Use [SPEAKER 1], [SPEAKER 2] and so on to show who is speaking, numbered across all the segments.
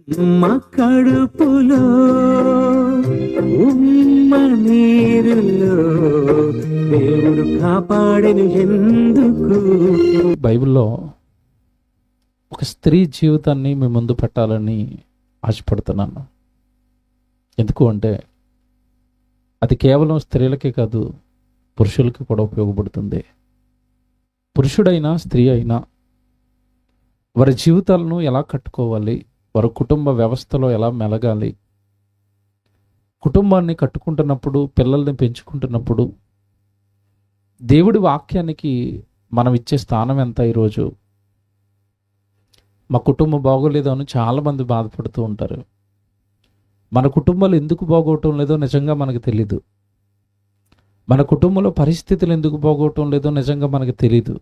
[SPEAKER 1] మా కడుపులో ఉమ్మ నీరులో దేవుడు కాపాడని ఎందుకు.
[SPEAKER 2] బైబిల్లో ఒక స్త్రీ జీవితాన్ని మీ ముందు పెట్టాలని ఆశపడుతున్నాను. ఎందుకు అంటే అది కేవలం స్త్రీలకే కాదు, పురుషులకి కూడా ఉపయోగపడుతుంది. పురుషుడైనా స్త్రీ అయినా వారి జీవితాలను ఎలా కట్టుకోవాలి, వారి కుటుంబ వ్యవస్థలో ఎలా మెలగాలి, కుటుంబాన్ని కట్టుకుంటున్నప్పుడు, పిల్లల్ని పెంచుకుంటున్నప్పుడు దేవుడి వాక్యానికి మనం ఇచ్చే స్థానం ఎంత. ఈరోజు మా కుటుంబం బాగోలేదో అని చాలామంది బాధపడుతూ ఉంటారు. మన కుటుంబాలు ఎందుకు బాగోవటం లేదో నిజంగా మనకు తెలీదు. మన కుటుంబంలో పరిస్థితులు ఎందుకు బాగోవటం లేదో నిజంగా మనకు తెలీదు.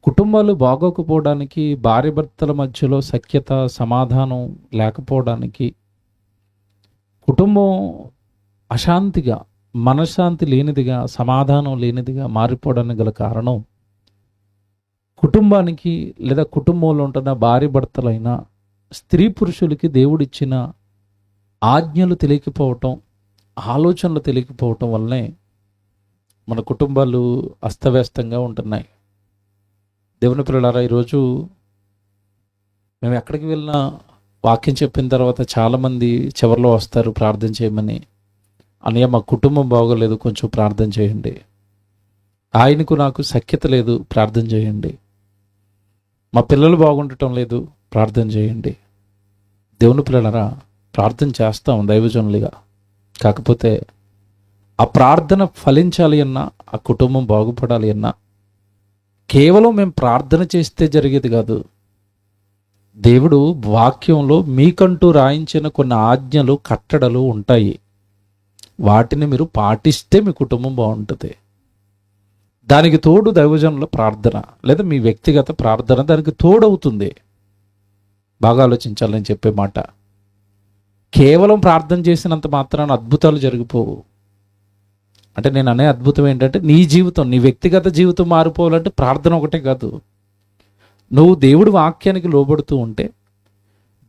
[SPEAKER 2] కుటుంబాలు బాగోకపోవడానికి, భార్య భర్తల మధ్యలో సఖ్యత, సమాధానం లేకపోవడానికి, కుటుంబం అశాంతిగా, మనశ్శాంతి లేనిదిగా, సమాధానం లేనిదిగా మారిపోవడానికి గల కారణం కుటుంబానికి లేదా కుటుంబంలో ఉంటున్న భార్య భర్తలైన స్త్రీ పురుషులకి దేవుడిచ్చిన ఆజ్ఞలు తెలియకపోవటం, ఆలోచనలు తెలియకపోవటం వల్లనే మన కుటుంబాలు అస్తవ్యస్తంగా ఉంటున్నాయి. దేవుని పిల్లలారా, ఈరోజు మేము ఎక్కడికి వెళ్ళినా వాక్యం చెప్పిన తర్వాత చాలామంది చివరిలో వస్తారు ప్రార్థన చేయమని. అన్నయ్య మా కుటుంబం బాగోలేదు, కొంచెం ప్రార్థన చేయండి. ఆయనకు నాకు సఖ్యత లేదు, ప్రార్థన చేయండి. మా పిల్లలు బాగుండటం లేదు, ప్రార్థన చేయండి. దేవుని పిల్లలారా, ప్రార్థన చేస్తాం దైవజనులుగా. కాకపోతే ఆ ప్రార్థన ఫలించాలి అన్నా, ఆ కుటుంబం బాగుపడాలి అన్నా కేవలం మేము ప్రార్థన చేస్తే జరిగేది కాదు. దేవుడు వాక్యంలో మీకంటూ రాయించిన కొన్ని ఆజ్ఞలు, కట్టడలు ఉంటాయి. వాటిని మీరు పాటిస్తే మీ కుటుంబం బాగుంటుంది. దానికి తోడు దైవజనుల ప్రార్థన లేదా మీ వ్యక్తిగత ప్రార్థన దానికి తోడవుతుంది. బాగా ఆలోచించాలని చెప్పే మాట. కేవలం ప్రార్థన చేసినంత మాత్రాన అద్భుతాలు జరిగిపోవు. అంటే నేను అనే అద్భుతం ఏంటంటే నీ జీవితం, నీ వ్యక్తిగత జీవితం మారిపోవాలంటే ప్రార్థన ఒకటే కాదు. నువ్వు దేవుడి వాక్యానికి లోబడుతూ ఉంటే,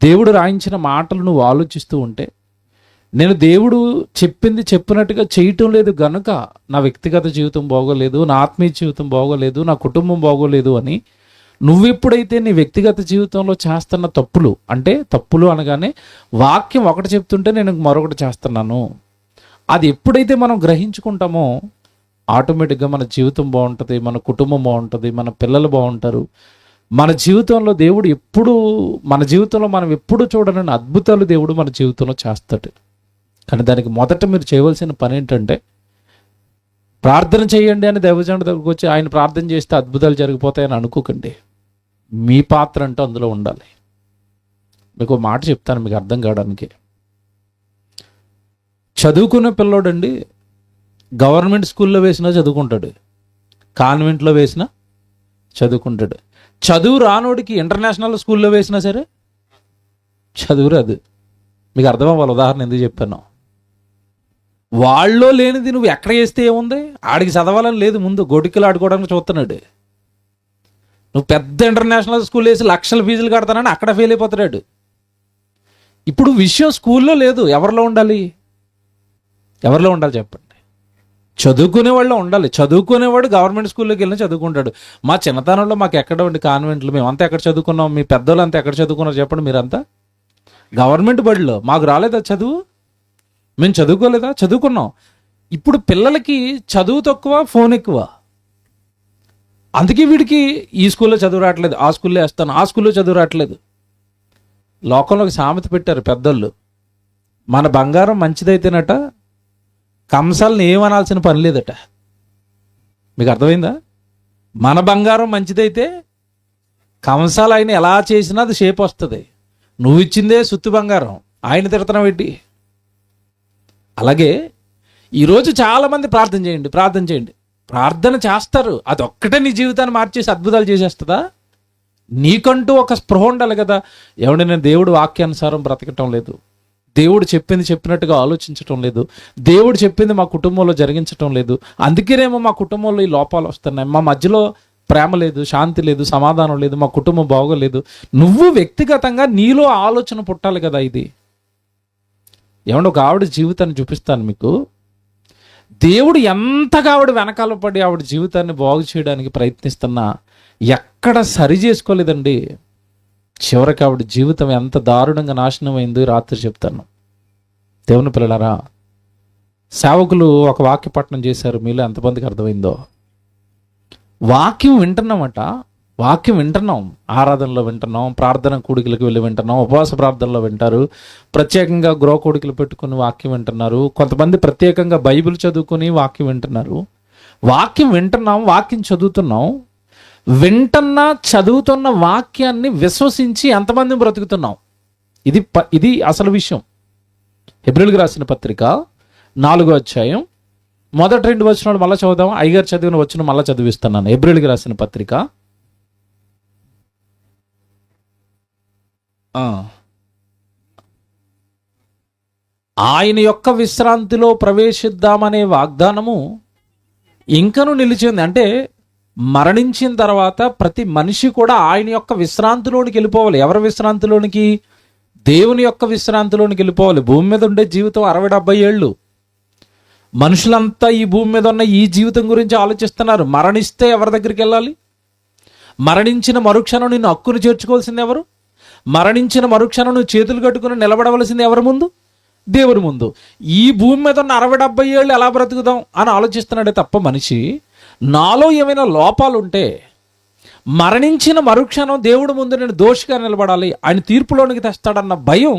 [SPEAKER 2] దేవుడు రాయించిన మాటలు నువ్వు ఆలోచిస్తూ ఉంటే, నేను దేవుడు చెప్పింది చెప్పినట్టుగా చేయటం లేదు గనుక నా వ్యక్తిగత జీవితం బాగోలేదు, నా ఆత్మీయ జీవితం బాగోలేదు, నా కుటుంబం బాగోలేదు అని నువ్వెప్పుడైతే నీ వ్యక్తిగత జీవితంలో చేస్తున్న తప్పులు, అంటే తప్పులు అనగానే వాక్యం ఒకటి చెప్తుంటే నేను మరొకటి చేస్తున్నాను, అది ఎప్పుడైతే మనం గ్రహించుకుంటామో ఆటోమేటిక్గా మన జీవితం బాగుంటుంది, మన కుటుంబం బాగుంటుంది, మన పిల్లలు బాగుంటారు. మన జీవితంలో దేవుడు ఎప్పుడు, మన జీవితంలో మనం ఎప్పుడు చూడని అద్భుతాలు దేవుడు మన జీవితంలో చేస్తాడు. కానీ దానికి మొదట మీరు చేయవలసిన పని ఏంటంటే ప్రార్థన చేయండి అని దైవజనుడి దగ్గరకు వచ్చి ఆయన ప్రార్థన చేస్తే అద్భుతాలు జరిగిపోతాయని అనుకోకండి. మీ పాత్ర అంటూ అందులో ఉండాలి. మీకు మాట చెప్తాను మీకు అర్థం కావడానికి. చదువుకున్న పిల్లోడండి గవర్నమెంట్ స్కూల్లో వేసినా చదువుకుంటాడు, కాన్వెంట్లో వేసినా చదువుకుంటాడు. చదువు రానోడికి ఇంటర్నేషనల్ స్కూల్లో వేసినా సరే చదువు రాదు. మీకు అర్థం అవ్వాలి ఉదాహరణ ఎందుకు చెప్పాను. వాళ్ళలో లేనిది నువ్వు ఎక్కడ వేస్తే ఏముంది, ఆడికి చదవాలని లేదు, ముందు గోటికలు ఆడుకోవడానికి చూస్తున్నాడు. నువ్వు పెద్ద ఇంటర్నేషనల్ స్కూల్ వేసి లక్షల ఫీజులు కడతానని అక్కడ ఫెయిల్ అయిపోతున్నాడు. ఇప్పుడు విషయం స్కూల్లో లేదు, ఎవరిలో ఉండాలి? ఎవరిలో ఉండాలి చెప్పండి? చదువుకునే వాళ్ళు ఉండాలి. చదువుకునేవాడు గవర్నమెంట్ స్కూల్లోకి వెళ్ళినా చదువుకుంటాడు. మా చిన్నతనంలో మాకు ఎక్కడ ఉండి కాన్వెంట్లు, మేమంతా ఎక్కడ చదువుకున్నాం, మీ పెద్దోళ్ళు అంతా ఎక్కడ చదువుకున్నారు చెప్పండి? మీరంతా గవర్నమెంట్ బడిలో. మాకు రాలేదా చదువు? మేము చదువుకోలేదా? చదువుకున్నాం. ఇప్పుడు పిల్లలకి చదువు తక్కువ, ఫోన్ ఎక్కువ. అందుకే వీడికి ఈ స్కూల్లో చదువు రావట్లేదు, ఆ స్కూల్లో వేస్తాను, ఆ స్కూల్లో చదువు రావట్లేదు. లోకంలో ఒక సామెత పెట్టారు పెద్దోళ్ళు, మన బంగారం మంచిదైతేనట కంసాలను ఏమనాల్సిన పని లేదట. మీకు అర్థమైందా? మన బంగారం మంచిదైతే కంసాలు ఆయన ఎలా చేసినా అది షేప్ వస్తుంది. నువ్వు ఇచ్చిందే సుత్తి బంగారం, ఆయన తిడతనం పెట్టి. అలాగే ఈరోజు చాలామంది ప్రార్థన చేయండి, ప్రార్థన చేయండి, ప్రార్థన చేస్తారు. అది ఒక్కటే నీ జీవితాన్ని మార్చేసి అద్భుతాలు చేసేస్తుందా? నీకంటూ ఒక స్పృహ ఉండాలి కదా. ఏమంటే నేను దేవుడు వాక్యానుసారం బ్రతకటం లేదు, దేవుడు చెప్పింది చెప్పినట్టుగా ఆలోచించటం లేదు, దేవుడు చెప్పింది మా కుటుంబంలో జరిగించటం లేదు, అందుకేనేమో మా కుటుంబంలో ఈ లోపాలు వస్తున్నాయి, మా మధ్యలో ప్రేమ లేదు, శాంతి లేదు, సమాధానం లేదు, మా కుటుంబం బాగోలేదు. నువ్వు వ్యక్తిగతంగా నీలో ఆలోచన పుట్టాలి కదా. ఇది ఏమంటే ఒక ఆవిడ జీవితాన్ని చూపిస్తాను మీకు. దేవుడు ఎంతగా ఆవిడ వెనకాల పడి ఆవిడ జీవితాన్ని బాగు చేయడానికి ప్రయత్నిస్తున్నా ఎక్కడ సరి చేసుకోలేదండి. చివరికి ఆవిడ జీవితం ఎంత దారుణంగా నాశనం అయిందో రాత్రి చెప్తాను. దేవుని పిల్లలారా, సేవకులు ఒక వాక్య పఠనం చేశారు. మీలో ఎంతమందికి అర్థమైందో? వాక్యం వింటున్నామట, వాక్యం వింటున్నాం, ఆరాధనలో వింటున్నాం, ప్రార్థన కూడికలకు వెళ్ళి వింటున్నాం, ఉపవాస ప్రార్థనలో వింటారు, ప్రత్యేకంగా గృహ కూడికలు పెట్టుకుని వాక్యం వింటున్నారు, కొంతమంది ప్రత్యేకంగా బైబిల్ చదువుకుని వాక్యం వింటున్నారు. వాక్యం వింటున్నాం, వాక్యం చదువుతున్నాం. చదువుతున్న వాక్యాన్ని విశ్వసించి ఎంతమంది బ్రతుకుతున్నాం? ఇది అసలు విషయం. హెబ్రీయులకు రాసిన పత్రిక 4వ అధ్యాయం మొదటి 2 వచనాలు మళ్ళీ చదువుదాం. అయ్యగారు చదివిన వచనం మళ్ళీ చదివిస్తున్నాను. హెబ్రీయులకు రాసిన పత్రిక ఆయన యొక్క విశ్రాంతిలో ప్రవేశిద్దామనే వాగ్దానము ఇంకను నిలిచి ఉంది. అంటే మరణించిన తర్వాత ప్రతి మనిషి కూడా ఆయన యొక్క విశ్రాంతిలోనికి వెళ్ళిపోవాలి. ఎవరి విశ్రాంతిలోనికి? దేవుని యొక్క విశ్రాంతిలోనికి వెళ్ళిపోవాలి. భూమి మీద ఉండే జీవితం 60-70 ఏళ్ళు. మనుషులంతా ఈ భూమి మీద ఉన్న ఈ జీవితం గురించి ఆలోచిస్తున్నారు. మరణిస్తే ఎవరి దగ్గరికి వెళ్ళాలి? మరణించిన మరుక్షణం నిన్ను హక్కును చేర్చుకోవాల్సింది ఎవరు? మరణించిన మరుక్షణం నువ్వు చేతులు కట్టుకుని నిలబడవలసింది ఎవరి ముందు? దేవుని ముందు. ఈ భూమి మీద ఉన్న 60-70 ఏళ్ళు ఎలా బ్రతుకుదాం అని ఆలోచిస్తున్నాడే తప్ప మనిషి నాలో ఏమైనా లోపాలు ఉంటే మరణించిన మరుక్షణం దేవుడి ముందు నేను దోషిగా నిలబడాలి, ఆయన తీర్పులోనికి తెస్తాడన్న భయం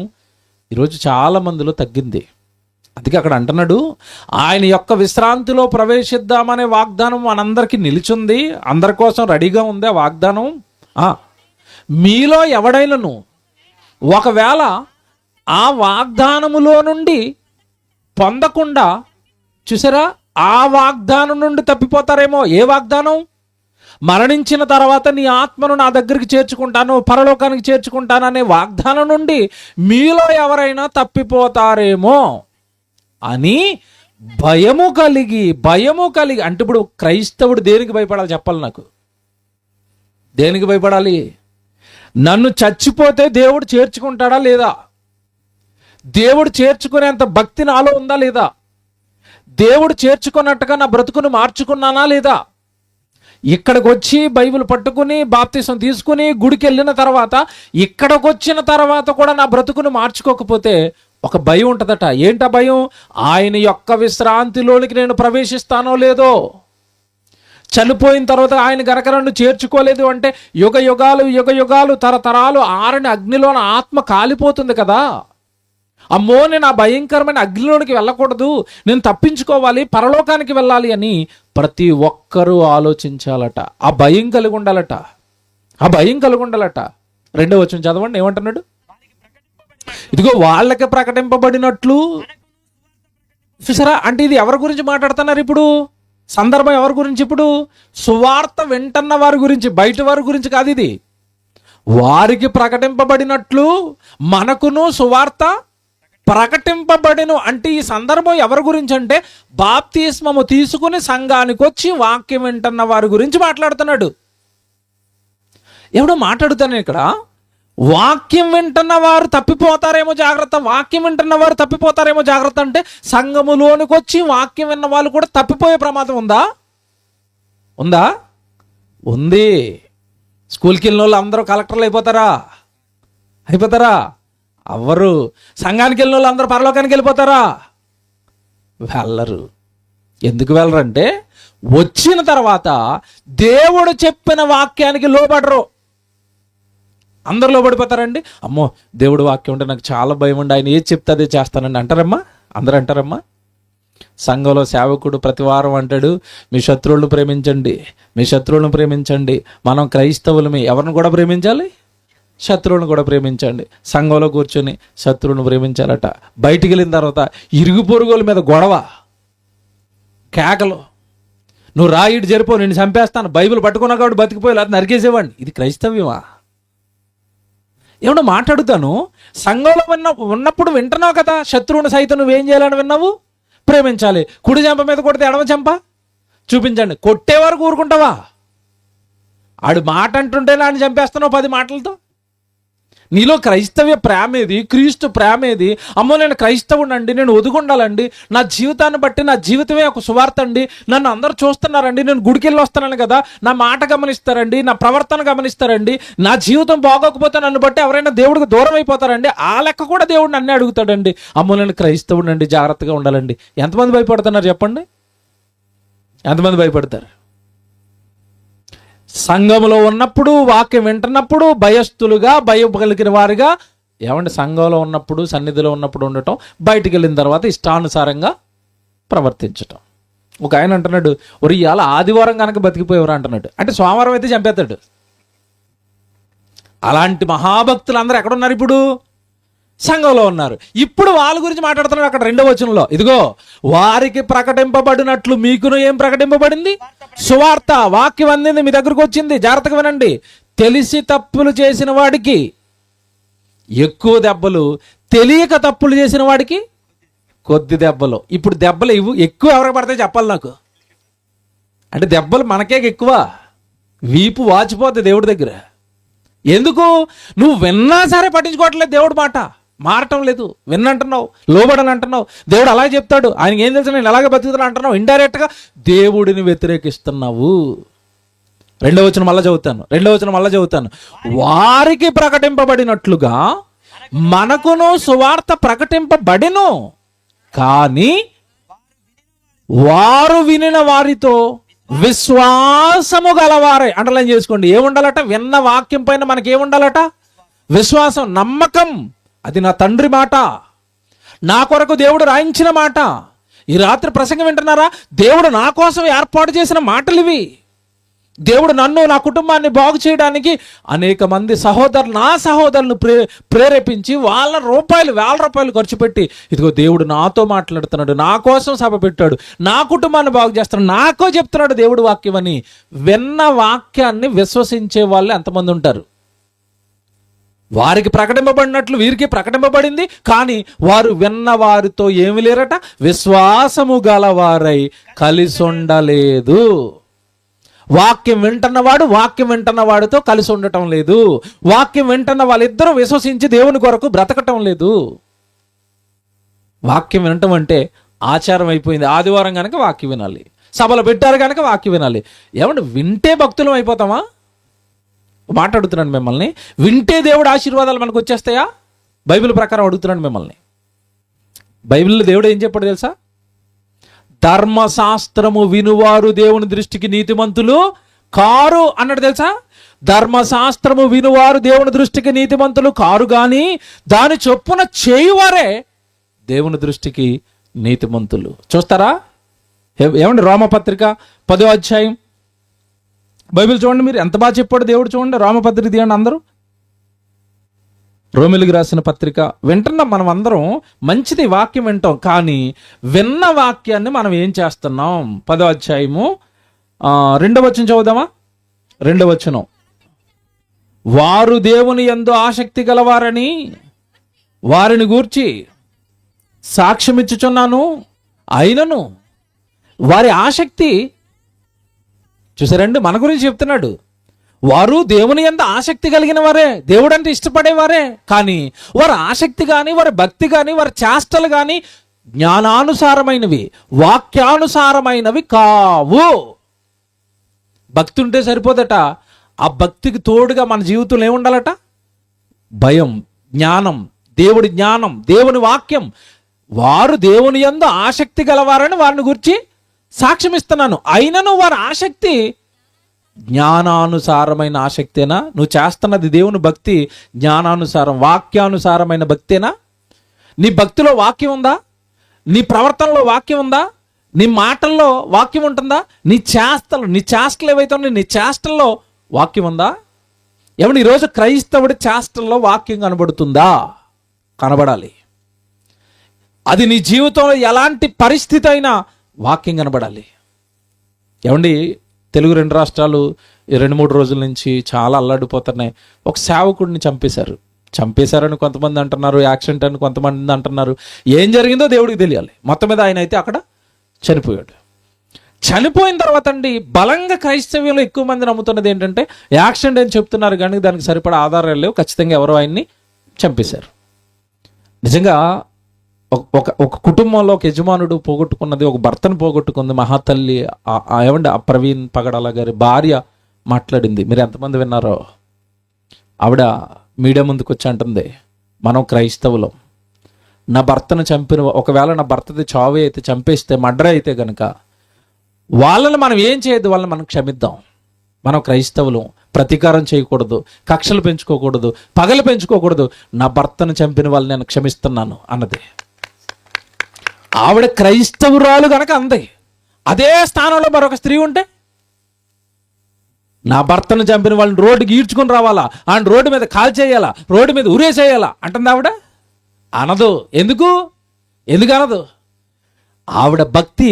[SPEAKER 2] ఈరోజు చాలా మందిలో తగ్గింది. అందుకే అక్కడ అంటున్నాడు, ఆయన యొక్క విశ్రాంతిలో ప్రవేశిద్దామనే వాగ్దానం మనందరికీ నిలిచింది, అందరి కోసం రెడీగా ఉంది ఆ వాగ్దానం. మీలో ఎవడైనను ఒకవేళ ఆ వాగ్దానములో నుండి పొందకుండా, చూసారా, ఆ వాగ్దానం నుండి తప్పిపోతారేమో. ఏ వాగ్దానం? మరణించిన తర్వాత నీ ఆత్మను నా దగ్గరికి చేర్చుకుంటాను, పరలోకానికి చేర్చుకుంటాను అనే వాగ్దానం నుండి మీలో ఎవరైనా తప్పిపోతారేమో అని భయము కలిగి అంటే ఇప్పుడు క్రైస్తవుడు దేనికి భయపడాలి చెప్పాలి నాకు? దేనికి భయపడాలి? నన్ను చచ్చిపోతే దేవుడు చేర్చుకుంటాడా లేదా? దేవుడు చేర్చుకునేంత భక్తి నాలో ఉందా లేదా? దేవుడు చేర్చుకున్నట్టుగా నా బ్రతుకును మార్చుకున్నానా లేదా? ఇక్కడికి వచ్చి బైబిల్ పట్టుకుని బాప్తిసం తీసుకుని గుడికి వెళ్ళిన తర్వాత ఇక్కడికి వచ్చిన తర్వాత కూడా నా బ్రతుకును మార్చుకోకపోతే ఒక భయం ఉంటుందట. ఏంటా భయం? ఆయన యొక్క విశ్రాంతిలోనికి నేను ప్రవేశిస్తానో లేదో. చనిపోయిన తర్వాత ఆయన గనక నన్ను చేర్చుకోలేదు అంటే యుగ యుగాలు తరతరాలు ఆరని అగ్నిలోన ఆత్మ కాలిపోతుంది కదా. అమ్మో, నేను ఆ భయంకరమైన అగ్నిలోనికి వెళ్ళకూడదు, నేను తప్పించుకోవాలి, పరలోకానికి వెళ్ళాలి అని ప్రతి ఒక్కరూ ఆలోచించాలట. ఆ భయం కలిగి ఉండాలట. 2వ వచనం చదవండి, ఏమంటున్నాడు? ఇదిగో వాళ్ళకి ప్రకటింపబడినట్లు. చూసారా, అంటే ఇది ఎవరి గురించి మాట్లాడుతున్నారు ఇప్పుడు? సందర్భం ఎవరి గురించి? ఇప్పుడు సువార్త వింటున్న వారి గురించి, బయట వారి గురించి కాదు ఇది. వారికి ప్రకటింపబడినట్లు మనకును సువార్త ప్రకటింపబడిను. అంటే ఈ సందర్భం ఎవరి గురించి అంటే బాప్తిస్మము తీసుకుని సంఘానికి వచ్చి వాక్యం వింటున్న వారి గురించి మాట్లాడుతున్నాడు. ఎవడో మాట్లాడుతాను ఇక్కడ, వాక్యం వింటున్న వారు తప్పిపోతారేమో జాగ్రత్త, వాక్యం వింటున్న వారు తప్పిపోతారేమో జాగ్రత్త అంటే సంఘములోనికి వచ్చి వాక్యం విన్న వాళ్ళు కూడా తప్పిపోయే ప్రమాదం ఉందా? ఉంది. స్కూల్కి వెళ్ళిన వాళ్ళు అందరూ కలెక్టర్లు అయిపోతారా? అవ్వరు. సంఘానికి వెళ్ళిన వాళ్ళు అందరూ పరలోకానికి వెళ్ళిపోతారా? వెళ్ళరు. ఎందుకు వెళ్ళరంటే వచ్చిన తర్వాత దేవుడు చెప్పిన వాక్యానికి లోబడరు. అందరు లోబడిపోతారండి. అమ్మో, దేవుడు వాక్యం అంటే నాకు చాలా భయం అండి, ఆయన ఏది చెప్తే అదే చేస్తానండి అంటారమ్మా. అందరూ అంటారమ్మా. సంఘంలో సేవకుడు ప్రతి వారం అంటాడు, మీ శత్రువులను ప్రేమించండి. మనం క్రైస్తవులమే, ఎవరిని కూడా ప్రేమించాలి? శత్రువులను కూడా ప్రేమించండి. సంఘంలో కూర్చొని శత్రువులను ప్రేమించాలట. బయటికి వెళ్ళిన తర్వాత ఇరుగు పొరుగుల మీద గొడవ, కేకలు, నువ్వు రాయిడు జరిపో, నిన్ను చంపేస్తాను, బైబిల్ పట్టుకున్నా కాబట్టి బతికిపోయి అది నరికేసేవాడిని. ఇది క్రైస్తవ్యమా? ఏమన్నా మాట్లాడుతాను. సంఘంలో ఉన్నప్పుడు వింటున్నావు కదా, శత్రువుని సైతం నువ్వేం చేయాలని విన్నావు? ప్రేమించాలి. కుడి చెంప మీద కొడితే ఎడమ చెంప చూపించండి. కొట్టేవారు ఊరుకుంటావా? ఆడు మాట అంటుంటే నాన్న చంపేస్తున్నావు 10 మాటలతో. నీలో క్రైస్తవ్య ప్రేమేది, క్రీస్తు ప్రేమేది? అమ్మో నేను క్రైస్తవునండి, నేను ఒదుగుండాలండి, నా జీవితాన్ని బట్టి నా జీవితమే ఒక సువార్త అండి, నన్ను అందరూ చూస్తున్నారండి, నేను గుడికి వెళ్ళి వస్తున్నాను కదా, నా మాట గమనిస్తారండి, నా ప్రవర్తన గమనిస్తారండి, నా జీవితం బాగోకపోతే నన్ను బట్టి ఎవరైనా దేవుడికి దూరం అయిపోతారండి, ఆ లెక్క కూడా దేవుడు నన్నే అడుగుతాడండి. అమ్మో నేను క్రైస్తవునండి, జాగ్రత్తగా ఉండాలండి. ఎంతమంది భయపడుతున్నారు చెప్పండి? ఎంతమంది భయపడతారు? సంఘంలో ఉన్నప్పుడు, వాక్యం వింటున్నప్పుడు భయస్థులుగా, భయం కలిగిన వారిగా, ఏమంటే సంఘంలో ఉన్నప్పుడు, సన్నిధిలో ఉన్నప్పుడు ఉండటం, బయటికి వెళ్ళిన తర్వాత ఇష్టానుసారంగా ప్రవర్తించటం. ఒక ఆయన అంటున్నాడు, ఒరి ఇవాళ ఆదివారం కనుక బతికిపోయేవారు అంటున్నాడు. అంటే సోమవారం అయితే చంపేస్తాడు. అలాంటి మహాభక్తులు అందరూ ఎక్కడున్నారు? ఇప్పుడు సంఘంలో ఉన్నారు. ఇప్పుడు వాళ్ళ గురించి మాట్లాడుతున్నాడు అక్కడ 2వ వచనంలో. ఇదిగో వారికి ప్రకటింపబడినట్లు మీకును ఏం ప్రకటింపబడింది? సువార్త, వాక్యం అందింది, మీ దగ్గరకు వచ్చింది. జాగ్రత్తగా వినండి. తెలిసి తప్పులు చేసిన వాడికి ఎక్కువ దెబ్బలు, తెలియక తప్పులు చేసిన వాడికి కొద్ది దెబ్బలు. ఇప్పుడు దెబ్బలు ఎక్కువ ఎవరికి పడతాయి చెప్పాలి నాకు. అంటే దెబ్బలు మనకే ఎక్కువ. వీపు వాచిపోద్ది దేవుడి దగ్గర. ఎందుకు? నువ్వు విన్నా సరే పట్టించుకోవట్లేదు దేవుడి మాట, మారటం లేదు. విన్నంటున్నావు, లోబడని అంటున్నావు, దేవుడు అలాగే చెప్తాడు, ఆయనకి ఏం తెలుసు నేను ఎలాగ బతుకుతున్నా అంటున్నావు. ఇండైరెక్ట్గా దేవుడిని వ్యతిరేకిస్తున్నావు. 2వ వచనం మళ్ళా చదువుతాను. వారికి ప్రకటింపబడినట్లుగా మనకును సువార్త ప్రకటింపబడిను, కానీ వారు వినిన వారితో విశ్వాసము గలవారై. అండర్లైన్ చేసుకోండి. ఏముండాలట? విన్న వాక్యం పైన మనకి ఏముండాలట? విశ్వాసం, నమ్మకం. అది నా తండ్రి మాట, నా కొరకు దేవుడు రాయించిన మాట. ఈ రాత్రి ప్రసంగం వింటున్నారా? దేవుడు నా కోసం ఏర్పాటు చేసిన మాటలు ఇవి. దేవుడు నన్ను, నా కుటుంబాన్ని బాగు చేయడానికి అనేక మంది నా సహోదరులను ప్రేరేపించి వేల రూపాయలు ఖర్చు పెట్టి, ఇదిగో దేవుడు నాతో మాట్లాడుతున్నాడు, నా కోసం సభ పెట్టాడు, నా కుటుంబాన్ని బాగు చేస్తున్నాడు, నాకో చెప్తున్నాడు దేవుడు వాక్యం అని. విన్న వాక్యాన్ని విశ్వసించే వాళ్ళు ఎంతమంది ఉంటారు? వారికి ప్రకటింపబడినట్లు వీరికి ప్రకటింపబడింది, కానీ వారు విన్న వారితో ఏమి లేరట? విశ్వాసము గలవారై కలిసి ఉండలేదు. వాక్యం వింటున్న వాడితో కలిసి ఉండటం లేదు. వాక్యం వింటున్న వాళ్ళిద్దరూ విశ్వసించి దేవుని కొరకు బ్రతకటం లేదు. వాక్యం వినటం అంటే ఆచారం అయిపోయింది. ఆదివారం కనుక వాక్యం వినాలి, సభలు పెట్టారు కనుక వాక్యం వినాలి. ఏమంటే వింటే భక్తులం అయిపోతామా? మాట్లాడుతున్నాను మిమ్మల్ని. వింటే దేవుడు ఆశీర్వాదాలు మనకు వచ్చేస్తాయా? బైబిల్ ప్రకారం అడుగుతున్నాను మిమ్మల్ని. బైబిల్లో దేవుడు ఏం చెప్పాడు తెలుసా? ధర్మశాస్త్రము వినువారు దేవుని దృష్టికి నీతిమంతులు కారు అన్నాడు తెలుసా? ధర్మశాస్త్రము వినువారు దేవుని దృష్టికి నీతిమంతులు కారు, కానీ దాని చొప్పున చేయువారే దేవుని దృష్టికి నీతిమంతులు. చూస్తారా? ఏమండి రోమపత్రిక 10వ అధ్యాయం బైబిల్ చూడండి. మీరు ఎంత బాగా చెప్పాడు దేవుడు. చూడండి రోమపత్రిక తీయండి అందరూ. రోమిలికి రాసిన పత్రిక వింటున్నాం మనం అందరం. మంచిది వాక్యం వింటాం, కానీ విన్న వాక్యాన్ని మనం ఏం చేస్తున్నాం? 10వ అధ్యాయము 2వ వచనం చదువుదామా? 2వ వచనం. వారు దేవుని యందు ఆసక్తి గలవారని వారిని గూర్చి సాక్ష్యమిచ్చుచున్నాను, అయినను వారి ఆసక్తి, చూసారండి మన గురించి చెప్తున్నాడు. వారు దేవుని యందు ఆసక్తి కలిగిన వారే, దేవుడు అంటే ఇష్టపడేవారే, కానీ వారి ఆసక్తి కానీ, వారి భక్తి కానీ, వారి చేష్టలు కానీ జ్ఞానానుసారమైనవి, వాక్యానుసారమైనవి కావు. భక్తి ఉంటే సరిపోదట. ఆ భక్తికి తోడుగా మన జీవితంలో ఏముండాలట? భయం, జ్ఞానం, దేవుని వాక్యం. వారు దేవుని యందు ఆసక్తి గలవారని వారిని గురించి సాక్ష్యం ఇస్తున్నాను, అయినను వారి ఆసక్తి జ్ఞానానుసారమైన ఆసక్తేనా? నువ్వు చేస్తున్నది దేవుని భక్తి జ్ఞానానుసారం, వాక్యానుసారమైన భక్తేనా? నీ భక్తిలో వాక్యం ఉందా? నీ ప్రవర్తనలో వాక్యం ఉందా? నీ మాటల్లో వాక్యం ఉంటుందా? నీ చేష్టలు ఏవైతే ఉన్నాయి, నీ చేష్టల్లో వాక్యం ఉందా? ఏమన్నా ఈరోజు క్రైస్తవుడి చేష్టల్లో వాక్యం కనబడుతుందా? కనబడాలి. అది నీ జీవితంలో ఎలాంటి పరిస్థితి అయినా వాక్యం కనబడాలి. ఏమండి తెలుగు 2 రాష్ట్రాలు 2-3 రోజుల నుంచి చాలా అల్లాడిపోతున్నాయి. ఒక సేవకుడిని చంపేశారని కొంతమంది అంటున్నారు, యాక్సిడెంట్ అని కొంతమంది అంటున్నారు. ఏం జరిగిందో దేవుడికి తెలియాలి. మొత్తం మీద ఆయన అయితే అక్కడ చనిపోయాడు. చనిపోయిన తర్వాత అండి బలంగా క్రైస్తవ్యంలో ఎక్కువ మంది నమ్ముతున్నది ఏంటంటే యాక్సిడెంట్ అని చెప్తున్నారు, కానీ దానికి సరిపడా ఆధారాలు లేవు, ఖచ్చితంగా ఎవరో ఆయన్ని చంపేశారు. నిజంగా ఒక కుటుంబంలో ఒక యజమానుడు పోగొట్టుకున్నది, ఒక భర్తను పోగొట్టుకుంది మహాతల్లి ఏమండి ఆ ప్రవీణ్ పగడాల గారి భార్య మాట్లాడింది. మీరు ఎంతమంది విన్నారో? ఆవిడ మీడియా ముందుకు వచ్చి అంటుంది, మనం క్రైస్తవులం, నా భర్తను చంపిన, ఒకవేళ నా భర్తది చావే అయితే, చంపేస్తే, మర్డర్ అయితే కనుక వాళ్ళని మనం ఏం చేయొద్దు, వాళ్ళని మనం క్షమిద్దాం. మనం క్రైస్తవులం, ప్రతీకారం చేయకూడదు, కక్షలు పెంచుకోకూడదు, పగలు పెంచుకోకూడదు, నా భర్తను చంపిన వాళ్ళని నేను క్షమిస్తున్నాను అన్నది. ఆవిడ క్రైస్తవురాలు కనుక అంది. అదే స్థానంలో మరొక స్త్రీ ఉంటే, నా భర్తను చంపిన వాళ్ళని రోడ్డుకి ఈడ్చుకొని రావాలా, ఆయన రోడ్డు మీద కాల్ చేయాలా, రోడ్డు మీద ఉరేసేయాలా అంటుంది ఆవిడ? అనదు. ఎందుకు అనదు? ఆవిడ భక్తి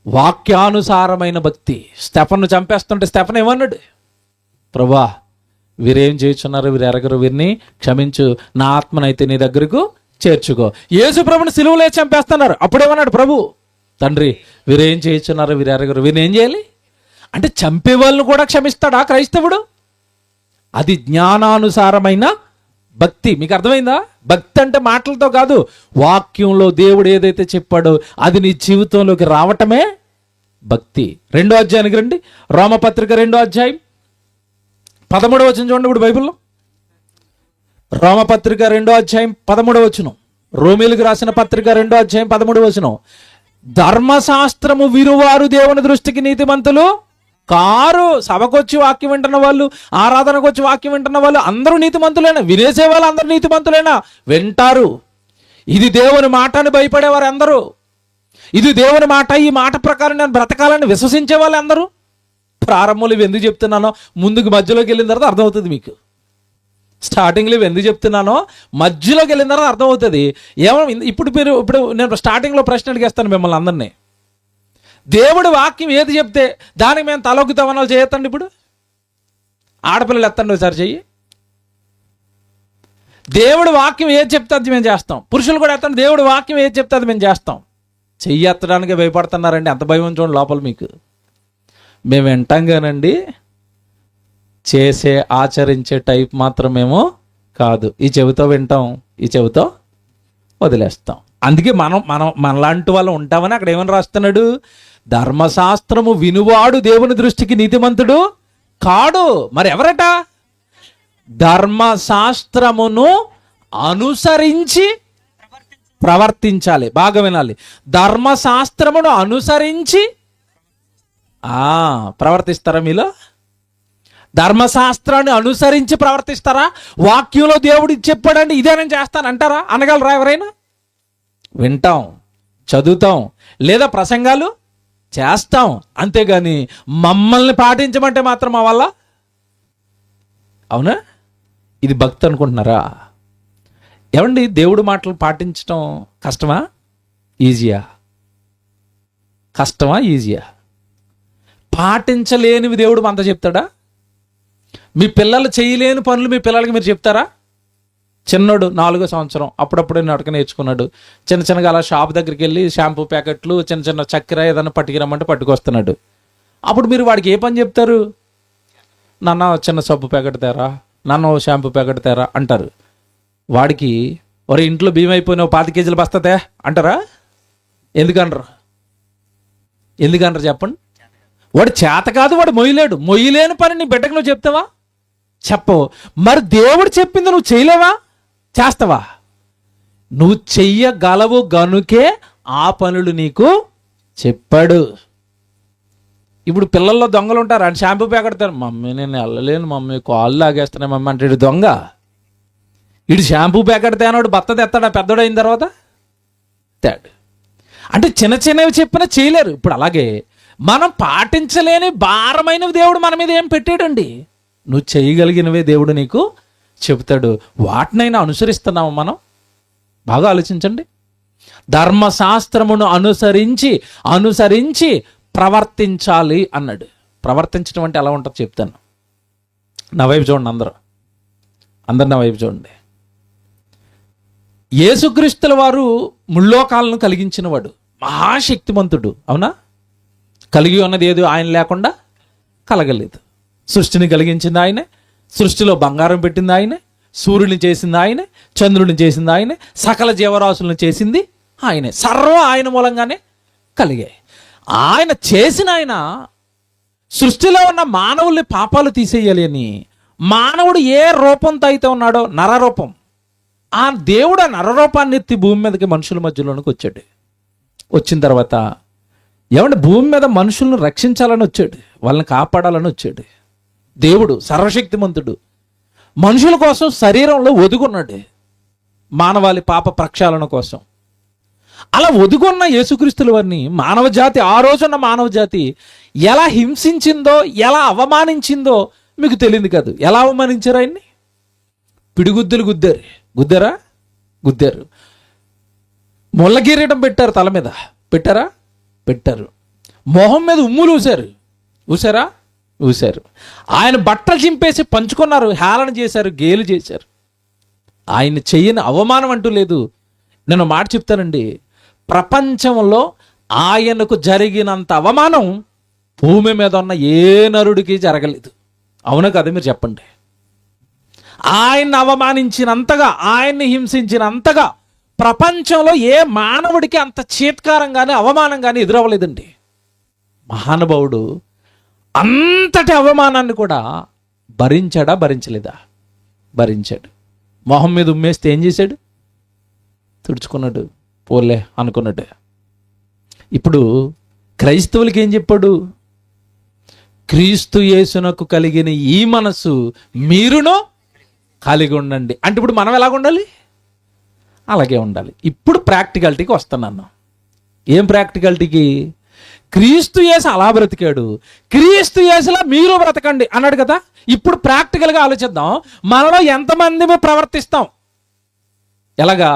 [SPEAKER 2] వాక్యానుసారమైన భక్తి. స్టెఫన్ను చంపేస్తుంటే స్టెఫన్ ఏమన్నాడు? ప్రభువా, వీరేం చేయుచున్నారు, వీరు ఎరగరు, వీరిని క్షమించు, నా ఆత్మనైతే నీ దగ్గరకు చేర్చుకో. యేసు ప్రభుని సిలువలో చంపేస్తున్నారు, అప్పుడేమన్నాడు ప్రభు? తండ్రి, వీరేం చేయుచున్నారు, వీరు ఎరగరు, వీరిని ఏం చేయాలి అంటే చంపే వాళ్ళని కూడా క్షమిస్తాడా క్రైస్తవుడు? అది జ్ఞానానుసారమైన భక్తి. మీకు అర్థమైందా? భక్తి అంటే మాటలతో కాదు, వాక్యంలో దేవుడు ఏదైతే చెప్పాడో అది నీ జీవితంలోకి రావటమే భక్తి. 2వ అధ్యాయానికి రండి. రోమపత్రిక 2వ అధ్యాయం 13వ వచనం చూడండి. ఇప్పుడు బైబిల్లో రోమపత్రిక 2వ అధ్యాయం 13వ వచనం, రోమీలకు రాసిన పత్రిక 2వ అధ్యాయం 13వ వచనం, ధర్మశాస్త్రము వినువారు దేవుని దృష్టికి నీతిమంతులు కారు. సభకొచ్చి వాక్యం వింటున్న వాళ్ళు, ఆరాధనకు వచ్చి వాక్యం వింటున్న వాళ్ళు అందరూ నీతిమంతులేనా? వినేసే వాళ్ళు అందరూ నీతిమంతులేనా? వింటారు. ఇది దేవుని మాట అని భయపడేవారు అందరూ, ఇది దేవుని మాట, ఈ మాట ప్రకారం నేను బ్రతకాలని విశ్వసించే వాళ్ళు అందరూ. ప్రారంభంలో ఇవి ఎందుకు చెప్తున్నానో ముందుకు మధ్యలోకి వెళ్ళిన తర్వాత అర్థమవుతుంది మీకు. స్టార్టింగ్లో ఇవి ఎందుకు చెప్తున్నానో మధ్యలోకి వెళ్ళిన తర్వాత అర్థమవుతుంది. ఇప్పుడు నేను స్టార్టింగ్లో ప్రశ్న అడిగేస్తాను మిమ్మల్ని అందరినీ. దేవుడు వాక్యం ఏది చెప్తే దానికి మేము తలొగ్గుతామని చేయొద్దండి. ఇప్పుడు ఆడపిల్లలు ఎత్తండి ఒకసారి చెయ్యి. దేవుడు వాక్యం ఏది చెప్తే అది మేము చేస్తాం. పురుషులు కూడా ఎత్తండి. దేవుడు వాక్యం ఏది చెప్తే అది మేము చేస్తాం. చెయ్యి ఎత్తడానికి భయపడుతున్నారండి. అంత భయం చూడండి లోపల మీకు. మేము వింటాం కానండి, చేసే ఆచరించే టైప్ మాత్రమేమో కాదు. ఈ చెవితో వింటాం, ఈ చెవితో వదిలేస్తాం. అందుకే మనలాంటి వాళ్ళు ఉంటామని అక్కడ ఏమని రాస్తున్నాడు? ధర్మశాస్త్రము వినువాడు దేవుని దృష్టికి నీతిమంతుడు కాడు. మరి ఎవరట? ధర్మశాస్త్రమును అనుసరించి ప్రవర్తించాలి. బాగా వినాలి. ధర్మశాస్త్రమును అనుసరించి ప్రవర్తిస్తారా? మీలో ధర్మశాస్త్రాన్ని అనుసరించి ప్రవర్తిస్తారా? వాక్యంలో దేవుడు చెప్పాడండి, ఇదే నేను చేస్తాను అంటారా? అనగలరా ఎవరైనా? వింటాం, చదువుతాం, లేదా ప్రసంగాలు చేస్తాం, అంతేగాని మమ్మల్ని పాటించమంటే మాత్రం మా వల్ల అవునా? ఇది భక్తి అనుకుంటున్నారా? ఏమండి, దేవుడు మాటలు పాటించడం కష్టమా ఈజీయా? కష్టమా ఈజీయా? పాటించలేనివి దేవుడు మనతో చెప్తాడా? మీ పిల్లలు చేయలేని పనులు మీ పిల్లలకి మీరు చెప్తారా? చిన్నోడు 4వ సంవత్సరం, అప్పుడప్పుడే నడక నేర్చుకున్నాడు. చిన్నగా అలా షాప్ దగ్గరికి వెళ్ళి షాంపూ ప్యాకెట్లు, చిన్న చక్కెర ఏదైనా పట్టుకురమ్మంటే పట్టుకొస్తున్నాడు. అప్పుడు మీరు వాడికి ఏ పని చెప్తారు? నాన్న చిన్న సబ్బు ప్యాకెట్ తేరా, నాన్న షాంపూ ప్యాకెట్ తేరా అంటారు. వాడికి ఒరే ఇంట్లో బియ్యం అయిపోయిన 5 కేజీలు బస్తాతే అంటారా? ఎందుకనరు చెప్పండి. వాడు చేత కాదు, వాడు మొయ్యలేడు. మొయ్యలేని పని నీ బిడ్డకు నువ్వు చెప్తావా? చెప్పవు. మరి దేవుడు చెప్పింది నువ్వు చేయలేవా? చేస్తావా? నువ్వు చెయ్యగలవు గనుకే ఆ పనులు నీకు చెప్పాడు. ఇప్పుడు పిల్లల్లో దొంగలు ఉంటారు. అని షాంపూ ప్యాకెడతారు. మమ్మీ నేను వెళ్ళలేను మమ్మీ, కాళ్ళు లాగేస్తున్నాయి మమ్మీ అంటే ఇడు దొంగ. ఇడు షాంపూ ప్యాకెట్ తేనాడు బత్త తెస్తాడా? పెద్దోడు అయిన తర్వాత తేడు. అంటే చిన్నవి చెప్పినా చేయలేరు. ఇప్పుడు అలాగే మనం పాటించలేని భారమైనవి దేవుడు మన మీద ఏం పెట్టాడండి. నువ్వు చేయగలిగినవే దేవుడు నీకు చెబుతాడు. వాటినైనా అనుసరిస్తున్నాము మనం? బాగా ఆలోచించండి. ధర్మశాస్త్రమును అనుసరించి ప్రవర్తించాలి అన్నాడు. ప్రవర్తించడం అంటే ఎలా ఉంటుందో చెప్తాను. నా వైపు చూడండి, అందరు నా వైపు చూడండి. యేసుక్రీస్తుల వారు ముల్లోకాలను కలిగించిన వాడు, మహాశక్తిమంతుడు, అవునా? కలిగి ఉన్నది ఏదో ఆయన లేకుండా కలగలేదు. సృష్టిని కలిగించింది ఆయనే, సృష్టిలో బంగారం పెట్టింది ఆయనే, సూర్యుని చేసింది ఆయనే, చంద్రుని చేసింది ఆయనే, సకల జీవరాశులను చేసింది ఆయనే. సర్వం ఆయన మూలంగానే కలిగాయి. ఆయన చేసిన ఆయన సృష్టిలో ఉన్న మానవుల్ని పాపాలు తీసేయాలి అని మానవుడు ఏ రూపంతో అయితే ఉన్నాడో, నరరూపం, ఆ దేవుడు ఆ నరరూపాన్ని ఎత్తి భూమి మీదకి మనుషుల మధ్యలోనికి వచ్చాడు. వచ్చిన తర్వాత ఏమంటే భూమి మీద మనుషులను రక్షించాలని వచ్చాడు, వాళ్ళని కాపాడాలని వచ్చాడు. దేవుడు సర్వశక్తిమంతుడు మనుషుల కోసం శరీరంలో ఒదుగున్నాడు, మానవాళి పాప ప్రక్షాళన కోసం. అలా ఒదుగున్న యేసుక్రీస్తుల వారిని మానవ జాతి, ఆ రోజున్న మానవ జాతి ఎలా హింసించిందో, ఎలా అవమానించిందో మీకు తెలియదు కాదు. ఎలా అవమానించారు ఆయన్ని? పిడిగుద్దులు గుద్దారు. గుద్దారు. ముళ్ళ కిరీటం పెట్టారు తల మీద. పెట్టారు. మొహం మీద ఉమ్ములు ఊశారు. ఆయన బట్టలు చింపేసి పంచుకున్నారు, హేళన చేశారు, గేలు చేశారు. ఆయన చెయ్యని అవమానం అంటూ లేదు. నేను మాట చెప్తానండి, ప్రపంచంలో ఆయనకు జరిగినంత అవమానం భూమి మీద ఉన్న ఏ నరుడికి జరగలేదు. అవునా కదా? మీరు చెప్పండి. ఆయన్ని అవమానించినంతగా, ఆయన్ని హింసించినంతగా ప్రపంచంలో ఏ మానవుడికి అంత చీత్కారం కానీ అవమానం కానీ ఎదురవ్వలేదండి. మహానుభావుడు అంతటి అవమానాన్ని కూడా భరించలేదా? భరించాడు. మొహం మీద ఉమ్మేస్తే ఏం చేశాడు? తుడుచుకున్నాడు, పోలే అనుకున్నాడు. ఇప్పుడు క్రైస్తవులకి ఏం చెప్పాడు? క్రీస్తు యేసునకు కలిగిన ఈ మనసు మీరును కలిగి ఉండండి. అంటే ఇప్పుడు మనం ఎలాగ ఉండాలి? అలాగే ఉండాలి. ఇప్పుడు ప్రాక్టికాలిటీకి వస్తున్నాను. ఏం ప్రాక్టికాలిటీకి? క్రీస్తు యేసు అలా బ్రతికాడు, క్రీస్తు యేసులా మీరు బ్రతకండి అన్నాడు కదా. ఇప్పుడు ప్రాక్టికల్గా ఆలోచిద్దాం, మనలో ఎంతమంది ప్రవర్తిస్తాం? ఎలాగా?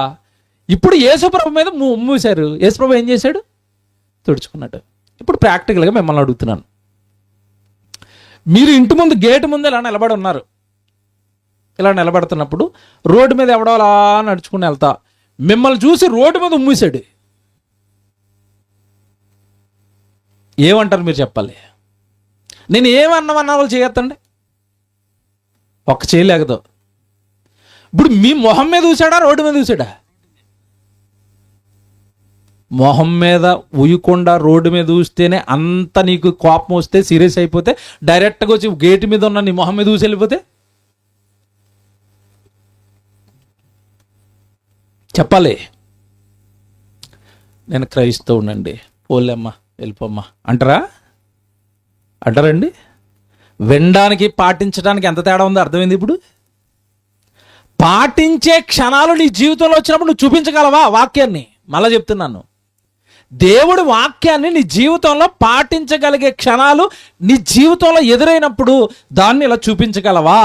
[SPEAKER 2] ఇప్పుడు యేసుప్రభు మీద మూసారు, యేసుప్రభు ఏం చేశాడు? తుడుచుకున్నాడు. ఇప్పుడు ప్రాక్టికల్గా మిమ్మల్ని అడుగుతున్నాను, మీరు ఇంటి ముందు గేటు ముందు ఇలా నిలబడి ఉన్నారు. ఇలా నిలబడుతున్నప్పుడు రోడ్డు మీద ఎవడో అలా నడుచుకుని వెళ్తా మిమ్మల్ని చూసి రోడ్డు మీద ఉమ్మేశాడు. ఏమంటారు మీరు? చెప్పాలి. నేను ఏమన్నా వాళ్ళు చేయొద్దండి, ఒక్క చేయలేకదో. ఇప్పుడు మీ మొహం మీద చూసాడా, రోడ్డు మీద చూసాడా? మొహం మీద ఉయ్యకుండా రోడ్డు మీద చూస్తేనే అంత నీకు కోపం వస్తే, సీరియస్ అయిపోతే, డైరెక్ట్గా వచ్చి గేటు మీద ఉన్న నీ మొహం మీద చూసి వెళ్ళిపోతే చెప్పాలి. నేను క్రైస్తవునండి, పోలేమ్మా వెళ్ళిపోమ్మా అంటారండి? వినడానికి పాటించడానికి ఎంత తేడా ఉందో అర్థమైంది. ఇప్పుడు పాటించే క్షణాలు నీ జీవితంలో వచ్చినప్పుడు నువ్వు చూపించగలవా వాక్యాన్ని? మళ్ళా చెప్తున్నాను, దేవుడి వాక్యాన్ని నీ జీవితంలో పాటించగలిగే క్షణాలు నీ జీవితంలో ఎదురైనప్పుడు దాన్ని ఇలా చూపించగలవా?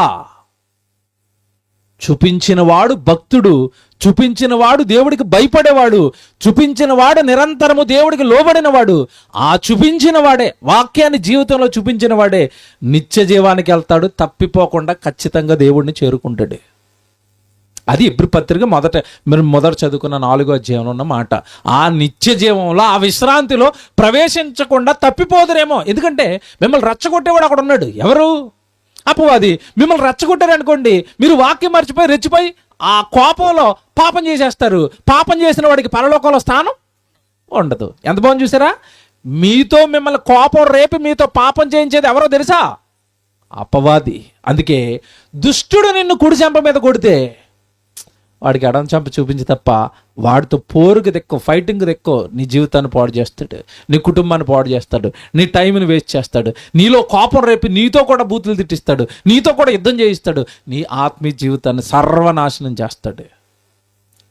[SPEAKER 2] చూపించినవాడు భక్తుడు, చూపించినవాడు దేవుడికి భయపడేవాడు, చూపించినవాడు నిరంతరము దేవుడికి లోబడినవాడు. ఆ చూపించిన వాడే, వాక్యాన్ని జీవితంలో చూపించిన వాడే నిత్య జీవానికి వెళ్తాడు, తప్పిపోకుండా ఖచ్చితంగా దేవుడిని చేరుకుంటాడు. అది ఎబ్రీ పత్రిక మొదట చదువుకున్న 4వ అధ్యాయంలో ఉన్న మాట. ఆ నిత్య జీవంలో, ఆ విశ్రాంతిలో ప్రవేశించకుండా తప్పిపోదురేమో. ఎందుకంటే మిమ్మల్ని రెచ్చగొట్టేవాడు అక్కడ ఉన్నాడు. ఎవరు? అపవాది. మిమ్మల్ని రెచ్చగొట్టారనుకోండి, మీరు వాక్యం మర్చిపోయి రెచ్చిపోయి ఆ కోపంలో పాపం చేసేస్తారు. పాపం చేసిన వాడికి పరలోకంలో స్థానం ఉండదు. ఎంత బాగుంది చూసారా? మీతో మిమ్మల్ని కోపం రేపి మీతో పాపం చేయించేది ఎవరో తెలుసా? అపవాది. అందుకే దుష్టుడు నిన్ను కుడి చెంప మీద కొడితే వాడికి ఎడం చెంప చూపించి తప్ప వాడితో పోరుకు దెక్కో, ఫైటింగ్ దెక్కో నీ జీవితాన్ని పాడు చేస్తాడు, నీ కుటుంబాన్ని పాడు చేస్తాడు, నీ టైంని వేస్ట్ చేస్తాడు, నీలో కోపం రేపి నీతో కూడా బూతులు తిట్టిస్తాడు, నీతో కూడా యుద్ధం చేయిస్తాడు, నీ ఆత్మీయ జీవితాన్ని సర్వనాశనం చేస్తాడు.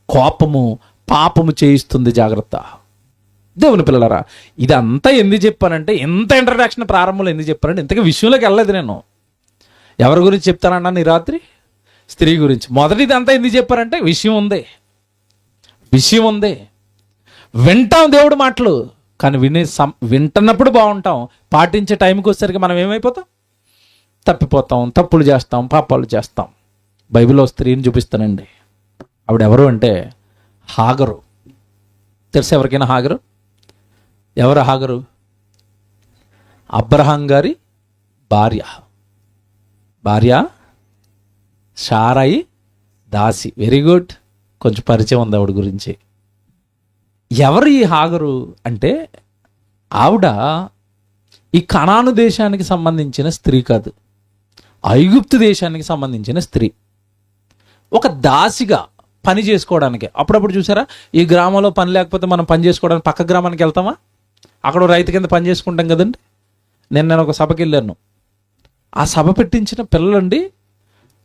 [SPEAKER 2] కోపము పాపము చేయిస్తుంది, జాగ్రత్త. దేవుని పిల్లలారా, ఇదంతా ఎందుకు చెప్పానంటే, ఎంత ఇంట్రడక్షన్ ప్రారంభంలో ఎందుకు చెప్పానంటే, ఇంతగా విషయంలోకి వెళ్ళలేదు. నేను ఎవరి గురించి చెప్తానన్నా ఈ రాత్రి? స్త్రీ గురించి. మొదటిది అంతా ఎందుకు చెప్పారంటే విషయం ఉంది. వింటాం దేవుడి మాటలు, కానీ వింటున్నప్పుడు బాగుంటాం, పాటించే టైంకి వచ్చేసరికి మనం ఏమైపోతాం? తప్పిపోతాం, తప్పులు చేస్తాం, పాపాలు చేస్తాం. బైబిల్లో స్త్రీని చూపిస్తానండి. ఆవిడ ఎవరు అంటే హాగరు. తెలుసా ఎవరికైనా హాగరు? ఎవరు హాగరు? అబ్రహాం గారి భార్య శారయి దాసి. Very good. కొంచెం పరిచయం ఉంది ఆవిడ గురించి. ఎవరు ఈ హాగరు అంటే ఆవిడ ఈ కనాను దేశానికి సంబంధించిన స్త్రీ కాదు, ఐగుప్తు దేశానికి సంబంధించిన స్త్రీ. ఒక దాసిగా పని చేసుకోవడానికి. అప్పుడప్పుడు చూసారా, ఈ గ్రామంలో పని లేకపోతే మనం పని చేసుకోవడానికి పక్క గ్రామానికి వెళ్తామా? అక్కడ రైతు కింద పని చేసుకుంటాం కదండి. నేను ఒక సభకి వెళ్ళాను. ఆ సభ పెట్టించిన పిల్లలండి,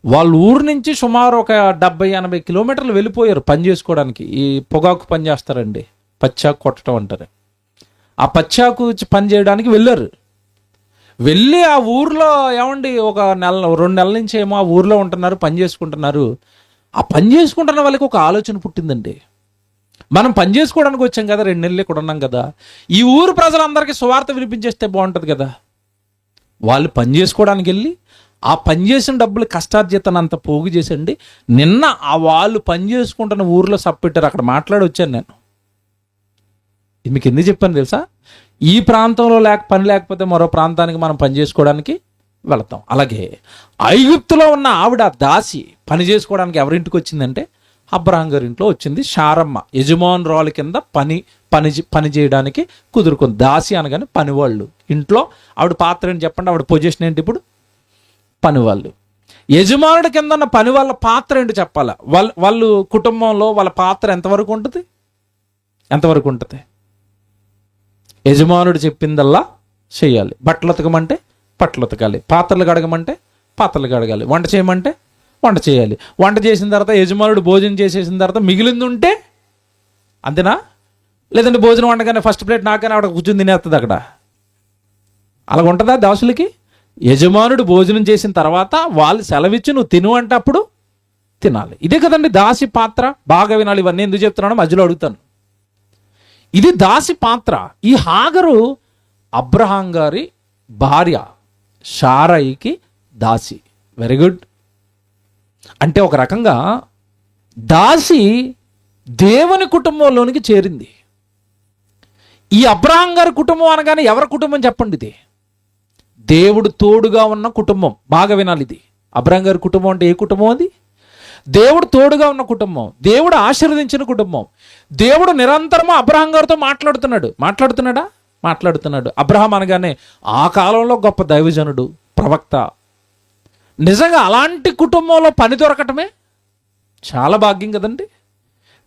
[SPEAKER 2] వాళ్ళ ఊరు నుంచి సుమారు ఒక 70-80 కిలోమీటర్లు వెళ్ళిపోయారు పని చేసుకోవడానికి. ఈ పొగాకు పని చేస్తారండి, పచ్చాకు కొట్టడం అంటారు. ఆ పచ్చాకు పని చేయడానికి వెళ్ళారు. వెళ్ళి ఆ ఊర్లో ఏమండి ఒక 2 నెలల నుంచి ఏమో ఆ ఊర్లో ఉంటున్నారు, పని చేసుకుంటున్నారు. ఆ పని చేసుకుంటున్న వాళ్ళకి ఒక ఆలోచన పుట్టిందండి. మనం పని చేసుకోవడానికి వచ్చాం కదా, 2 నెలలు ఇక్కడ ఉన్నాం కదా, ఈ ఊరు ప్రజలందరికీ సువార్త వినిపించేస్తే బాగుంటుంది కదా. వాళ్ళు పని చేసుకోవడానికి వెళ్ళి ఆ పని చేసిన డబ్బులు కష్టార్జితాన్ని అంత పోగు చేసండి. నిన్న ఆ వాళ్ళు పని చేసుకుంటున్న ఊర్లో సప్పెట్టారు. అక్కడ మాట్లాడి వచ్చాను నేను. ఇది మీకు ఎందుకు చెప్పాను తెలుసా? ఈ ప్రాంతంలో పని లేకపోతే మరో ప్రాంతానికి మనం పని చేసుకోవడానికి వెళతాం. అలాగే ఐగుప్తులో ఉన్న ఆవిడ దాసి పని చేసుకోవడానికి ఎవరింటికి వచ్చిందంటే అబ్రహాం గారి ఇంట్లో వచ్చింది. శారమ్మ యజమానురాలు కింద పని చేయడానికి కుదురుకుంది. దాసి అనగానే పనివాళ్ళు. ఇంట్లో ఆవిడ పాత్ర ఏంటి చెప్పండి? ఆవిడ పొజిషన్ ఏంటి ఇప్పుడు? పనివాళ్ళు. యజమానుడి కింద ఉన్న పని వాళ్ళ పాత్ర ఏంటి చెప్పాలా? వాళ్ళు కుటుంబంలో వాళ్ళ పాత్ర ఎంతవరకు ఉంటుంది? యజమానుడు చెప్పిందల్లా చేయాలి. బట్టలు ఉతకమంటే బట్టలు ఉతకాలి, పాత్రలు కడగమంటే పాత్రలు కడగాలి, వంట చేయమంటే వంట చేయాలి. వంట చేసిన తర్వాత యజమానుడు భోజనం చేసేసిన తర్వాత మిగిలింది ఉంటే అంతేనా? లేదంటే భోజనం వండగానే ఫస్ట్ ప్లేట్ నాకనే ఆవిడ కూర్చొని తినేస్తుంది అక్కడ. అలాగ ఉంటుందా దాసులకి? యజమానుడు భోజనం చేసిన తర్వాత వాళ్ళు సెలవిచ్చి నువ్వు తిను అంటే అప్పుడు తినాలి. ఇదే కదండి దాసి పాత్ర. బాగా వినాలి. ఇవన్నీ ఎందుకు చెప్తున్నానో మధ్యలో అడుగుతాను. ఇది దాసి పాత్ర. ఈ హాగరు అబ్రహాం గారి భార్య, శారయికి దాసి. Very good. అంటే ఒక రకంగా దాసి దేవుని కుటుంబంలోనికి చేరింది. ఈ అబ్రహాం గారి కుటుంబం అనగానే ఎవరి కుటుంబం చెప్పండి? ఇది దేవుడు తోడుగా ఉన్న కుటుంబం. బాగా వినాలి. ఇది అబ్రహాం గారి కుటుంబం అంటే ఏ కుటుంబం? అది దేవుడు తోడుగా ఉన్న కుటుంబం, దేవుడు ఆశీర్వదించిన కుటుంబం. దేవుడు నిరంతరము అబ్రహాం గారితో మాట్లాడుతున్నాడు. అబ్రహాం అనగానే ఆ కాలంలో గొప్ప దైవజనుడు, ప్రవక్త. నిజంగా అలాంటి కుటుంబంలో పని దొరకటమే చాలా భాగ్యం కదండి.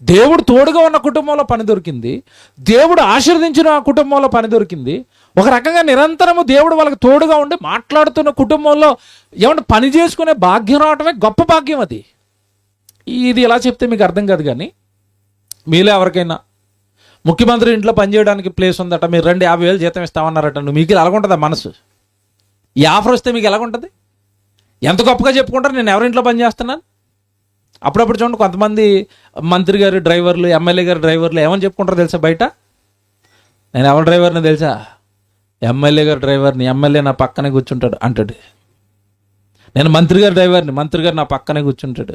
[SPEAKER 2] దేవుడు తోడుగా ఉన్న కుటుంబంలో పని దొరికింది, దేవుడు ఆశీర్వదించిన కుటుంబంలో పని దొరికింది. ఒక రకంగా నిరంతరము దేవుడు వాళ్ళకి తోడుగా ఉండి మాట్లాడుతున్న కుటుంబంలో ఏమంటే పని చేసుకునే భాగ్యం రావటమే గొప్ప భాగ్యం. అది ఇది ఎలా చెప్తే మీకు అర్థం కాదు, కానీ మీలో ఎవరికైనా ముఖ్యమంత్రి ఇంట్లో పనిచేయడానికి ప్లేస్ ఉందట, మీరు 50,000 జీతం ఇస్తామన్నారట, మీకు ఎలాగుంటుందా మనసు? ఈ ఆఫర్ వస్తే మీకు ఎలాగుంటుంది? ఎంత గొప్పగా చెప్పుకుంటారు నేను ఎవరింట్లో పని చేస్తున్నాను. అప్పుడప్పుడు చూడండి, కొంతమంది మంత్రి గారి డ్రైవర్లు, ఎమ్మెల్యే గారి డ్రైవర్లు ఏమని చెప్పుకుంటారో తెలుసా? బయట నేను ఎవరి డ్రైవర్ని తెలుసా? ఎమ్మెల్యే గారి డ్రైవర్ని, ఎమ్మెల్యే నా పక్కనే కూర్చుంటాడు అంటాడు. నేను మంత్రి గారి డ్రైవర్ని, మంత్రి గారు నా పక్కనే కూర్చుంటాడు.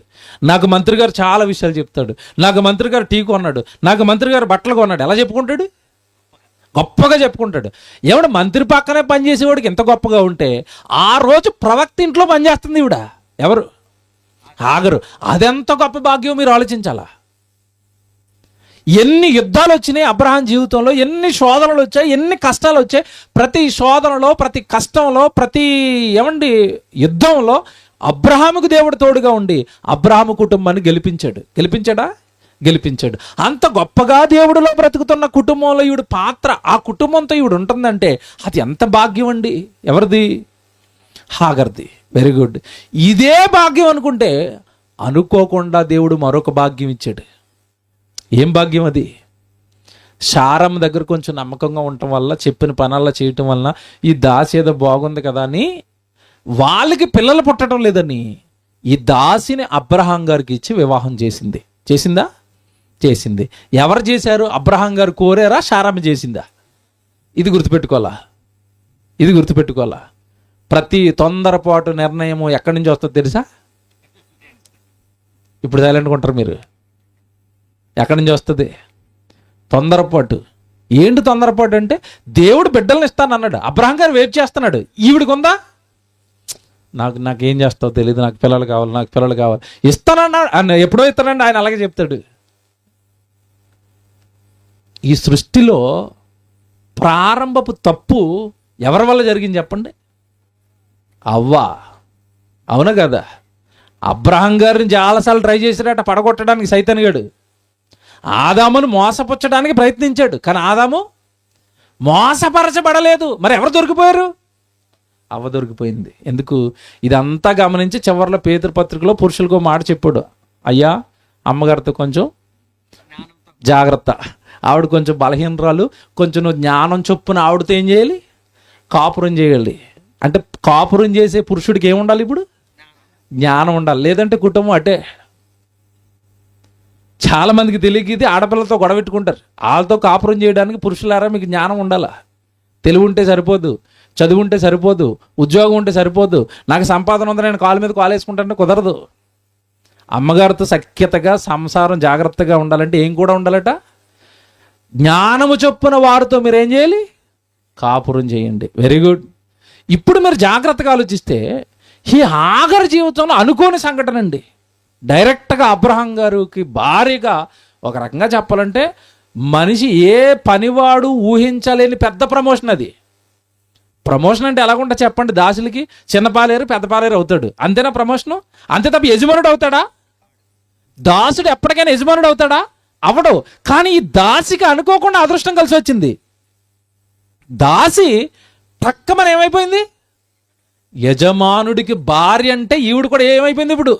[SPEAKER 2] నాకు మంత్రి గారు చాలా విషయాలు చెప్తాడు. నాకు మంత్రి గారు టీ కొన్నాడు, నాకు మంత్రి గారు బట్టలు కొన్నాడు. ఎలా చెప్పుకుంటాడు? గొప్పగా చెప్పుకుంటాడు. ఏమన్నా మంత్రి పక్కనే పనిచేసేవాడికి ఎంత గొప్పగా ఉంటే, ఆ రోజు ప్రవక్త ఇంట్లో పనిచేస్తుంది ఈవిడ. ఎవరు? హాగరు. అదెంత గొప్ప భాగ్యం మీరు ఆలోచించాలా. ఎన్ని యుద్ధాలు వచ్చినాయి అబ్రహాం జీవితంలో, ఎన్ని శోధనలు వచ్చాయి, ఎన్ని కష్టాలు వచ్చాయి. ప్రతి శోధనలో, ప్రతి కష్టంలో, ప్రతి యుద్ధంలో అబ్రహాముకు దేవుడు తోడుగా ఉండి అబ్రహాము కుటుంబాన్ని గెలిపించాడు. అంత గొప్పగా దేవుడిలో బ్రతుకుతున్న కుటుంబంలో ఈవిడ పాత్ర, ఆ కుటుంబంతో ఈవిడ ఉంటుందంటే అది ఎంత భాగ్యం అండి. ఎవరిది? హాగర్ది. Very good. ఇదే భాగ్యం అనుకుంటే అనుకోకుండా దేవుడు మరొక భాగ్యం ఇచ్చాడు. ఏం భాగ్యం అది? శారమ్మ దగ్గర కొంచెం నమ్మకంగా ఉండటం వల్ల, చెప్పిన పనల్లా చేయటం వలన ఈ దాసి ఏదో బాగుంది కదా అని, వాళ్ళకి పిల్లలు పుట్టడం లేదని ఈ దాసిని అబ్రహాం గారికి ఇచ్చి వివాహం చేసింది. ఎవరు చేశారు? అబ్రహాం గారు కోరారా? శారమ్మ చేసిందా? ఇది గుర్తుపెట్టుకోవాలా. ప్రతి తొందరపాటు నిర్ణయము ఎక్కడి నుంచి వస్తుందో తెలుసా? ఇప్పుడు సైలెంట్గా ఉంటారు మీరు. ఎక్కడి నుంచి వస్తుంది? తొందరపాటు. ఏంటి తొందరపాటు అంటే, దేవుడు బిడ్డలను ఇస్తాను అన్నాడు, అబ్రహాం గారు వెయిట్ చేస్తున్నాడు. ఈవిడికి ఉందా, నాకేం చేస్తావు తెలియదు, నాకు పిల్లలు కావాలి ఇస్తానన్నాడు ఆయన. ఎప్పుడో ఇస్తానండి ఆయన, అలాగే చెప్తాడు. ఈ సృష్టిలో ప్రారంభపు తప్పు ఎవరి వల్ల జరిగింది చెప్పండి? అవ్వా. అవునా కదా? అబ్రహాం గారిని చాలాసార్లు ట్రై చేశాడట పడగొట్టడానికి సైతానుగాడు. ఆదామును మోసపుచ్చడానికి ప్రయత్నించాడు, కానీ ఆదాము మోసపరచబడలేదు. మరి ఎవరు దొరికిపోయారు? అవ్వ దొరికిపోయింది. ఎందుకు? ఇదంతా గమనించి చివరిలో పేతురు పత్రికలో పురుషులకు మాట చెప్పాడు, అయ్యా అమ్మగారితో కొంచెం జాగ్రత్త, ఆవిడ కొంచెం బలహీనరాలు, కొంచెం నువ్వు జ్ఞానం చొప్పున ఆవిడతో ఏం చేయాలి? కాపురం చేయాలి. అంటే కాపురం చేసే పురుషుడికి ఏముండాలి? ఇప్పుడు జ్ఞానం ఉండాలి, లేదంటే కుటుంబం అటే. చాలా మందికి తెలియక ఇది ఆడపిల్లలతో గొడవెట్టుకుంటారు. వాళ్ళతో కాపురం చేయడానికి పురుషులారా మీకు జ్ఞానం ఉండాలా. తెలివి ఉంటే సరిపోదు, చదువు ఉంటే సరిపోదు, ఉద్యోగం ఉంటే సరిపోదు, నాకు సంపాదన ఉంది నేను కాలు మీద కాలు వేసుకుంటానంటే కుదరదు. అమ్మగారితో సఖ్యతగా సంసారం జాగ్రత్తగా ఉండాలంటే ఏం కూడా ఉండాలట? జ్ఞానము చొప్పున వారితో మీరు ఏం చేయాలి? కాపురం చేయండి. Very good. ఇప్పుడు మీరు జాగ్రత్తగా ఆలోచిస్తే ఈ హాగరు జీవితంలో అనుకోని సంఘటన అండి. డైరెక్ట్గా అబ్రహాం గారికి భారీగా, ఒక రకంగా చెప్పాలంటే మనిషి ఏ పనివాడు ఊహించలేని పెద్ద ప్రమోషన్ అది. ప్రమోషన్ అంటే ఎలాగుంటా చెప్పండి? దాసులకి చిన్న పాలేరు పెద్ద పాలేరు అవుతాడు, అంతేనా ప్రమోషను? అంతే తప్ప యజమానుడు అవుతాడా? దాసుడు ఎప్పటికైనా యజమానుడు అవుతాడా? అవడు. కానీ ఈ దాసికి అనుకోకుండా అదృష్టం కలిసి వచ్చింది. దాసి టక్కమని ఏమైపోయింది? యజమానుడికి భార్య అంటే ఈవిడ కూడా ఏమైపోయింది? ఇప్పుడు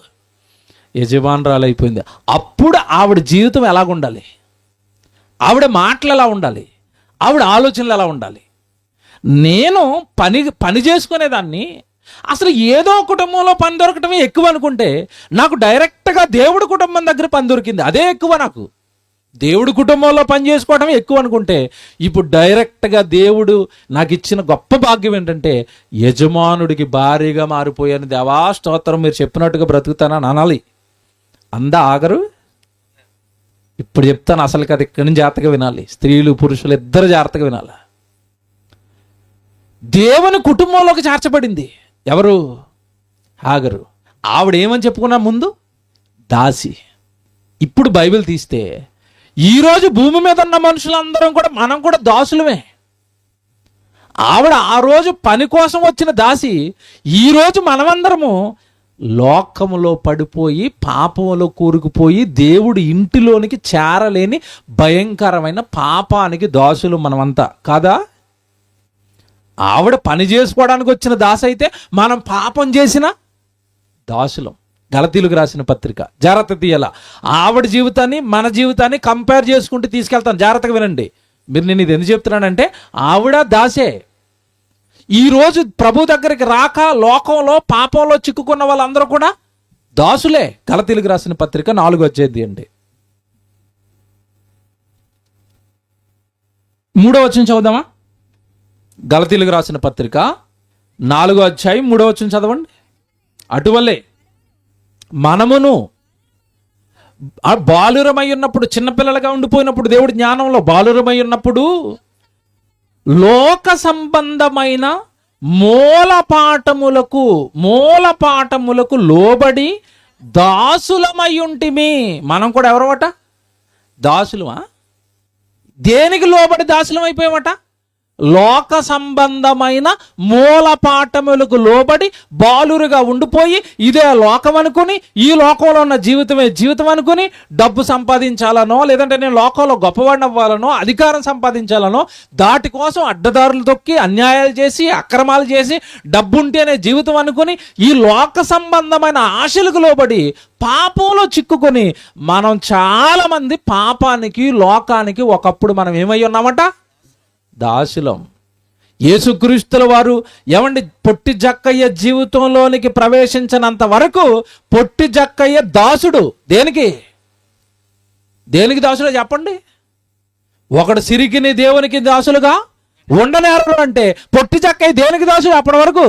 [SPEAKER 2] యజమానురాలు అయిపోయింది. అప్పుడు ఆవిడ జీవితం ఎలాగుండాలి? ఆవిడ మాటలు ఎలా ఉండాలి? ఆవిడ ఆలోచనలు ఎలా ఉండాలి? నేను పని చేసుకునేదాన్ని, అసలు ఏదో కుటుంబంలో పని దొరకటమే ఎక్కువ అనుకుంటే, నాకు డైరెక్ట్గా దేవుడి కుటుంబం దగ్గర పని దొరికింది, అదే ఎక్కువ. నాకు దేవుడి కుటుంబంలో పని చేసుకోవటం ఎక్కువ అనుకుంటే, ఇప్పుడు డైరెక్ట్గా దేవుడు నాకు ఇచ్చిన గొప్ప భాగ్యం ఏంటంటే యజమానుడికి భారీగా మారిపోయాను. దేవా స్తోత్రం, మీరు చెప్పినట్టుగా బ్రతుకుతానని అనాలి. అందా ఆగరు? ఇప్పుడు చెప్తాను అసలు కదా, ఇక్కడి నుంచి జాగ్రత్తగా వినాలి. స్త్రీలు పురుషులు ఇద్దరు జాగ్రత్తగా వినాలి. దేవుని కుటుంబంలోకి చేర్చబడింది ఎవరు? హాగరు. ఆవిడ ఏమని చెప్పుకున్నా ముందు? దాసి. ఇప్పుడు బైబిల్ తీస్తే ఈరోజు భూమి మీద ఉన్న మనుషులందరం కూడా, మనం కూడా దాసులమే. ఆవిడ ఆ రోజు పని కోసం వచ్చిన దాసి, ఈరోజు మనమందరము లోకములో పడిపోయి పాపములో కూరుకుపోయి దేవుడి ఇంటిలోనికి చేరలేని భయంకరమైన పాపానికి దాసులు మనమంతా కాదా? ఆవిడ పని చేసుకోవడానికి వచ్చిన దాసి అయితే మనం పాపం చేసిన దాసులం. గలతీలకు రాసిన పత్రిక జాగ్రత్త తీయాల. ఆవిడ జీవితాన్ని మన జీవితాన్ని కంపేర్ చేసుకుంటూ తీసుకెళ్తాను. జాగ్రత్తగా వినండి. మీరు నేను ఇది ఎందుకు చెప్తున్నానంటే, ఆవిడ దాసే. ఈరోజు ప్రభు దగ్గరికి రాక లోకంలో పాపంలో చిక్కుకున్న వాళ్ళందరూ కూడా దాసులే. గలతీలకు రాసిన పత్రిక 4వ అధ్యాయం అండి, 3వ వచనం చదువుదామా? గలతీలకు రాసిన పత్రిక 4వ అధ్యాయం 3వ వచనం చదవండి. అటువల్లే మనమును బాలురమై ఉన్నప్పుడు, చిన్నపిల్లలుగా ఉండిపోయినప్పుడు, దేవుడి జ్ఞానంలో బాలురమై ఉన్నప్పుడు లోక సంబంధమైన మూలపాఠములకు లోబడి దాసులమై ఉంటిమి. మనం కూడా ఎవరమట? దాసులమా? దేనికి లోబడి దాసులం అయిపోయామట? లోక సంబంధమైన మూలపాఠములకు లోబడి బాలురుగా ఉండిపోయి, ఇదే లోకం అనుకుని, ఈ లోకంలో ఉన్న జీవితమే జీవితం అనుకుని, డబ్బు సంపాదించాలనో, లేదంటే నేను లోకంలో గొప్పవాడిని అవ్వాలనో, అధికారం సంపాదించాలనో, దాటి కోసం అడ్డదారులు తొక్కి అన్యాయాలు చేసి అక్రమాలు చేసి డబ్బు ఉంటేనే జీవితం అనుకుని, ఈ లోక సంబంధమైన ఆశలకు లోబడి పాపంలో చిక్కుకొని, మనం చాలామంది పాపానికి లోకానికి ఒకప్పుడు మనం ఏమై ఉన్నామట? దాసులం. యేసుక్రీస్తుల వారు ఏమండి, పొట్టి జక్కయ్య జీవితంలోనికి ప్రవేశించినంత వరకు పొట్టి జక్కయ్య దాసుడు. దేనికి దాసుడు చెప్పండి? ఒకడు సిరికిని దేవునికి దాసులుగా ఉండనేరు అంటే పొట్టి జక్కయ్య దేనికి దాసుడు? అప్పటి వరకు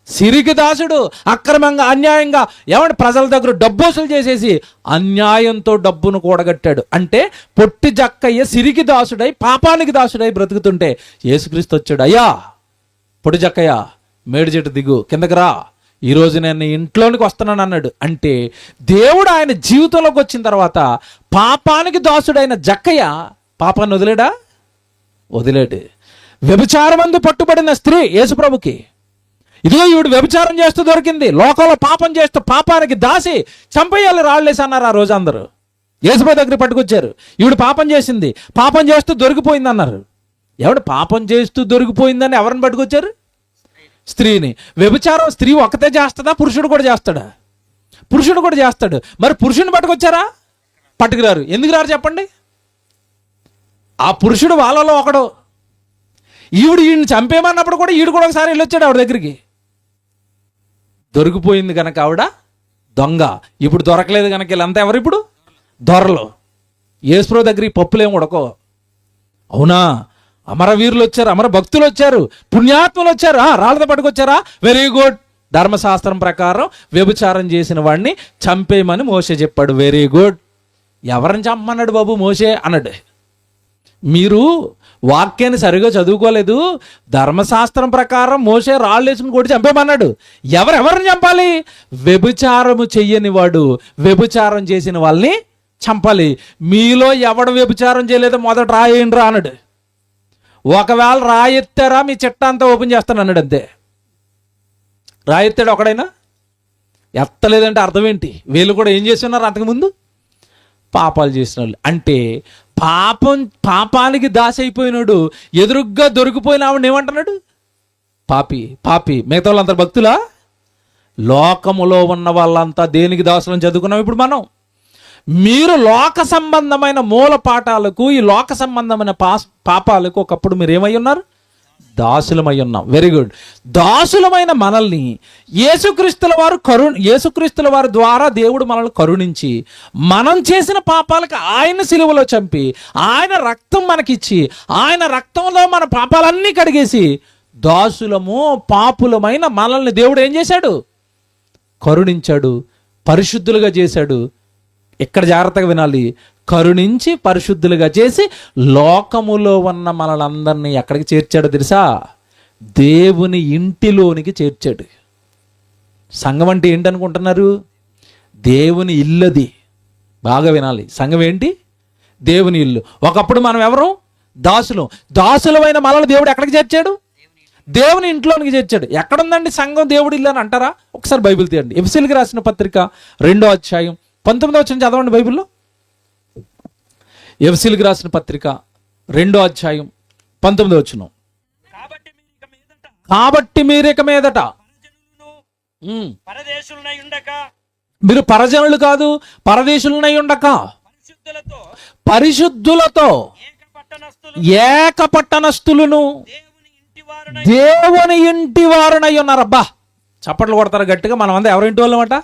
[SPEAKER 2] సిరికి దాసుడు, అక్రమంగా అన్యాయంగా ఏమంటే ప్రజల దగ్గర డబ్బు వసూలు చేసేసి అన్యాయంతో డబ్బును కూడగట్టాడు. అంటే పొట్టి జక్కయ్య సిరికి దాసుడై పాపానికి దాసుడై బ్రతుకుతుంటే యేసుక్రీస్తు వచ్చాడు. అయ్యా పొట్టి జక్కయ్య, మేడి చెట్టు దిగు, కిందకి రా, ఈరోజు నేను నీ ఇంట్లోనికి వస్తున్నాను అన్నాడు. అంటే దేవుడు ఆయన జీవితంలోకి వచ్చిన తర్వాత పాపానికి దాసుడైన జక్కయ్య పాపాన్ని వదిలేడా? వదిలేడు. వ్యభిచారమందు పట్టుబడిన స్త్రీ యేసుప్రభుకి, ఇదిగో ఈవిడ వ్యభిచారం చేస్తూ దొరికింది, లోకంలో పాపం చేస్తూ పాపానికి దాసి చంపేయాలి రాళ్ళేసి అన్నారు. ఆ రోజు అందరూ యేసుప్రభు దగ్గర పట్టుకొచ్చారు. ఈవిడ పాపం చేసింది, పాపం చేస్తూ దొరికిపోయింది అన్నారు. ఎవడు పాపం చేస్తూ దొరికిపోయిందని ఎవరిని పట్టుకొచ్చారు? స్త్రీని. వ్యభిచారం స్త్రీ ఒకతే చేస్తుందా? పురుషుడు కూడా చేస్తాడా? పురుషుడు కూడా చేస్తాడు. మరి పురుషుని పట్టుకొచ్చారా? పట్టుకురారు. ఎందుకు రారు చెప్పండి? ఆ పురుషుడు వాళ్ళలో ఒకడు. ఈయన్ని చంపేమన్నప్పుడు కూడా ఈడు కూడా ఒకసారి వెళ్ళొచ్చాడు ఆవిడ దగ్గరికి. దొరికిపోయింది కనుక ఆవిడ దొంగ. ఇప్పుడు దొరకలేదు కనుక వీళ్ళంతా ఎవరు? ఇప్పుడు దొరలు. యేసుప్రభు దగ్గరికి పప్పులేం ఉడకో. అవునా? అమరవీరులు వచ్చారు, అమర భక్తులు వచ్చారు, పుణ్యాత్ములు వచ్చారు, రాళ్ళతో పట్టుకొచ్చారా? Very good. ధర్మశాస్త్రం ప్రకారం వ్యభిచారం చేసిన వాడిని చంపేయమని మోషే చెప్పాడు. Very good. ఎవరిని చంపమన్నాడు బాబు మోషే అన్నాడు. మీరు వాక్యాన్ని సరిగా చదువుకోలేదు. ధర్మశాస్త్రం ప్రకారం మోషే రాళ్ళు వేసుకుని కొట్టి చంపేమన్నాడు. ఎవరెవరిని చంపాలి? వ్యభిచారము చెయ్యని వాడు వ్యభిచారం చేసిన వాళ్ళని చంపాలి. మీలో ఎవడు వ్యభిచారం చేయలేదో మొదట రాయండి రా అన్నాడు. ఒకవేళ రాయెత్తారా మీ చిట్టా అంతా ఓపెన్ చేస్తాను అన్నాడు. అంతే. రాయెత్తాడు ఒకడైనా? ఎత్తలేదంటే అర్థం ఏంటి? వీళ్ళు కూడా ఏం చేస్తున్నారు? అంతకుముందు పాపాలు చేసిన వాళ్ళు. అంటే పాపానికి దాసి అయిపోయినాడు. ఎదురుగ్గా దొరికిపోయిన ఆవిడ ఏమంటున్నాడు? పాపి, పాపి. మిగతా వాళ్ళంతా భక్తులా? లోకములో ఉన్న వాళ్ళంతా దేనికి దాసులను చదువుకున్నాం ఇప్పుడు మనం. మీరు లోక సంబంధమైన మూల పాఠాలకు, ఈ లోక సంబంధమైన పాపాలకు ఒకప్పుడు మీరు ఏమై ఉన్నారు? దాసులమై ఉన్నాం. Very good. దాసులమైన మనల్ని యేసుక్రీస్తుల వారి ద్వారా దేవుడు మనల్ని కరుణించి మనం చేసిన పాపాలకు ఆయన సిలువలో చంపి ఆయన రక్తం మనకిచ్చి ఆయన రక్తంలో మన పాపాలన్నీ కడిగేసి దాసులము పాపులమైన మనల్ని దేవుడు ఏం చేశాడు? కరుణించాడు, పరిశుద్ధులుగా చేశాడు. ఇక్కడ జాగ్రత్తగా వినాలి. కరుణించి పరిశుద్ధులుగా చేసి లోకములో ఉన్న మనలందరినీ ఎక్కడికి చేర్చాడో తెలుసా? దేవుని ఇంటిలోనికి చేర్చాడు. సంఘం అంటే ఏంటనుకుంటున్నారు? దేవుని ఇల్లది. బాగా వినాలి. సంఘం ఏంటి? దేవుని ఇల్లు. ఒకప్పుడు మనం ఎవరు? దాసులమైన మనల్ని దేవుడు ఎక్కడికి చేర్చాడు? దేవుని ఇంట్లోనికి చేర్చాడు. ఎక్కడుందండి సంఘం దేవుడి ఇల్లు అని అంటారా? ఒకసారి బైబిల్ తీయండి. ఎఫెసీయులకు రాసిన పత్రిక 2వ అధ్యాయం 19వ వచనం చదవండి బైబిల్లో. ఎఫెసీయులకు రాసిన పత్రిక 2వ అధ్యాయం 19వ వచనం. కాబట్టి మీరు ఇక మీదట మీరు పరజనులు కాదు, పరదేశులనై ఉండక పరిశుద్ధులతో ఏక పట్టణస్థులను దేవుని ఇంటి వారునై ఉన్నారు. అబ్బా, చప్పట్లు కొడతారు గట్టిగా. మనం అంతా ఎవరి ఇంటి వాళ్ళం అంట?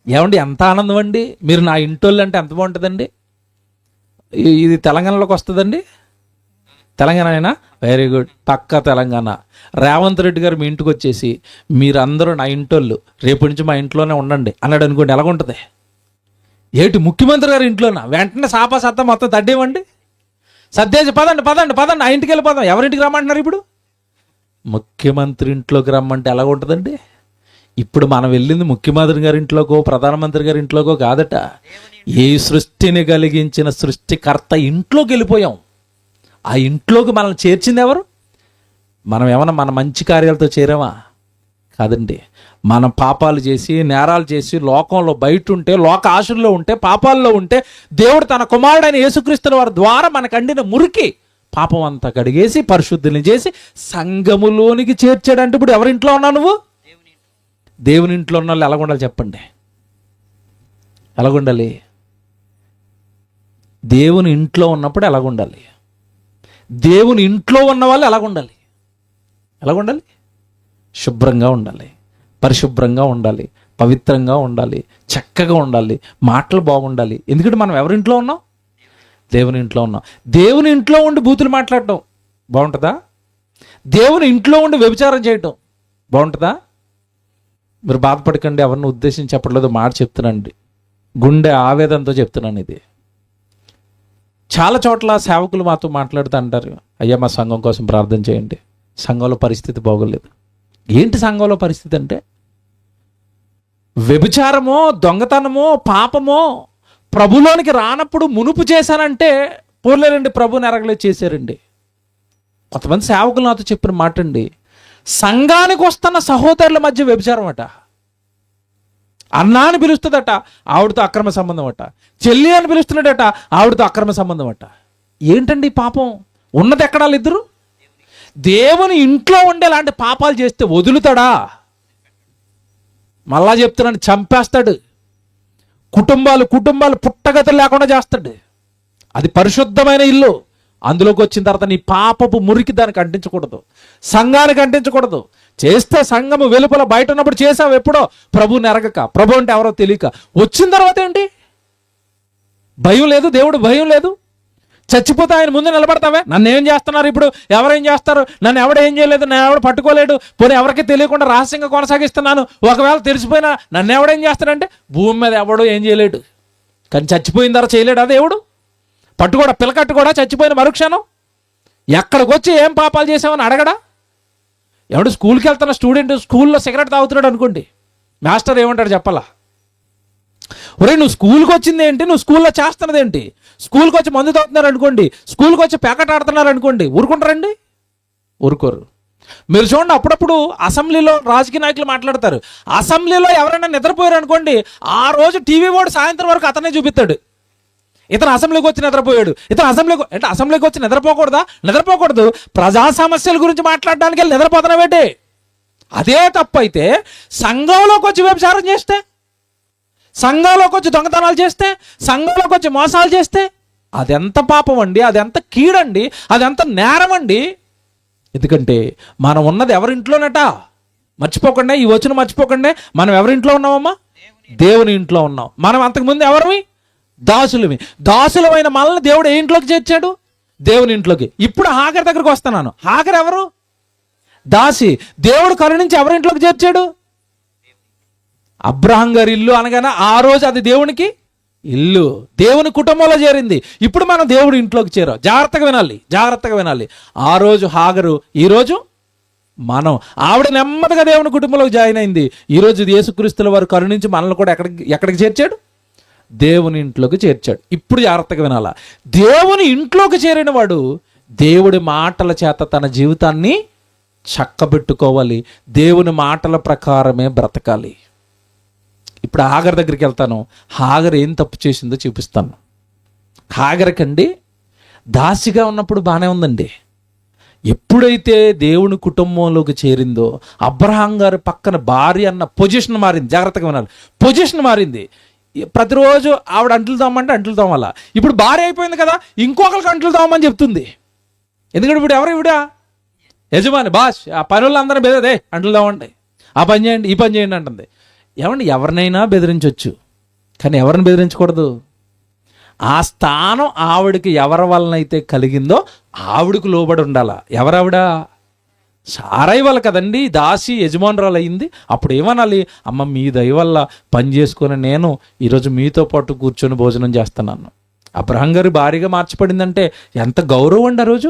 [SPEAKER 2] ఏమండి, ఎంత ఆనందం అండి. మీరు నా ఇంటోళ్ళు అంటే ఎంత బాగుంటుందండి. ఇది తెలంగాణలోకి వస్తుందండి? తెలంగాణ? Very good. పక్కా తెలంగాణ. రేవంత్ రెడ్డి గారు మీ ఇంటికి వచ్చేసి మీరందరూ నా ఇంటోళ్ళు, రేపు నుంచి మా ఇంట్లోనే ఉండండి అన్నాడు అనుకోండి, ఎలాగుంటుంది? ఏటి ముఖ్యమంత్రి గారు ఇంట్లోనా? వెంటనే సాపా సత్తా మొత్తం తడ్డేమండి, సర్దేసి పదండి పదండి పదండి ఆ ఇంటికి వెళ్ళిపోదాం. ఎవరింటికి రమ్మంటున్నారు ఇప్పుడు? ముఖ్యమంత్రి ఇంట్లోకి రమ్మంటే ఎలాగుంటుందండి? ఇప్పుడు మనం వెళ్ళింది ముఖ్యమంత్రి గారి ఇంట్లోకో ప్రధానమంత్రి గారి ఇంట్లోకో కాదట. ఏ సృష్టిని కలిగించిన సృష్టికర్త ఇంట్లోకి వెళ్ళిపోయాం. ఆ ఇంట్లోకి మనల్ని చేర్చింది ఎవరు? మనం ఏమన్నా మన మంచి కార్యాలతో చేరామా? కాదండి. మనం పాపాలు చేసి నేరాలు చేసి లోకంలో బయట ఉంటే, లోక ఆశల్లో ఉంటే, పాపాల్లో ఉంటే దేవుడు తన కుమారుడైన యేసుక్రీస్తుల వారి ద్వారా మనకు అండిన మురికి పాపం అంతా కడిగేసి పరిశుద్ధిని చేసి సంఘములోనికి చేర్చాడంటే ఇప్పుడు ఎవరింట్లో ఉన్నావు నువ్వు? దేవుని ఇంట్లో ఉన్న వాళ్ళు ఎలాగుండాలి చెప్పండి? ఎలాగుండాలి? దేవుని ఇంట్లో ఉన్నప్పుడు ఎలాగుండాలి? దేవుని ఇంట్లో ఉన్న వాళ్ళు ఎలాగుండాలి? ఎలాగుండాలి? శుభ్రంగా ఉండాలి, పరిశుభ్రంగా ఉండాలి, పవిత్రంగా ఉండాలి, చక్కగా ఉండాలి, మాటలు బాగుండాలి. ఎందుకంటే మనం ఎవరింట్లో ఉన్నాం? దేవుని ఇంట్లో ఉన్నాం. దేవుని ఇంట్లో ఉండి బూతులు మాట్లాడటం బాగుంటుందా? దేవుని ఇంట్లో ఉండి వ్యభిచారం చేయటం బాగుంటుందా? మీరు బాధపడకండి, ఎవరిని ఉద్దేశించి చెప్పట్లేదు, మాట చెప్తున్నానండి, గుండె ఆవేదనతో చెప్తున్నాను. ఇది చాలా చోట్ల సేవకులు మాతో మాట్లాడుతూ అంటారు, అయ్యా మా సంఘం కోసం ప్రార్థన చేయండి, సంఘంలో పరిస్థితి బాగోలేదు. ఏంటి సంఘంలో పరిస్థితి అంటే, వ్యభిచారమో దొంగతనమో పాపమో ప్రభులోనికి రానప్పుడు మునుపు చేశానంటే పోలేరండి, ప్రభుని ఎరగలేదు చేశారండి. కొంతమంది సేవకులు నాతో చెప్పిన మాట అండి, సంఘానికి వస్తున్న సహోదరుల మధ్య వ్యభిచారం అట, అన్నా అని పిలుస్తుందట, ఆవిడతో అక్రమ సంబంధం అట, చెల్లి అని పిలుస్తున్నాడట, ఆవిడతో అక్రమ సంబంధం అట. ఏంటండి పాపం? ఉన్నది ఎక్కడా ఇద్దరు? దేవుని ఇంట్లో ఉండే లాంటి పాపాలు చేస్తే వదులుతాడా? మళ్ళా చెప్తున్నాను, చంపేస్తాడు. కుటుంబాలు పుట్టగతులు లేకుండా చేస్తాడు. అది పరిశుద్ధమైన ఇల్లు. అందులోకి వచ్చిన తర్వాత నీ పాపపు మురికి దానికి అంటించకూడదు, సంఘానికి అంటించకూడదు. చేస్తే సంఘము వెలుపల బయట ఉన్నప్పుడు చేసావు, ఎప్పుడో ప్రభువుని ఎరగక, ప్రభు అంటే ఎవరో తెలియక. వచ్చిన తర్వాత ఏంటి? భయం లేదు, దేవుడు భయం లేదు. చచ్చిపోతే ఆయన ముందు నిలబడతావే, నన్ను ఏం చేస్తున్నారు ఇప్పుడు, ఎవరేం చేస్తారు, నన్ను ఎవడేం చేయలేదు, నన్ను ఎవడు పట్టుకోలేడు, పోనీ ఎవరికి తెలియకుండా రహస్యంగా కొనసాగిస్తున్నాను, ఒకవేళ తెలిసిపోయినా నన్ను ఎవడేం చేస్తాడంటే భూమి మీద ఎవడో ఏం చేయలేడు. కానీ చచ్చిపోయిన తర్వాత చేయలేడు ఆ దేవుడు? పట్టుకోడా, పిల్లకట్టు కూడా చచ్చిపోయిన మరుక్షణం ఎక్కడికి వచ్చి ఏం పాపాలు చేసామని అడగడా? ఎవడు స్కూల్కి వెళ్తున్న స్టూడెంట్ స్కూల్లో సిగరెట్ తాగుతున్నాడు అనుకోండి, మాస్టర్ ఏమంటాడు చెప్పాలా? ఒరే నువ్వు స్కూల్కి వచ్చింది ఏంటి, నువ్వు స్కూల్లో చేస్తున్నది ఏంటి? స్కూల్కి వచ్చి మందు తాగుతున్నారు అనుకోండి, స్కూల్కి వచ్చి ప్యాకెట్ ఆడుతున్నారు అనుకోండి, ఊరుకుంటారండి? ఊరుకోరు. మీరు చూడండి, అప్పుడప్పుడు అసెంబ్లీలో రాజకీయ నాయకులు మాట్లాడతారు, అసెంబ్లీలో ఎవరైనా నిద్రపోయారు అనుకోండి, ఆ రోజు టీవీ వాడు సాయంత్రం వరకు అతనే చూపిస్తాడు, ఇతను అసెంబ్లీకి వచ్చి నిద్రపోయాడు, ఇతను అసెంబ్లీకి వచ్చి నిద్రపోకూడదా? నిద్రపోకూడదు. ప్రజా సమస్యల గురించి మాట్లాడడానికి వెళ్ళి నిద్రపోతున్నావేంటి? అదే తప్పు అయితే సంఘంలోకి వచ్చి వ్యభిచారం చేస్తే, సంఘంలోకి వచ్చి దొంగతనాలు చేస్తే, సంఘంలోకి వచ్చి మోసాలు చేస్తే అదెంత పాపం అండి, అదెంత కీడండి, అదెంత నేరం అండి. ఎందుకంటే మనం ఉన్నది ఎవరింట్లోనట? మర్చిపోకండి, ఈ వచనం మర్చిపోకండి. మనం ఎవరింట్లో ఉన్నామమ్మా? దేవుని ఇంట్లో ఉన్నాం. మనం అంతకుముందు ఎవరివి? దాసులవి. దాసులమైన మనల్ని దేవుడు ఏ ఇంట్లోకి చేర్చాడు? దేవుని ఇంట్లోకి. ఇప్పుడు హాగర్ దగ్గరకు వస్తున్నాను. హాగర్ ఎవరు? దాసి. దేవుడు కరుణించి ఎవరింట్లోకి చేర్చాడు? అబ్రహాం గారి ఇల్లు అనగానే ఆ రోజు అది దేవునికి ఇల్లు, దేవుని కుటుంబంలో చేరింది. ఇప్పుడు మనం దేవుడి ఇంట్లోకి చేరాం. జాగ్రత్తగా వినాలి. ఆ రోజు హాగరు, ఈరోజు మనం. ఆవిడ నెమ్మదిగా దేవుని కుటుంబంలోకి జాయిన్ అయింది. ఈరోజు యేసుక్రీస్తుల వారు కరుణించి మనల్ని కూడా ఎక్కడికి చేర్చాడు? దేవుని ఇంట్లోకి చేర్చాడు. ఇప్పుడు జాగ్రత్తగా వినాలా. దేవుని ఇంట్లోకి చేరిన వాడు దేవుడి మాటల చేత తన జీవితాన్ని చక్కబెట్టుకోవాలి, దేవుని మాటల ప్రకారమే బ్రతకాలి. ఇప్పుడు హాగర్ దగ్గరికి వెళ్తాను. హాగర్ ఏం తప్పు చేసిందో చూపిస్తాను. హాగర్కండి దాసిగా ఉన్నప్పుడు బాగానే ఉందండి. ఎప్పుడైతే దేవుని కుటుంబంలోకి చేరిందో అబ్రహాం గారి పక్కన భార్య అన్న పొజిషన్ మారింది. జాగ్రత్తగా వినాలి, పొజిషన్ మారింది. ప్రతిరోజు ఆవిడ అంట్లు తోమంటే అంట్లు తోమాల. ఇప్పుడు భార్య అయిపోయింది కదా, ఇంకొకరికి అంట్లు తోమని చెప్తుంది. ఎందుకంటే ఇప్పుడు ఎవరు? ఇవిడా యజమాని, బాస్. ఆ పనులందరూ బెదదే, అంట్లు తోమండి, ఆ పని చేయండి, ఈ పని చేయండి అంటుంది. ఏమండి, ఎవరినైనా బెదిరించవచ్చు, కానీ ఎవరిని బెదిరించకూడదు. ఆ స్థానం ఆవిడకి ఎవరి వలనైతే కలిగిందో ఆవిడకు లోబడి ఉండాల. ఎవరావిడ? సారై వల్ల కదండి దాసి యజమానురాలు అయింది. అప్పుడు ఏమనాలి? అమ్మ మీ దయ వల్ల పని చేసుకొని నేను ఈరోజు మీతో పాటు కూర్చొని భోజనం చేస్తున్నాను. అబ్రహాం గారి భార్యగా మార్చబడిందంటే ఎంత గౌరవం అండి. ఆ రోజు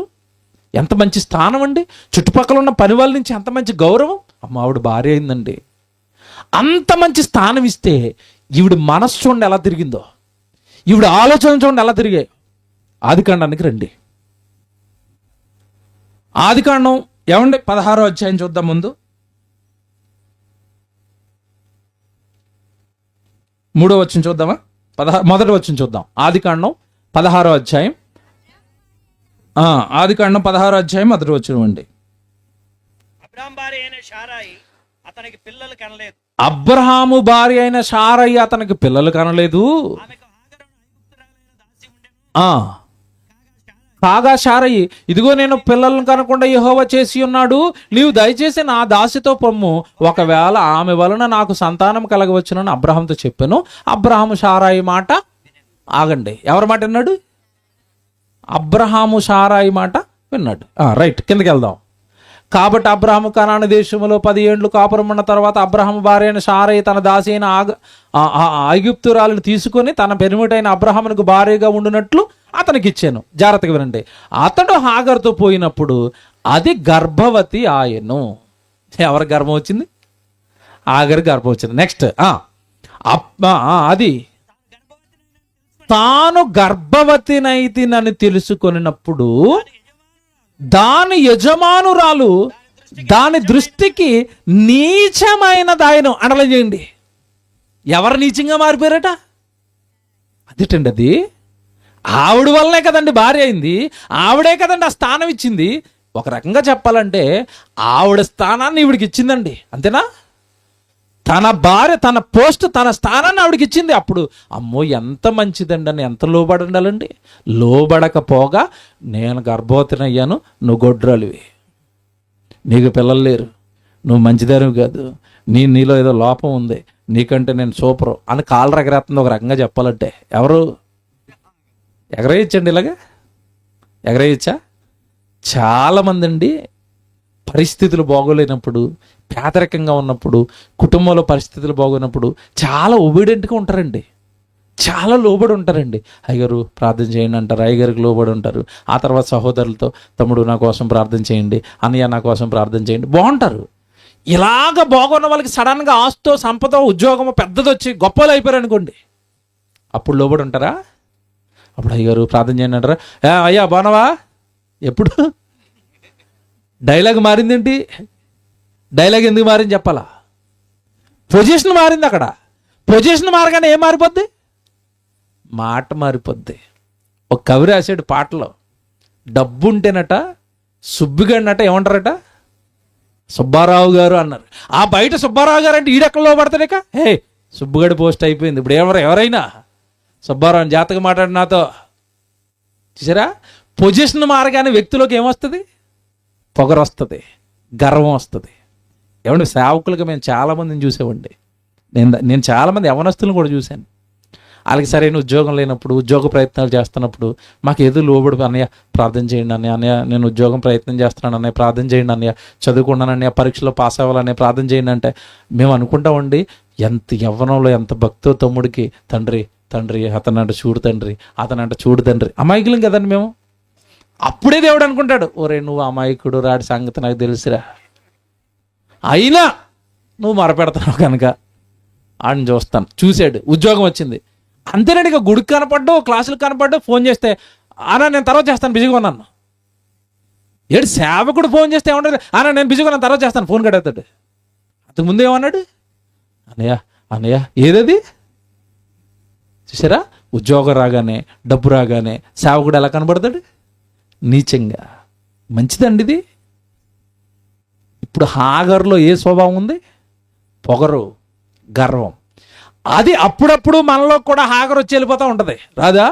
[SPEAKER 2] ఎంత మంచి స్థానం అండి. చుట్టుపక్కల ఉన్న పని వాళ్ళ నుంచి ఎంత మంచి గౌరవం. అమ్మ ఆవిడ భార్య అయిందండి. అంత మంచి స్థానం ఇస్తే ఈవిడ మనస్సు చూడండి ఎలా తిరిగిందో, ఈవిడ ఆలోచన చూడండి ఎలా తిరిగాయి. ఆదికాండానికి రండి. ఆదికాండం ఏమండి 16వ అధ్యాయం చూద్దాం. ముందు 3వ వచనం చూద్దామా? మొదటి వచనం చూద్దాం. ఆదికాండం 16వ అధ్యాయం. ఆదికాండం 16వ అధ్యాయం మొదటి వచనం అండి. అబ్రహాము భార్య అయిన శారయి అతనికి పిల్లలు కనలేదు. కాగా శారయి, ఇదిగో నేను పిల్లలను కనకుండా యెహోవా చేసి ఉన్నాడు, నీవు దయచేసి నా దాసితో పొమ్ము, ఒకవేళ ఆమె వలన నాకు సంతానం కలగవచ్చునని అబ్రహాంతో చెప్పాను. అబ్రహాము శారయి మాట, ఆగండి, ఎవరి మాట విన్నాడు? అబ్రహాము శారయి మాట విన్నాడు. రైట్, కిందకి వెళ్దాం. కాబట్టి అబ్రహాము కనాను దేశంలో 10 ఏండ్లు కాపురం ఉన్న తర్వాత అబ్రహాము భార్య అయిన సారయి తన దాసి అయిన ఐగుప్తురాలను తీసుకొని తన పెనిమిటైన అబ్రహామునకు భార్యగా ఉండునట్లు అతనికి ఇచ్చాను. జాగ్రత్తగా వినండి. అతడు హాగరుతో పోయినప్పుడు అది గర్భవతి ఆయను. ఎవరి గర్భం వచ్చింది? హాగరు గర్భం వచ్చింది. నెక్స్ట్ అది తాను గర్భవతినైతినని తెలుసుకొనినప్పుడు దాని యజమానురాలు దాని దృష్టికి నీచమైనదాయను. అండర్లైన్ చేయండి. ఎవరు నీచంగా మారిపోయారట? అదేటండి, అది ఆవిడ వల్లనే కదండి భార్య అయింది, ఆవిడే కదండి ఆ స్థానం ఇచ్చింది. ఒక రకంగా చెప్పాలంటే ఆవిడ స్థానాన్ని ఈవిడికి ఇచ్చిందండి, అంతేనా? తన భార్య తన పోస్ట్ తన స్థానాన్ని ఆవిడకి ఇచ్చింది. అప్పుడు అమ్మో ఎంత మంచిదండి అని ఎంత లోబడి ఉండాలండి. లోబడకపోగా నేను గర్భవతిని అయ్యాను, నువ్వు గొడ్రాలివి, నీకు పిల్లలు లేరు, నువ్వు మంచిదానివి కాదు, నీలో ఏదో లోపం ఉంది, నీకంటే నేను సూపరు అని కాళ్ళు ఎగరేస్తుంది. ఒక రకంగా చెప్పాలంటే ఎవరు ఎగరేయచ్చండి? ఇలాగా ఎగరేయచ్చా? చాలామంది అండి పరిస్థితులు బాగోలేనప్పుడు, పేదరికంగా ఉన్నప్పుడు, కుటుంబంలో పరిస్థితులు బాగోనప్పుడు చాలా ఒబీడియంట్గా ఉంటారండి, చాలా లోబడి ఉంటారండి. అయ్యగారు ప్రార్థన చేయండి అంటారు, అయ్యగారికి లోబడి ఉంటారు. ఆ తర్వాత సహోదరులతో తమ్ముడు నా కోసం ప్రార్థన చేయండి, అన్నయ్య నా కోసం ప్రార్థన చేయండి, బాగుంటారు. ఇలాగ బాగున్న వాళ్ళకి సడన్గా ఆస్తో సంపద ఉద్యోగము పెద్దది వచ్చి గొప్పలు అయిపోయారు అనుకోండి, అప్పుడు లోబడి ఉంటారా? అప్పుడు అయ్యగారు ప్రార్థన చేయండి అంటారా? అయ్యా బాగున్నావా? ఎప్పుడు డైలాగ్ మారిందేంటి? డైలాగ్ ఎందుకు మారింది చెప్పాలా? పొజిషన్ మారింది. అక్కడ పొజిషన్ మారగానే ఏం మారిపోద్ది? మాట మారిపోద్ది. ఒక కవి రాశాడు పాటలో, డబ్బు ఉంటేనట సుబ్బిగాడినట ఏమంటారట? సుబ్బారావు గారు అన్నారు. ఆ బయట సుబ్బారావు గారు అంటే ఈడెక్కడలో పడతాడేక, హే సుబ్బుగడి పోస్ట్ అయిపోయింది. ఇప్పుడు ఎవరైనా సుబ్బారావు అని జాతక మాట్లాడి నాతో, చూసారా? పొజిషన్ మారగానే వ్యక్తిలోకి ఏమొస్తుంది? పొగరు వస్తుంది, గర్వం వస్తుంది. ఏమంటే సేవకులుగా మేము చాలామందిని చూసామండి. నేను చాలామంది యవనస్తులను కూడా చూశాను. వాళ్ళకి సరైన ఉద్యోగం లేనప్పుడు, ఉద్యోగ ప్రయత్నాలు చేస్తున్నప్పుడు మాకు ఏదో లోబడి, అన్నయ్య ప్రార్థన చేయండి అన్నయ్య, నేను ఉద్యోగం ప్రయత్నం చేస్తున్నాను అన్నయ్య, ప్రార్థన చేయండి అన్నయ్య, చదువుకున్నాను అన్నయ్య, పరీక్షలో పాస్ అవ్వాలన్నయ్య, ప్రార్థన చేయండి అంటే మేము అనుకుంటామండి, ఎంత యవ్వనంలో ఎంత భక్తో తమ్ముడికి, తండ్రి తండ్రి అతనంట చూడు తండ్రి, అతనంట చూడు తండ్రి. అమాయకులం కదండి మేము. అప్పుడే దేవుడు అనుకుంటాడు, ఓరే నువ్వు అమాయకుడు, రాడి సంగతి నాకు తెలుసురా, అయినా నువ్వు మొరపెడుతున్నావు కనుక ఆడిని చూస్తాను. చూశాడు, ఉద్యోగం వచ్చింది, అంతేనండి. ఇక గుడికి కనపడ్డు, క్లాసులకు కనపడ్డు, ఫోన్ చేస్తే అన్నా నేను తర్వాత చేస్తాను బిజీగా ఉన్నాను. ఏడు సేవకుడు ఫోన్ చేస్తే ఏమంటారు? అన్నా నేను బిజీగా ఉన్నాను తర్వాత చేస్తాను, ఫోన్ కడతాడు. అంతకు ముందు ఏమన్నాడు? అన్నయ్య అన్నయ్య ఏదది? చూసారా? ఉద్యోగం రాగానే, డబ్బు రాగానే సేవకుడు ఎలా కనబడతాడు? నీచంగా. మంచిదండి ఇది. ఇప్పుడు హాగర్లో ఏ స్వభావం ఉంది? పొగరు, గర్వం. అది అప్పుడప్పుడు మనలో కూడా హాగర్ వచ్చి వెళ్ళిపోతూ ఉంటుంది. రాదా?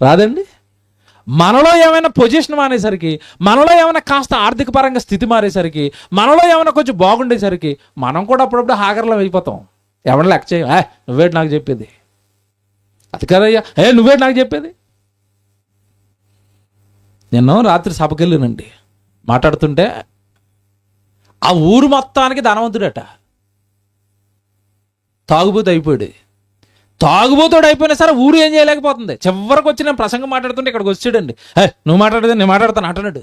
[SPEAKER 2] రాదండి. మనలో ఏమైనా పొజిషన్ మానేసరికి, మనలో ఏమైనా కాస్త ఆర్థిక పరంగా స్థితి మారేసరికి, మనలో ఏమైనా కొంచెం బాగుండేసరికి మనం కూడా అప్పుడప్పుడు హాగర్లో అయిపోతాం. ఎవరిని లెక్క చేయం, నువ్వేటి నాకు చెప్పేది, అది కదయ్యా, నువ్వేటి నాకు చెప్పేది. నేను రాత్రి సభకి వెళ్ళానండి, మాట్లాడుతుంటే ఆ ఊరు మొత్తానికి ధనవంతుడట, తాగుబోతు అయిపోయాడు. తాగుబోతుడు అయిపోయినా సరే ఊరు ఏం చేయలేకపోతుంది. చివరికి వచ్చి నేను ప్రసంగం మాట్లాడుతుంటే ఇక్కడికి వచ్చాడండి, నువ్వు మాట్లాడేది నేను మాట్లాడతాను అంటున్నాడు.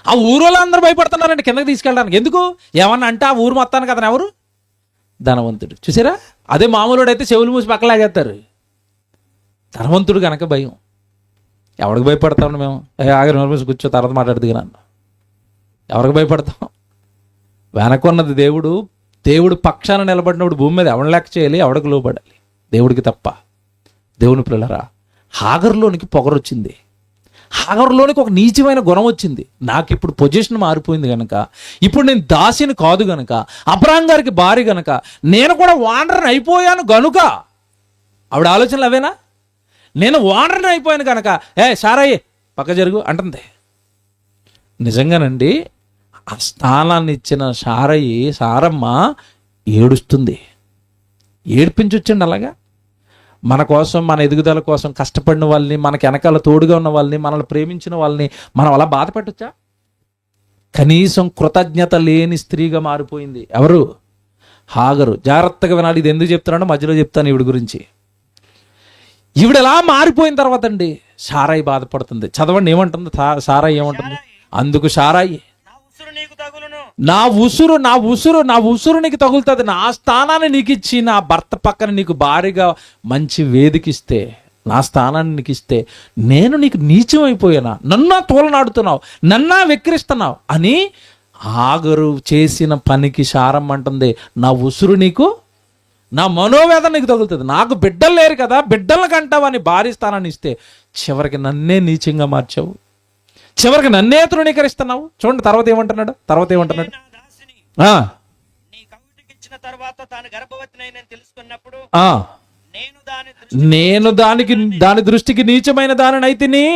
[SPEAKER 2] ఆ ఊరిలో అందరూ భయపడుతున్నారండి కిందకి తీసుకెళ్ళడానికి. ఎందుకు? ఏమన్నా అంటే ఆ ఊరు మొత్తానికి అతను ఎవరు? ధనవంతుడు. చూసారా? అదే మామూలుడు అయితే చెవులు మూసి పక్కలాగేస్తారు. ధనవంతుడు కనుక భయం. ఎవరికి భయపడతాం మేము? ఆగరు మూసి కూర్చో తర్వాత మాట్లాడుతున్నాను. ఎవరికి భయపడతాం? వెనకున్నది దేవుడు. దేవుడు పక్షాన నిలబడినప్పుడు భూమి మీద ఎవరిని లెక్క చేయాలి, ఎవడికి లోబడాలి? దేవుడికి తప్ప. దేవుని పిల్లరా, హాగర్లోనికి పొగరొచ్చింది, హాగర్లోనికి ఒక నీచమైన గుణం వచ్చింది. నాకు ఇప్పుడు పొజిషన్ మారిపోయింది కనుక, ఇప్పుడు నేను దాసిని కాదు గనుక, అబ్రహాం గారికి భార్య గనుక, నేను కూడా వానరని అయిపోయాను గనుక. ఆవిడ ఆలోచనలు అవేనా? నేను వానరని అయిపోయాను కనుక సారయ్య పక్క జరుగు అంటుంది. నిజంగానండి, ఆ స్థానాన్ని ఇచ్చిన సారమ్మ ఏడుస్తుంది. ఏడిపించొచ్చండి అలాగా. మన కోసం, మన ఎదుగుదల కోసం కష్టపడిన వాళ్ళని, మనకి వెనకాల తోడుగా ఉన్న వాళ్ళని, మనల్ని ప్రేమించిన వాళ్ళని మనం అలా బాధ పెట్టొచ్చా? కనీసం కృతజ్ఞత లేని స్త్రీగా మారిపోయింది. ఎవరు? హాగరు. జాగ్రత్తగా వినాలి, ఇది ఎందుకు చెప్తున్నానో మధ్యలో చెప్తాను ఈవిడ గురించి. ఈవిడ ఎలా మారిపోయిన తర్వాత అండి సారాయి బాధపడుతుంది. చదవండి ఏమంటుంది సారాయి ఏమంటుంది. అందుకు సారాయి, నా ఉసురు నీకు తగులుతుంది, నా స్థానాన్ని నీకు ఇచ్చి నా భర్త పక్కన నీకు భారీగా మంచి వేదికిస్తే, నా స్థానాన్ని నీకు ఇస్తే నేను నీకు నీచం అయిపోయానా, నన్నా తోలనాడుతున్నావు, నన్నా వెక్కిరిస్తున్నావు అని హాగరు చేసిన పనికి శారం అంటుంది, నా ఉసురు నీకు, నా మనోవేదన నీకు తగులుతుంది. నాకు బిడ్డలు లేరు కదా, బిడ్డలను కంటావని భారీ స్థానాన్ని ఇస్తే చివరికి నన్నే నీచంగా మార్చావు, చివరికి నన్నే తృణీకరిస్తున్నావు. చూడండి తర్వాత ఏమంటున్నాడు. నేను దాని దృష్టికి నీచమైన దానిని అయితిని,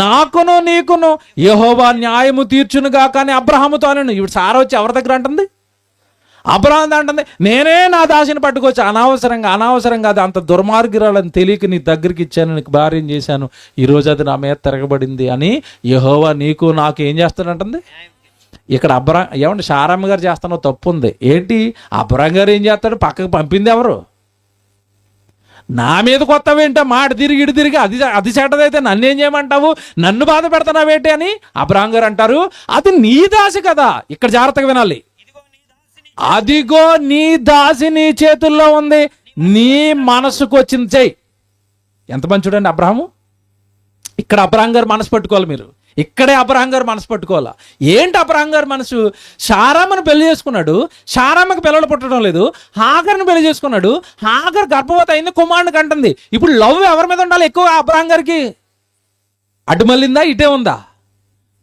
[SPEAKER 2] నాకును నీకును యెహోవా న్యాయము తీర్చునుగా. కానీ అబ్రహాముతో అనను. ఇప్పుడు సారా వచ్చి ఎవరి దగ్గర అంటుంది? అబ్రహాం అంటుంది, నేనే నా దాసిని పట్టుకోవచ్చు, అనవసరంగా అది అంత దుర్మార్గురాలని తెలియక నీ దగ్గరికి ఇచ్చాను, నీకు భార్యం చేశాను, ఈరోజు అది నా మీద తిరగబడింది అని యెహోవా నీకు నాకు ఏం చేస్తాడంటుంది. ఇక్కడ ఏమంటే శారమ్మ గారు చేస్తానో తప్పు ఉంది ఏంటి? అబ్రహాం గారు ఏం చేస్తాడు? పక్కకు పంపింది ఎవరు? నా మీద కొత్తవేంటో మాట తిరిగి ఇటు తిరిగి అది చెడ్డదైతే నన్ను ఏం చేయమంటావు, నన్ను బాధ పెడుతున్నావేంటి అని అబ్రహాం గారు అంటారు. అది నీ దాసి కదా. ఇక్కడ జాగ్రత్తగా వినాలి. అదిగో నీ దాసి నీ చేతుల్లో ఉంది, నీ మనసుకు వచ్చింది చెయ్యి. ఎంత మంచుడండి అబ్రహాము. ఇక్కడ అబ్రహాం గారు మనసు పట్టుకోవాలి మీరు. ఇక్కడే అబ్రహాం గారు మనసు పట్టుకోవాలా. ఏంటి అబ్రహాం గారు మనసు? శారామ్మను పెళ్లి చేసుకున్నాడు, శారామ్మకి పిల్లలు పుట్టడం లేదు. హాగర్ని పెళ్లి చేసుకున్నాడు, హాగర్ గర్భవతి అయింది, కుమారుని కంటుంది. ఇప్పుడు లవ్ ఎవరి మీద ఉండాలి ఎక్కువ? అబ్రహాం గారికి. అటు మళ్ళిందా ఇటే ఉందా?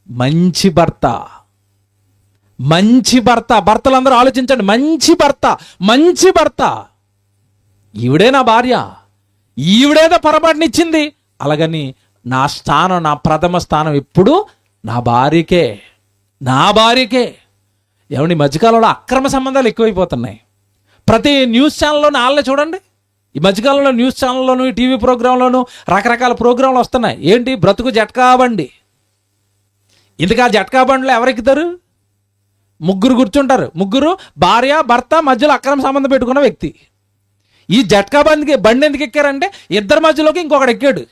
[SPEAKER 2] మంచి భర్త. భర్తలందరూ ఆలోచించండి. మంచి భర్త. ఈవిడే నా భార్య, ఈవిడేదో పొరపాటునిచ్చింది, అలాగని నా స్థానం, నా ప్రథమ స్థానం ఎప్పుడు నా భార్యకే. ఏమండి మధ్యకాలంలో అక్రమ సంబంధాలు ఎక్కువైపోతున్నాయి. ప్రతి న్యూస్ ఛానల్లోనూ వాళ్ళే చూడండి. ఈ మధ్యకాలంలో న్యూస్ ఛానల్లోనూ, టీవీ ప్రోగ్రాంలోనూ రకరకాల ప్రోగ్రాంలు వస్తున్నాయి. ఏంటి? బ్రతుకు జట్కా బండి. ఇంతకా జట్కా బండిలో ఎవరెక్కుతారు? ముగ్గురు కూర్చుంటారు. ముగ్గురు భార్య భర్త మధ్యలో అక్రమ సంబంధం పెట్టుకున్న వ్యక్తి. ఈ జట్కా బండి ఎందుకు ఎక్కారంటే ఇద్దరి మధ్యలోకి ఇంకొకడు ఎక్కాడు,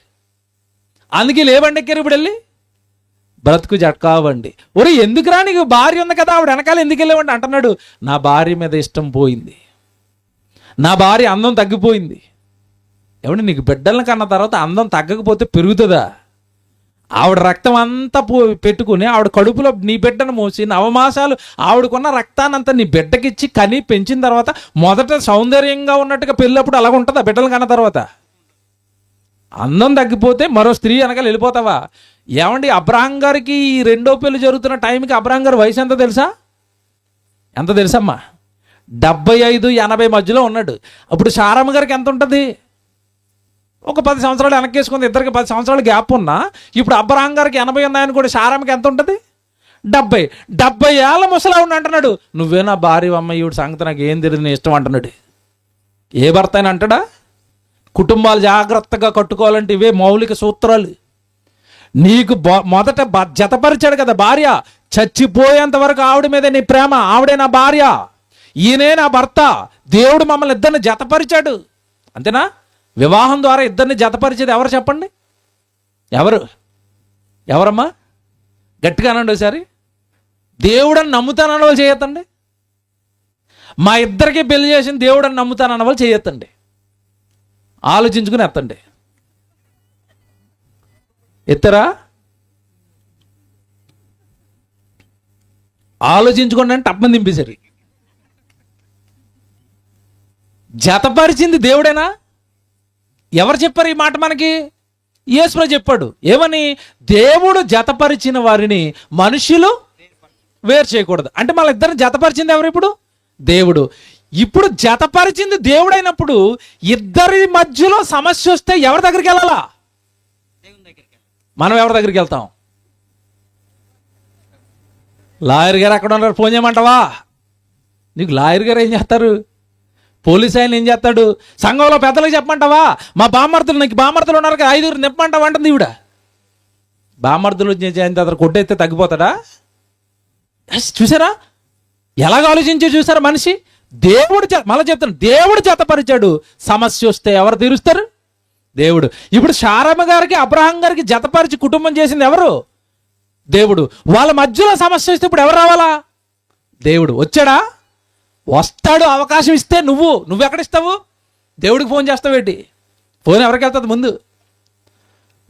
[SPEAKER 2] అందుకే లే బండి ఎక్కారు. ఇప్పుడు వెళ్ళి బ్రతుకు జట్కా బండి. ఒరే ఎందుకురా, నీకు భార్య ఉంది కదా, ఆవిడ వెనకాల ఎందుకు వెళ్ళేవండి అంటున్నాడు. నా భార్య మీద ఇష్టం పోయింది, నా భార్య అందం తగ్గిపోయింది. ఏమంటే నీకు బిడ్డలను కన్న తర్వాత అందం తగ్గకపోతే పెరుగుతుందా? ఆవిడ రక్తం అంతా పెట్టుకుని ఆవిడ కడుపులో నీ బిడ్డను మోసి నవమాసాలు ఆవిడకున్న రక్తాన్ని అంతా నీ బిడ్డకిచ్చి కని పెంచిన తర్వాత మొదట సౌందర్యంగా ఉన్నట్టుగా పెళ్ళప్పుడు అలాగ ఉంటుందా? బిడ్డలు కన్న తర్వాత అందం తగ్గిపోతే మరో స్త్రీ వెనకాల వెళ్ళిపోతావా? ఏమండి అబ్రహాం గారికి ఈ రెండో పెళ్లి జరుగుతున్న టైంకి అబ్రహాం గారి వయసు ఎంత తెలుసమ్మా? 75-80 మధ్యలో ఉన్నాడు. అప్పుడు శారమ్మ గారికి ఎంత ఉంటుంది? ఒక 10 సంవత్సరాలు వెనక్కేసుకుంది. ఇద్దరికి 10 సంవత్సరాలు గ్యాప్ ఉన్నా ఇప్పుడు అబ్రహాం గారికి 80 ఉన్నాయని కూడా శారమ్మకి ఎంత ఉంటుంది? 70 ఏళ్ళ ముసలావుని అంటున్నాడు, నువ్వే నా భార్య అమ్మ, ఈవిడ సంగతి నాకు ఏం తెలియదు, నీ ఇష్టం అంటున్నాడు. ఏ భర్త అయినా అంటాడా? కుటుంబాలు జాగ్రత్తగా కట్టుకోవాలంటే ఇవే మౌలిక సూత్రాలు. నీకు మొదట జతపరిచాడు కదా భార్య, చచ్చిపోయేంత వరకు ఆవిడ మీద నీ ప్రేమ, ఆవిడే నా భార్య, ఈయనే నా భర్త. దేవుడు మమ్మల్ని ఇద్దరిని జతపరిచాడు, అంతేనా? వివాహం ద్వారా ఇద్దరిని జతపరిచేది ఎవరు చెప్పండి? ఎవరమ్మా? గట్టిగా అనండి ఒకసారి. దేవుడని నమ్ముతానన్న వాళ్ళు చేయొద్దండి. మా ఇద్దరికి పెళ్లి చేసిన దేవుడని నమ్ముతానన్న వాళ్ళు చేయొద్దండి. ఆలోచించుకుని ఎత్తండి. ఎత్తరా? ఆలోచించుకోండి అంటే టప్పని దింపేశారు. జతపరిచింది దేవుడేనా? ఎవరు చెప్పారు ఈ మాట మనకి? యేసుప్రభు చెప్పాడు. ఏమని? దేవుడు జతపరిచిన వారిని మనుషులు వేరు చేయకూడదు. అంటే మన ఇద్దరిని జతపరిచింది ఎవరు? ఇప్పుడు దేవుడు. ఇప్పుడు జతపరిచింది దేవుడైనప్పుడు ఇద్దరి మధ్యలో సమస్య వస్తే ఎవరి దగ్గరికి వెళ్ళాలా? మనం ఎవరి దగ్గరికి వెళ్తాం? లాయర్ గారు అక్కడ ఉన్నారు, ఫోన్ చేయమంటావా? నీకు లాయర్ గారు ఏం చేస్తారు? పోలీస్ ఆయన ఏం చేస్తాడు? సంఘంలో పెద్దలకు చెప్పమంటావా? మా బామర్దులు, నీకు బామర్దులు ఉన్నారు కదా, 5 నిప్పమంటావా అంటుంది ఈవిడ. బామర్దులు చేయంత అతను కొట్టేస్తే తగ్గిపోతాడా? చూసారా ఎలాగ ఆలోచించి? చూసారా మనిషి? దేవుడు మళ్ళీ చెప్తాను, దేవుడు జతపరిచాడు. సమస్య వస్తే ఎవరు తీరుస్తారు? దేవుడు. ఇప్పుడు శారమ్మ గారికి అబ్రహాం గారికి జతపరిచి కుటుంబం చేసింది ఎవరు? దేవుడు. వాళ్ళ మధ్యలో సమస్య వస్తే ఇప్పుడు ఎవరు రావాలా? దేవుడు. వచ్చాడా? వస్తాడు. అవకాశం ఇస్తే నువ్వెక్కడిస్తావు? దేవుడికి ఫోన్ చేస్తావేంటి? ఫోన్ ఎవరికి వెళ్తుంది ముందు?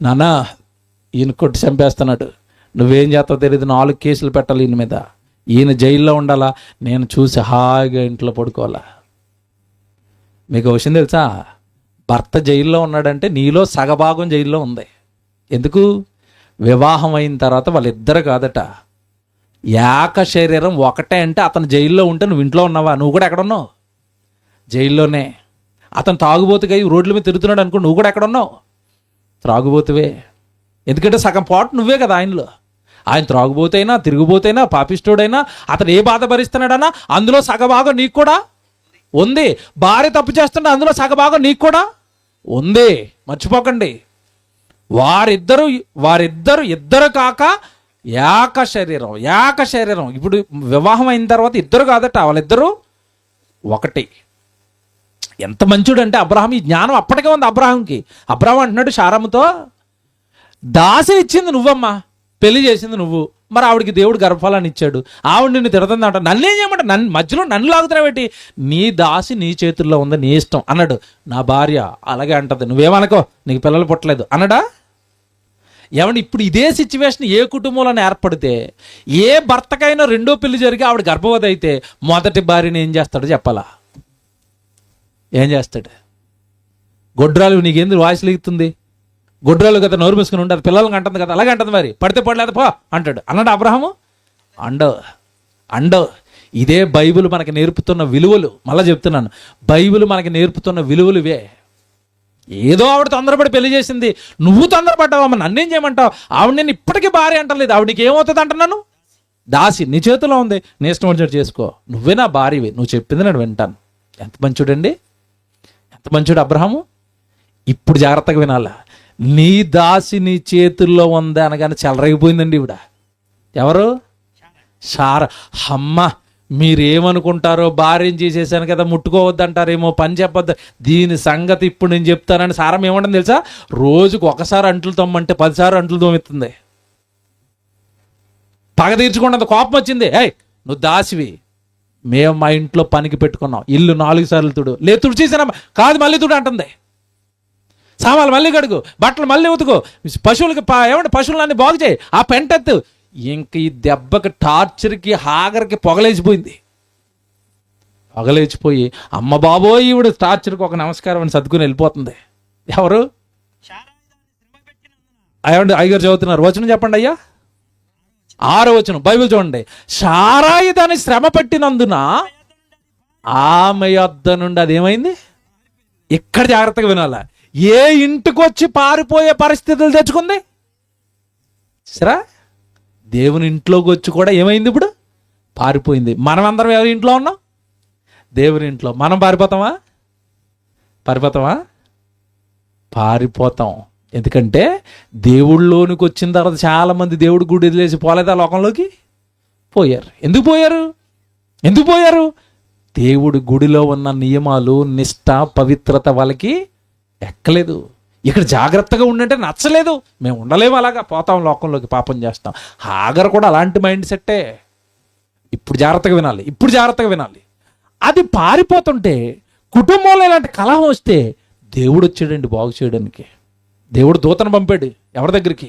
[SPEAKER 2] నాన్న ఈయన కొట్టి చంపేస్తున్నాడు, నువ్వేం చేస్తావు తెలియదు, 4 కేసులు పెట్టాలి ఈయన మీద, ఈయన జైల్లో ఉండాలా, నేను చూసి హాయిగా ఇంట్లో పడుకోవాలా. మీకు విషయం తెలుసా? భర్త జైల్లో ఉన్నాడంటే నీలో సగభాగం జైల్లో ఉంది. ఎందుకు? వివాహం అయిన తర్వాత వాళ్ళిద్దరు కాదట, ఏక శరీరం ఒకటే. అంటే అతను జైల్లో ఉంటే నువ్వు ఇంట్లో ఉన్నావా? నువ్వు కూడా ఎక్కడ ఉన్నావు? జైల్లోనే. అతను తాగుబోతుగా రోడ్ల మీద తిరుగుతున్నాడు అనుకో, నువ్వు కూడా ఎక్కడ ఉన్నావు? త్రాగుబోతువే. ఎందుకంటే సగం పాటు నువ్వే కదా ఆయనలో. ఆయన త్రాగుబోతైనా, తిరుగుబోతైనా, పాపిష్టోడైనా, అతను ఏ బాధ భరిస్తున్నాడన్నా అందులో సగభాగం నీకు కూడా ఉంది. భార్య తప్పు చేస్తుంటే అందులో సగభాగం నీకు కూడా ఉంది. మర్చిపోకండి. ఇద్దరు కాక ఏక శరీరం. ఇప్పుడు వివాహం అయిన తర్వాత ఇద్దరు కాదట, వాళ్ళిద్దరూ ఒకటి. ఎంత మంచుడు అంటే అబ్రహాం. ఈ జ్ఞానం అప్పటికే ఉంది అబ్రహాంకి. అబ్రహాం అంటున్నాడు శారమ్మతో, దాసి ఇచ్చింది నువ్వమ్మా, పెళ్లి చేసింది నువ్వు, మరి ఆవిడికి దేవుడు గర్భఫలాన్ని ఇచ్చాడు, ఆవిడ నిన్ను తిడుతుంది అంట, నన్ను ఏం చేయమంట, మధ్యలో నన్ను లాగుతున్నావేంటి? నీ దాసి నీ చేతుల్లో ఉంది, నీ ఇష్టం అన్నాడు. నా భార్య అలాగే అంటది, నువ్వేమనుకో, నీకు పిల్లలు పుట్టలేదు అన్నాడా? ఏమంటే ఇప్పుడు ఇదే సిచ్యువేషన్ ఏ కుటుంబంలో ఏర్పడితే, ఏ భర్తకైనా రెండో పెళ్లి జరిగి ఆవిడ గర్భవతి అయితే మొదటి భార్యని ఏం చేస్తాడో చెప్పాలా? ఏం చేస్తాడు? గొడ్రాలు నీకేంది వాయిస్ లిగుతుంది? గొడ్రాలు కదా నోరు మూసుకుని ఉండదు, పిల్లలకి అంటుంది కదా, అలాగే అంటుంది. మరి పడితే పడలేదు పో అంటాడు. అన్నాడు అబ్రహాము? అండో. ఇదే బైబిల్ మనకి నేర్పుతున్న విలువలు. మళ్ళీ చెప్తున్నాను, బైబిల్ మనకి నేర్పుతున్న విలువలు ఇవే. ఏదో ఆవిడ తొందరపడి పెళ్లి చేసింది, నువ్వు తొందరపడ్డావమ్మ, నన్నేం చేయమంటావు? ఆవిడ నేను ఇప్పటికీ భార్య అంటలేదు, ఆవిడ నీకు ఏమవుతుంది అంటున్నాను? దాసి, నీ చేతిలో ఉంది, నీ ఇష్టం వచ్చినట్టు చేసుకో, నువ్వే నా భార్యవి, నువ్వు చెప్పింది నేను వింటాను. ఎంత మంచుడండి, ఎంత మంచుడు అబ్రహాము. ఇప్పుడు జాగ్రత్తగా వినాలా. నీ దాసి నీ చేతుల్లో ఉంది అనగానే చెలరగిపోయిందండి ఈవిడ. ఎవరు? శారా. అమ్మ, మీరేమనుకుంటారో, భార్యను చేసేసాను కదా, ముట్టుకోవద్దంటారేమో, పని చెప్పొద్దు, దీని సంగతి ఇప్పుడు నేను చెప్తానని సారం ఏమంటుంది తెలుసా? రోజుకు ఒకసారి అంట్లు తోమంటే 10 సార్లు అంట్లు తోమెత్తుంది. పగ తీర్చుకుంటుంది, కోపం వచ్చింది. నువ్వు దాసివి, మేము మా ఇంట్లో పనికి పెట్టుకున్నాం, ఇల్లు 4 సార్లు తుడు, లేదు తుడిచేసానమ్మా, కాదు మళ్ళీ తుడు అంటుంది. సామాన్లు మళ్ళీ కడుగు, బట్టలు మళ్ళీ ఉతుకు, పశువులకి పశువులన్నీ బాగు చేయి, ఆ పెంటెత్తు. ఇంక ఈ దెబ్బకి, టార్చర్కి, హాగర్కి పొగలేచిపోయింది. పొగలేచిపోయి అమ్మ బాబోయ్ ఈవిడ టార్చర్కి ఒక నమస్కారం అని సర్దుకుని వెళ్ళిపోతుంది. ఎవరు? అయ్యగారు చదువుతున్నారు, వచనం చెప్పండి అయ్యా. 6వ వచనం బైబిల్ చూడండి. శారాయి దాన్ని శ్రమ పెట్టినందున ఆమె యొద్ద నుండి అదేమైంది? ఇక్కడ జాగ్రత్తగా వినాలా. ఏ ఇంటికి వచ్చి పారిపోయే పరిస్థితులు తెచ్చుకుంది? సరే, దేవుని ఇంట్లోకి వచ్చి కూడా ఏమైంది? ఇప్పుడు పారిపోయింది. మనమందరం ఎవరి ఇంట్లో ఉన్నాం? దేవుని ఇంట్లో. మనం పారిపోతామా? పారిపోతాం. ఎందుకంటే దేవుళ్ళలోనికి వచ్చిన తర్వాత చాలామంది దేవుడి గుడి వదిలేసి పోలేదా లోకంలోకి? పోయారు. ఎందుకు పోయారు? దేవుడి గుడిలో ఉన్న నియమాలు, నిష్ఠ, పవిత్రత వాళ్ళకి ఎక్కలేదు. ఇక్కడ జాగ్రత్తగా ఉండంటే నచ్చలేదు, మేము ఉండలేము, అలాగా పోతాం లోకంలోకి, పాపం చేస్తాం. హాగర్ కూడా అలాంటి మైండ్ సెట్టే. ఇప్పుడు జాగ్రత్తగా వినాలి. అది పారిపోతుంటే, కుటుంబంలో ఇలాంటి కలహం వస్తే దేవుడు వచ్చాడండి బాగు చేయడానికి. దేవుడు దూతను పంపాడు. ఎవరి దగ్గరికి?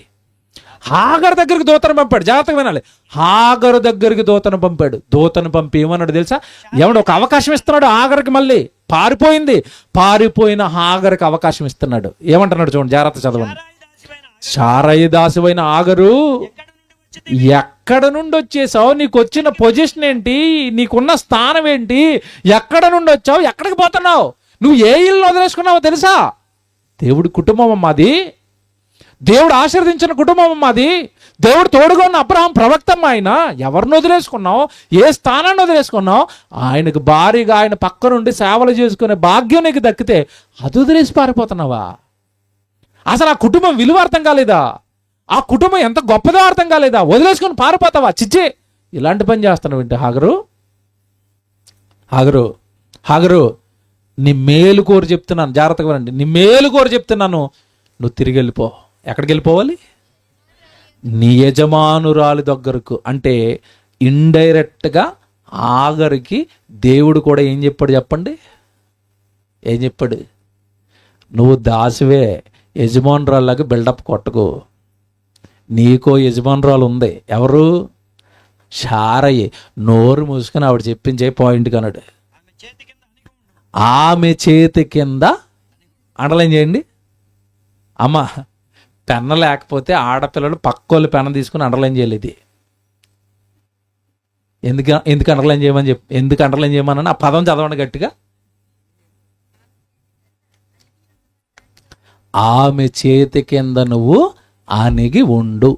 [SPEAKER 2] హాగర్ దగ్గరికి దూతను పంపాడు. జాగ్రత్తగా వినాలి. హాగర్ దగ్గరికి దూతను పంపాడు. దూతను పంపి ఏమన్నాడు తెలుసా? ఏమన్నా ఒక అవకాశం ఇస్తున్నాడు హాగర్కి. మళ్ళీ పారిపోయిన హాగర్కి అవకాశం ఇస్తున్నాడు. ఏమంటున్నాడు చూడండి, జాగ్రత్త చదవండి. శారయి దాసివైన హాగరు, ఎక్కడ నుండి వచ్చేసావు? నీకు వచ్చిన పొజిషన్ ఏంటి? నీకున్న స్థానం ఏంటి? ఎక్కడ నుండి వచ్చావు? ఎక్కడికి పోతున్నావు? నువ్వు ఏ ఇల్లు వదిలేసుకున్నావో తెలుసా? దేవుడి కుటుంబం అమ్మాది. దేవుడు ఆశీర్వదించిన కుటుంబం మాది. దేవుడు తోడుగా ఉన్న అబ్రహాం ప్రవక్తమ్మ. ఆయన ఎవరిని వదిలేసుకున్నావు, ఏ స్థానాన్ని వదిలేసుకున్నావు? ఆయనకు భారీగా ఆయన పక్క నుండి సేవలు చేసుకునే భాగ్యం నీకు దక్కితే అది వదిలేసి పారిపోతున్నావా? అసలు ఆ కుటుంబం విలువ అర్థం కాలేదా? ఆ కుటుంబం ఎంత గొప్పదో అర్థం కాలేదా? వదిలేసుకొని పారిపోతావా? చిచ్చి, ఇలాంటి పని చేస్తున్నావు ఏంటి? హాగరు, నీ మేలు కోరి చెప్తున్నాను, జాగ్రత్తగా వినండి. నీ మేలు కోరి చెప్తున్నాను, నువ్వు తిరిగి వెళ్ళిపో. ఎక్కడికి వెళ్ళిపోవాలి? నీ యజమానురాలి దగ్గరకు. అంటే ఇండైరెక్ట్గా ఆగరికి దేవుడు కూడా ఏం చెప్పాడు చెప్పండి? ఏం చెప్పాడు? నువ్వు దాసివే, యజమానురాళ్ళకి బిల్డప్ కొట్టకు. నీకో యజమానురాలు ఉంది. ఎవరు? శారయ్య. నోరు మూసుకొని ఆవిడ చెప్పించే పాయింట్ కన్నాడు. ఆమె చేతి కింద అండర్లైన్ చేయండి. అమ్మ, పెన్న లేకపోతే ఆడపిల్లలు పక్కోళ్ళు పెన్న తీసుకుని అండర్లైన్ చేయలేదు. ఎందుకు అండర్లైన్ చేయమని ఎందుకు అండర్లైన్ చేయమని ఆ పదం చదవండి గట్టిగా. ఆమె చేతి కింద నువ్వు అణిగి ఉండు.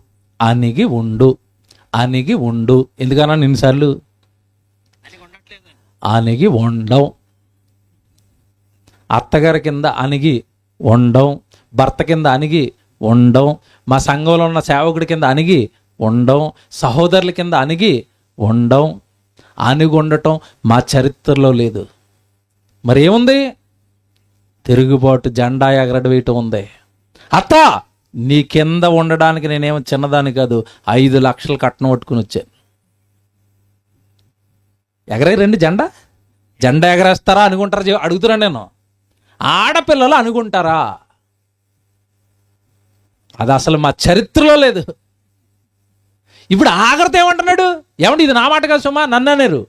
[SPEAKER 2] ఎందుకన్నా నిన్నిసార్లు అణిగి ఉండం. అత్తగారి కింద అణిగి ఉండం, భర్త కింద అణిగి ఉండం, మా సంఘంలో ఉన్న సేవకుడి కింద అణిగి ఉండం, సహోదరుల కింద అణిగి ఉండం. అణిగి ఉండటం మా చరిత్రలో లేదు. మరి ఏముంది? తిరుగుబాటు జెండా ఎగరవేయటం ఉంది. అత్త, నీ కింద ఉండడానికి నేనేమో చిన్నదాన్ని కాదు, 5 లక్షలు కట్నం పట్టుకుని వచ్చాను. ఎగరేరండి జెండా ఎగరేస్తారా? అనుకుంటారా? అడుగుతున్నాను నేను. ఆడపిల్లలు అనుకుంటారా? అది అసలు మా చరిత్రలో లేదు. ఇప్పుడు ఆఖరితో ఏమంటున్నాడు? ఏమంటే ఇది నా మాట కాదు సుమా, నన్ను అన్నారు.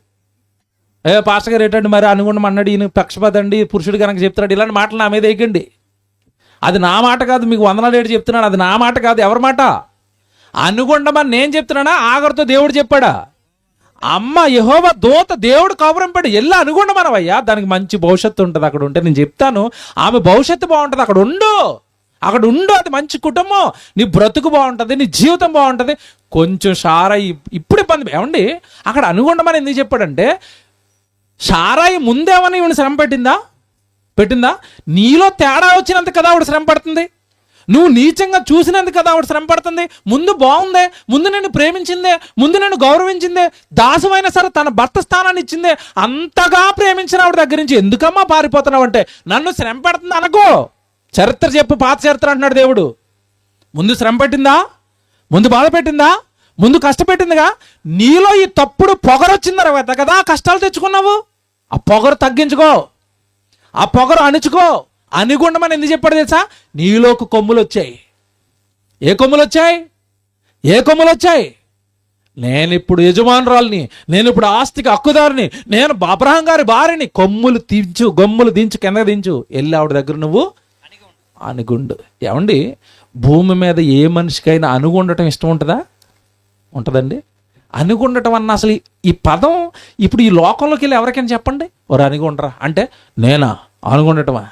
[SPEAKER 2] పాస్టర్ గారు ఏంటండి మరి అనుకుంటామన్నాడు, ఈయన పక్షపాత అండి, పురుషుడు కనుక చెప్తున్నాడు, ఇలాంటి మాటలు నా మీద వేయకండి. అది నా మాట కాదు, మీకు 107 చెప్తున్నాడు. అది నా మాట కాదు. ఎవరి మాట? అనుగుండమని నేను చెప్తున్నానా? ఆఖరితో దేవుడు చెప్పాడా? అమ్మ యెహోవా దూత దేవుడు కబురంపాడు, ఎల్లా అనుగుండమనవయ్యా, దానికి మంచి భవిష్యత్తు ఉంటుంది. అక్కడ ఉంటే నేను చెప్తాను, ఆమె భవిష్యత్తు బాగుంటుంది. అక్కడ ఉండు, అది మంచి కుటుంబం, నీ బ్రతుకు బాగుంటుంది, నీ జీవితం బాగుంటుంది. కొంచెం సారాయి ఇప్పుడు ఇబ్బంది. ఏమండి, అక్కడ అనుగుండమని ఎందుకు చెప్పాడంటే, సారాయి ముందేమని ఈవిని శ్రమ పెట్టిందా? నీలో తేడా వచ్చినందుకు కదా ఆవిడ శ్రమ పడుతుంది. నువ్వు నీచంగా చూసినందుకు కదా ఆవిడ శ్రమ పడుతుంది. ముందు బాగుందే, ముందు నేను ప్రేమించిందే, ముందు నేను గౌరవించిందే, దాసమైన సరే తన భర్త స్థానాన్ని ఇచ్చిందే, అంతగా ప్రేమించిన ఆవిడ దగ్గర నుంచి ఎందుకమ్మా పారిపోతున్నావు అంటే, నన్ను శ్రమ పెడుతుంది అనుకో. చరిత్ర చెప్పు, పాత చరిత్ర అంటున్నాడు దేవుడు. ముందు శ్రమ పెట్టిందా? ముందు బాధ పెట్టిందా? ముందు కష్టపెట్టిందిగా. నీలో ఈ తప్పుడు పొగరొచ్చిన తర్వాత కదా కష్టాలు తెచ్చుకున్నావు. ఆ పొగరు తగ్గించుకో, ఆ పొగరు అణుచుకో. అణిగుండమని ఎందుకు చెప్పాడు తెలుసా? నీలోకి కొమ్ములు వచ్చాయి. ఏ కొమ్ములు వచ్చాయి? నేను ఇప్పుడు యజమానురాల్ని, నేను ఇప్పుడు ఆస్తికి హక్కుదారిని, నేను అబ్రహాం గారి భార్యని. గొమ్ములు దించు, కింద దించు, వెళ్ళి ఆవిడ దగ్గర నువ్వు అణిగుండు. ఏమండి, భూమి మీద ఏ మనిషికైనా అణుగుండటం ఇష్టం ఉంటుందండి? అణుగుండటం అన్న అసలు ఈ పదం ఇప్పుడు ఈ లోకంలోకి వెళ్ళి ఎవరికైనా చెప్పండి, వారు అణిగుండరా అంటే, నేనా అణుగుండటమా?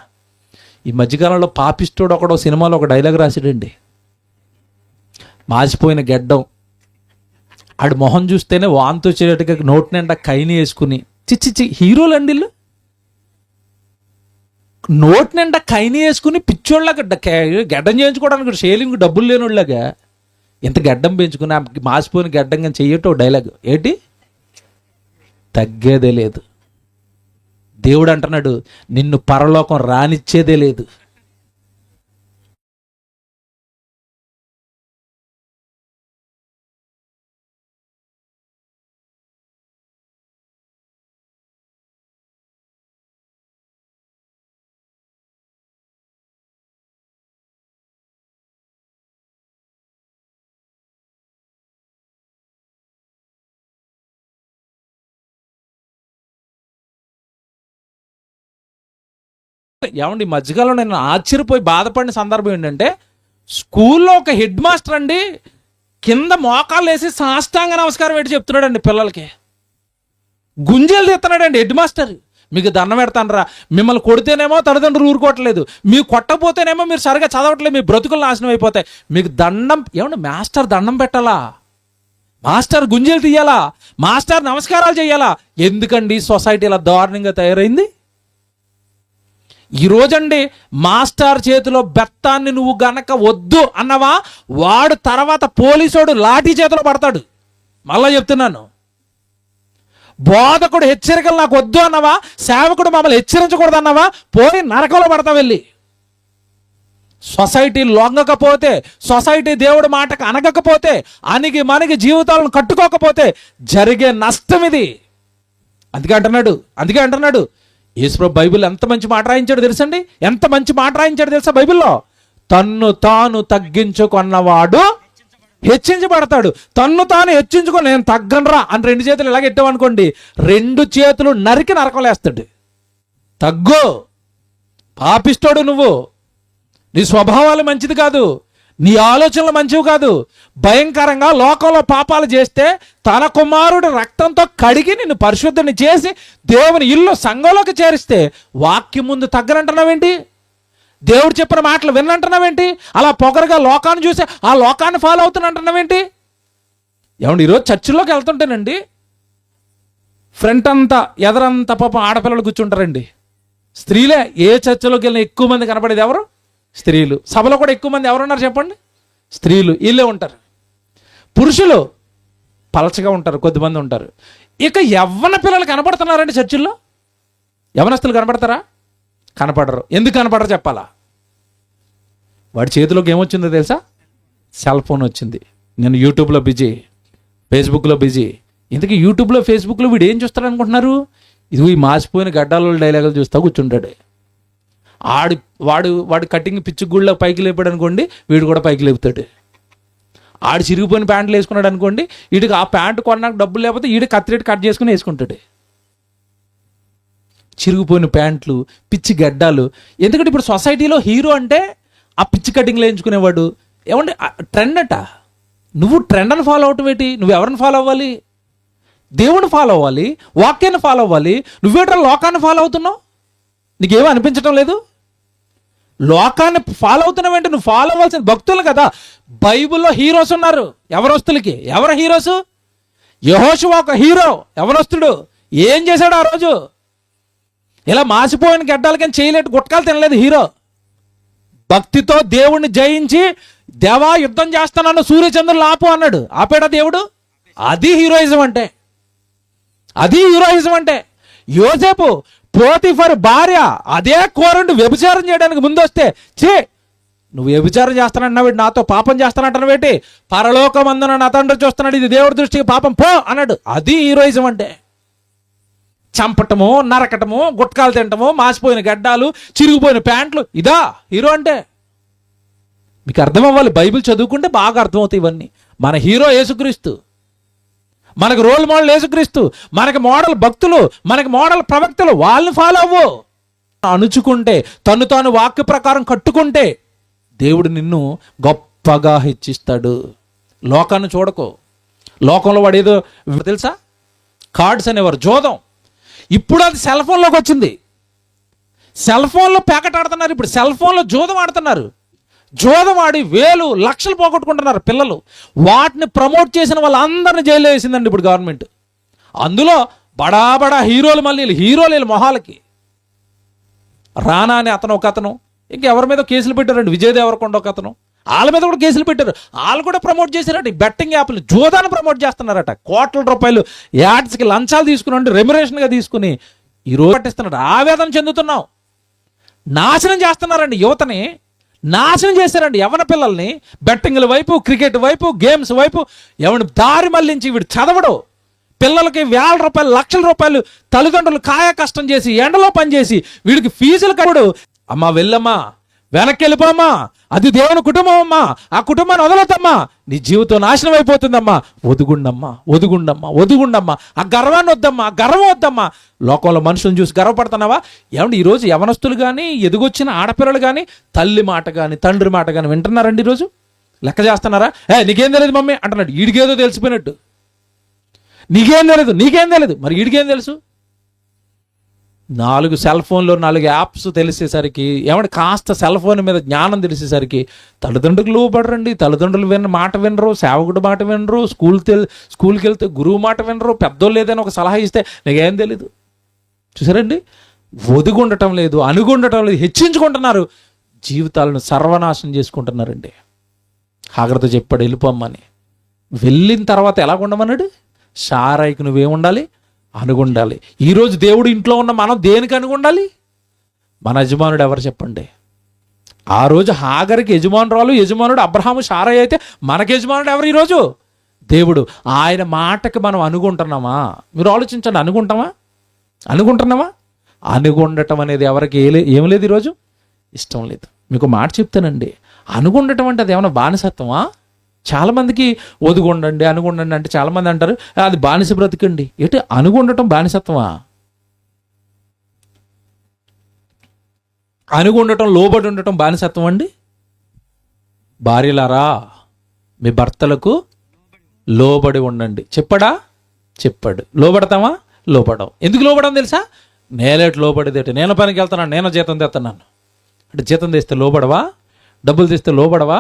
[SPEAKER 2] ఈ మధ్యకాలంలో పాపిస్టోడు ఒకడో సినిమాలో ఒక డైలాగ్ రాసాడండి. మాసిపోయిన గెడ్డం, ఆడి మొహం చూస్తేనే వాంతి వచ్చేటట్టుగా నోటి నిండా కైని వేసుకుని, చిచ్చి హీరోలు అండి వీళ్ళు. నోటి నిండా కైని వేసుకుని పిచ్చోళ్ళగా గెడ్డం చేయించుకోవడానికి షేలింగ్ డబ్బులు లేనిలాగా ఇంత గెడ్డం పెంచుకుని మాసిపోయిన గెడ్డం కానీ చెయ్యటో డైలాగ్ ఏంటి? తగ్గేదే లేదు. దేవుడు అంటున్నాడు, నిన్ను పరలోకం రానిచ్చేదే లేదు. ఏమండి, ఈ మధ్యకాలంలో నేను ఆశ్చర్యపోయి బాధపడిన సందర్భం ఏంటంటే, స్కూల్లో ఒక హెడ్ మాస్టర్ అండి కింద మోకాళ్ళు వేసి సాష్టాంగ నమస్కారం పెట్టి చెప్తున్నాడండి పిల్లలకి. గుంజలు తీస్తున్నాడండి హెడ్ మాస్టర్. మీకు దండం పెడతానరా, మిమ్మల్ని కొడితేనేమో తల్లిదండ్రులు ఊరుకోవట్లేదు, మీకు కొట్టకపోతేనేమో మీరు సరిగా చదవట్లేదు, మీ బ్రతుకులు నాశనం అయిపోతాయి. మీకు దండం ఏమంటే మాస్టర్ దండం పెట్టాలా, మాస్టర్ గుంజలు తీయాలా, మాస్టర్ నమస్కారాలు చేయాలా? ఎందుకండి సొసైటీ ఇలా దారుణంగా తయారైంది? ఈరోజండి మాస్టర్ చేతిలో బెత్తాన్ని నువ్వు గనక వద్దు అన్నవా, వాడు తర్వాత పోలీసోడు లాఠీ చేతిలో పడతాడు. మళ్ళా చెప్తున్నాను, బోధకుడు హెచ్చరికలు నాకు వద్దు అన్నవా, సేవకుడు మమ్మల్ని హెచ్చరించకూడదు అన్నవా, పోయి నరకంలో పడతా వెళ్ళి. సొసైటీ లొంగకపోతే, సొసైటీ దేవుడి మాటకు అనగకపోతే, అణిగి మనకి జీవితాలను కట్టుకోకపోతే జరిగే నష్టం ఇది. అందుకే అంటున్నాడు యేసుప్రభు బైబిల్ ఎంత మంచి మాట రాయించాడు తెలుసండి, ఎంత మంచి మాట రాయించాడు తెలుసా బైబిల్లో? తన్ను తాను తగ్గించుకున్నవాడు హెచ్చించబడతాడు. తన్ను తాను హెచ్చించుకొని నేను తగ్గనరా అని 2 చేతులు ఇలాగ ఎట్టామనుకోండి, 2 చేతులు నరికి నరకలేస్తాడు. తగ్గు, పాపిస్తోడు నువ్వు, నీ స్వభావాలు మంచిది కాదు, నీ ఆలోచనలు మంచివి కాదు. భయంకరంగా లోకంలో పాపాలు చేస్తే తన కుమారుడు రక్తంతో కడిగి నిన్ను పరిశుద్ధిని చేసి దేవుని ఇల్లు సంఘంలోకి చేరిస్తే వాక్యం ముందు తగ్గనంటున్నావేంటి? దేవుడు చెప్పిన మాటలు విన్నంటున్నావేంటి? అలా పొగరుగా లోకాన్ని చూసి ఆ లోకాన్ని ఫాలో అవుతున్నంటున్నావేంటి? ఏమండి, ఈరోజు చర్చిలోకి వెళ్తుంటేనండి ఫ్రంట్ అంతా ఎదరంతా పాపం ఆడపిల్లలు కూర్చుంటారండి. స్త్రీలే. ఏ చర్చిలోకి వెళ్ళినా ఎక్కువ మంది కనపడేది ఎవరు? స్త్రీలు. సభలో కూడా ఎక్కువ మంది ఎవరున్నారు చెప్పండి? స్త్రీలు. వీళ్ళే ఉంటారు. పురుషులు పలచగా ఉంటారు, కొద్దిమంది ఉంటారు. ఇక యవ్వన పిల్లలు కనపడుతున్నారండి చర్చిల్లో. యవనస్తులు కనపడతారా? కనపడరు. ఎందుకు కనపడరు చెప్పాలా? వాడి చేతిలోకి ఏమొచ్చిందో తెలుసా? సెల్ ఫోన్ వచ్చింది. నేను యూట్యూబ్లో బిజీ, ఫేస్బుక్లో బిజీ. ఇంతకీ యూట్యూబ్లో ఫేస్బుక్లో వీడు ఏం చూస్తాడు అనుకుంటున్నారు? ఇది ఈ మాసిపోయిన గడ్డాల డైలాగులు చూస్తా కూర్చుంటాడు. వాడు కటింగ్ పిచ్చి గుళ్ళ పైకి లేపాడు అనుకోండి, వీడు కూడా పైకి లేపుతాడు. ఆడు చిరిగిపోయిన ప్యాంట్లు వేసుకున్నాడు అనుకోండి, వీడికి ఆ ప్యాంటు కొన్నాక డబ్బులు లేకపోతే వీడు కత్తిరెట్టి కట్ చేసుకుని వేసుకుంటాడు. చిరిగిపోయిన ప్యాంట్లు, పిచ్చి గడ్డాలు. ఎందుకంటే ఇప్పుడు సొసైటీలో హీరో అంటే ఆ పిచ్చి కటింగ్లు వేయించుకునేవాడు. ఏమంటే ట్రెండ్ అట. నువ్వు ట్రెండ్ని ఫాలో అవటం ఏంటి? నువ్వు ఎవరిని ఫాలో అవ్వాలి? దేవుని ఫాలో అవ్వాలి, వాక్యాన్ని ఫాలో అవ్వాలి. నువ్వేట్రా లోకాన్ని ఫాలో అవుతున్నావు? నీకేమో అనిపించటం లేదు? లోకాన్ని ఫాలో అవుతున్నావంటే నువ్వు ఫాలో అవ్వాల్సిన భక్తులు కదా. బైబిల్లో హీరోస్ ఉన్నారు యవనస్తులకి. ఎవరు హీరోస్? యెహోషువ ఒక హీరో, యవనస్తుడు. ఏం చేశాడు ఆ రోజు? ఇలా మాసిపోయిన గడ్డాలకని చేయలేటు గుట్కాలు తినలేదు హీరో. భక్తితో దేవుణ్ణి జయించి, దేవా యుద్ధం చేస్తానన్న సూర్యచంద్రులు ఆపు అన్నాడు. ఆపాడా దేవుడు? అది హీరోయిజం అంటే. యోసేపు పోతిఫర్ భార్య అదే కోరండు వ్యభిచారం చేయడానికి ముందొస్తే, నువ్వు వ్యభిచారం చేస్తానన్నావు, నాతో పాపం చేస్తానంటున్నావేంటి? పరలోకమందున నా తండ్రి చూస్తున్నాడు, ఇది దేవుడి దృష్టికి పాపం పో అన్నాడు. అది హీరోయిజం అంటే. చంపటము, నరకటము, గుట్కాలు తినటము, మాసిపోయిన గడ్డాలు, చిరిగిపోయిన ప్యాంట్లు, ఇదా హీరో అంటే? మీకు అర్థం అవ్వాలి. బైబిల్ చదువుకుంటే బాగా అర్థమవుతాయి ఇవన్నీ. మన హీరో యేసుక్రీస్తు, మనకు రోల్ మోడల్ యేసుక్రీస్తు, మనకి మోడల్ భక్తులు, మనకి మోడల్ ప్రవక్తలు. వాళ్ళని ఫాలో అవ్వు. అణుచుకుంటే, తను తాను వాక్య ప్రకారం కట్టుకుంటే దేవుడు నిన్ను గొప్పగా హెచ్చిస్తాడు. లోకాన్ని చూడకు. లోకంలో వాడు ఏదో తెలుసా, కార్డ్స్ అనేవారు, జోదం. ఇప్పుడు అది సెల్ ఫోన్లోకి వచ్చింది. సెల్ ఫోన్లో ప్యాకెట్ ఆడుతున్నారు. ఇప్పుడు సెల్ ఫోన్లో జోదం ఆడుతున్నారు. జోదం ఆడి వేలు లక్షలు పోగొట్టుకుంటున్నారు పిల్లలు. వాటిని ప్రమోట్ చేసిన వాళ్ళందరినీ జైల్లో వేసిందండి ఇప్పుడు గవర్నమెంట్. అందులో బడా హీరోలు, మళ్ళీ హీరోలు మొహాలకి. రానా అని ఒకతను, ఇంకెవరి మీద కేసులు పెట్టారండి, విజయ్ దేవరకొండ ఒక అతను, వాళ్ళ మీద కూడా కేసులు పెట్టారు. వాళ్ళు కూడా ప్రమోట్ చేశారట. బెట్టింగ్ యాప్లు, జోదాన్ని ప్రమోట్ చేస్తున్నారట. కోట్ల రూపాయలు యాడ్స్కి లంచాలు తీసుకుని, రెమ్యునరేషన్గా తీసుకుని ఈరోజు పట్టిస్తున్నాడు. ఆవేదన చెందుతున్నాం. నాశనం చేస్తున్నారండి యువతని, నాశనం చేశారండి యవ్వన పిల్లల్ని. బెట్టింగ్ల వైపు, క్రికెట్ వైపు, గేమ్స్ వైపు ఎవరిని దారి మళ్లించి వీడు చదవడు. పిల్లలకి వేల రూపాయలు, లక్షల రూపాయలు తల్లిదండ్రులు కాయ కష్టం చేసి, ఎండలో పనిచేసి వీడికి ఫీజులు కట్టడు. అమ్మా వెళ్ళమ్మా, వెనక్కి వెళ్ళిపోమ్మా, అది దేవుని కుటుంబం అమ్మా, ఆ కుటుంబాన్ని వదలొద్దమ్మా, నీ జీవితం నాశనం అయిపోతుందమ్మా, వదుగుండమ్మా, ఆ గర్వాన్ని వద్దమ్మా, ఆ గర్వం వద్దమ్మా. లోకంలో మనుషులను చూసి గర్వపడుతున్నావా? ఏమంటే ఈరోజు యవనస్తులు కానీ, ఎదుగొచ్చిన ఆడపిల్లలు కానీ తల్లి మాట కానీ, తండ్రి మాట కానీ వింటున్నారండి ఈరోజు? లెక్క చేస్తున్నారా? నీకేం తెలియదు మమ్మీ అంటున్నాడు. ఈడికేదో తెలిసిపోయినట్టు. నీకేం తెలియదు. మరి ఈడికేం తెలుసు? 4 సెల్ ఫోన్లో 4 యాప్స్ తెలిసేసరికి, ఏమంటే కాస్త సెల్ ఫోన్ మీద జ్ఞానం తెలిసేసరికి తల్లిదండ్రులకు లోబడరండి. తల్లిదండ్రులు మాట వినరు, సేవకుడు మాట వినరు, స్కూల్కి వెళ్తే గురువు మాట వినరు, పెద్దోళ్ళు ఏదైనా ఒక సలహా ఇస్తే నీకేం తెలీదు. చూసారండి, ఒదిగుండటం లేదు, అనుగుండటం లేదు, హెచ్చించుకుంటున్నారు, జీవితాలను సర్వనాశనం చేసుకుంటున్నారండి. హాగర్తో చెప్పాడు వెళ్ళిపోమ్మని. వెళ్ళిన తర్వాత ఎలాగుండమన్నాడు? సారాయికి నువ్వేముండాలి? అనుగుండాలి. ఈరోజు దేవుడు ఇంట్లో ఉన్న మనం దేనికి అనుగుండాలి? మన యజమానుడు ఎవరు చెప్పండి? ఆ రోజు హాగర్కి యజమానురాలు, యజమానుడు అబ్రహాము, సారాయి అయితే మనకి యజమానుడు ఎవరు ఈరోజు? దేవుడు. ఆయన మాటకి మనం అనుకుంటున్నామా? మీరు ఆలోచించండి, అనుకుంటున్నామా? అనుగుండటం అనేది ఎవరికి ఏం లేదు ఈరోజు, ఇష్టం లేదు. మీకు మాట చెప్తానండి, అనుగుండటం అంటే అది ఏమన్నా బానిసత్వమా? చాలామందికి ఒదుగుండండి, అనుగుండండి అంటే చాలామంది అంటారు అది బానిస బ్రతికండి. ఏంటి అనుగుండటం బానిసత్వమా? అనుగుండటం, లోబడి ఉండటం బానిసత్వం అండి? భార్యలారా మీ భర్తలకు లోబడి ఉండండి చెప్పాడు. లోబడతామా? లోబడవు. ఎందుకు లోబడం తెలుసా? నేలేటి లోబడిదేటి, నేను పనికి వెళ్తున్నాను, నేను జీతం తెస్తున్నాను అంటే జీతం తెస్తే లోబడవా? డబ్బులు తెస్తే లోబడవా?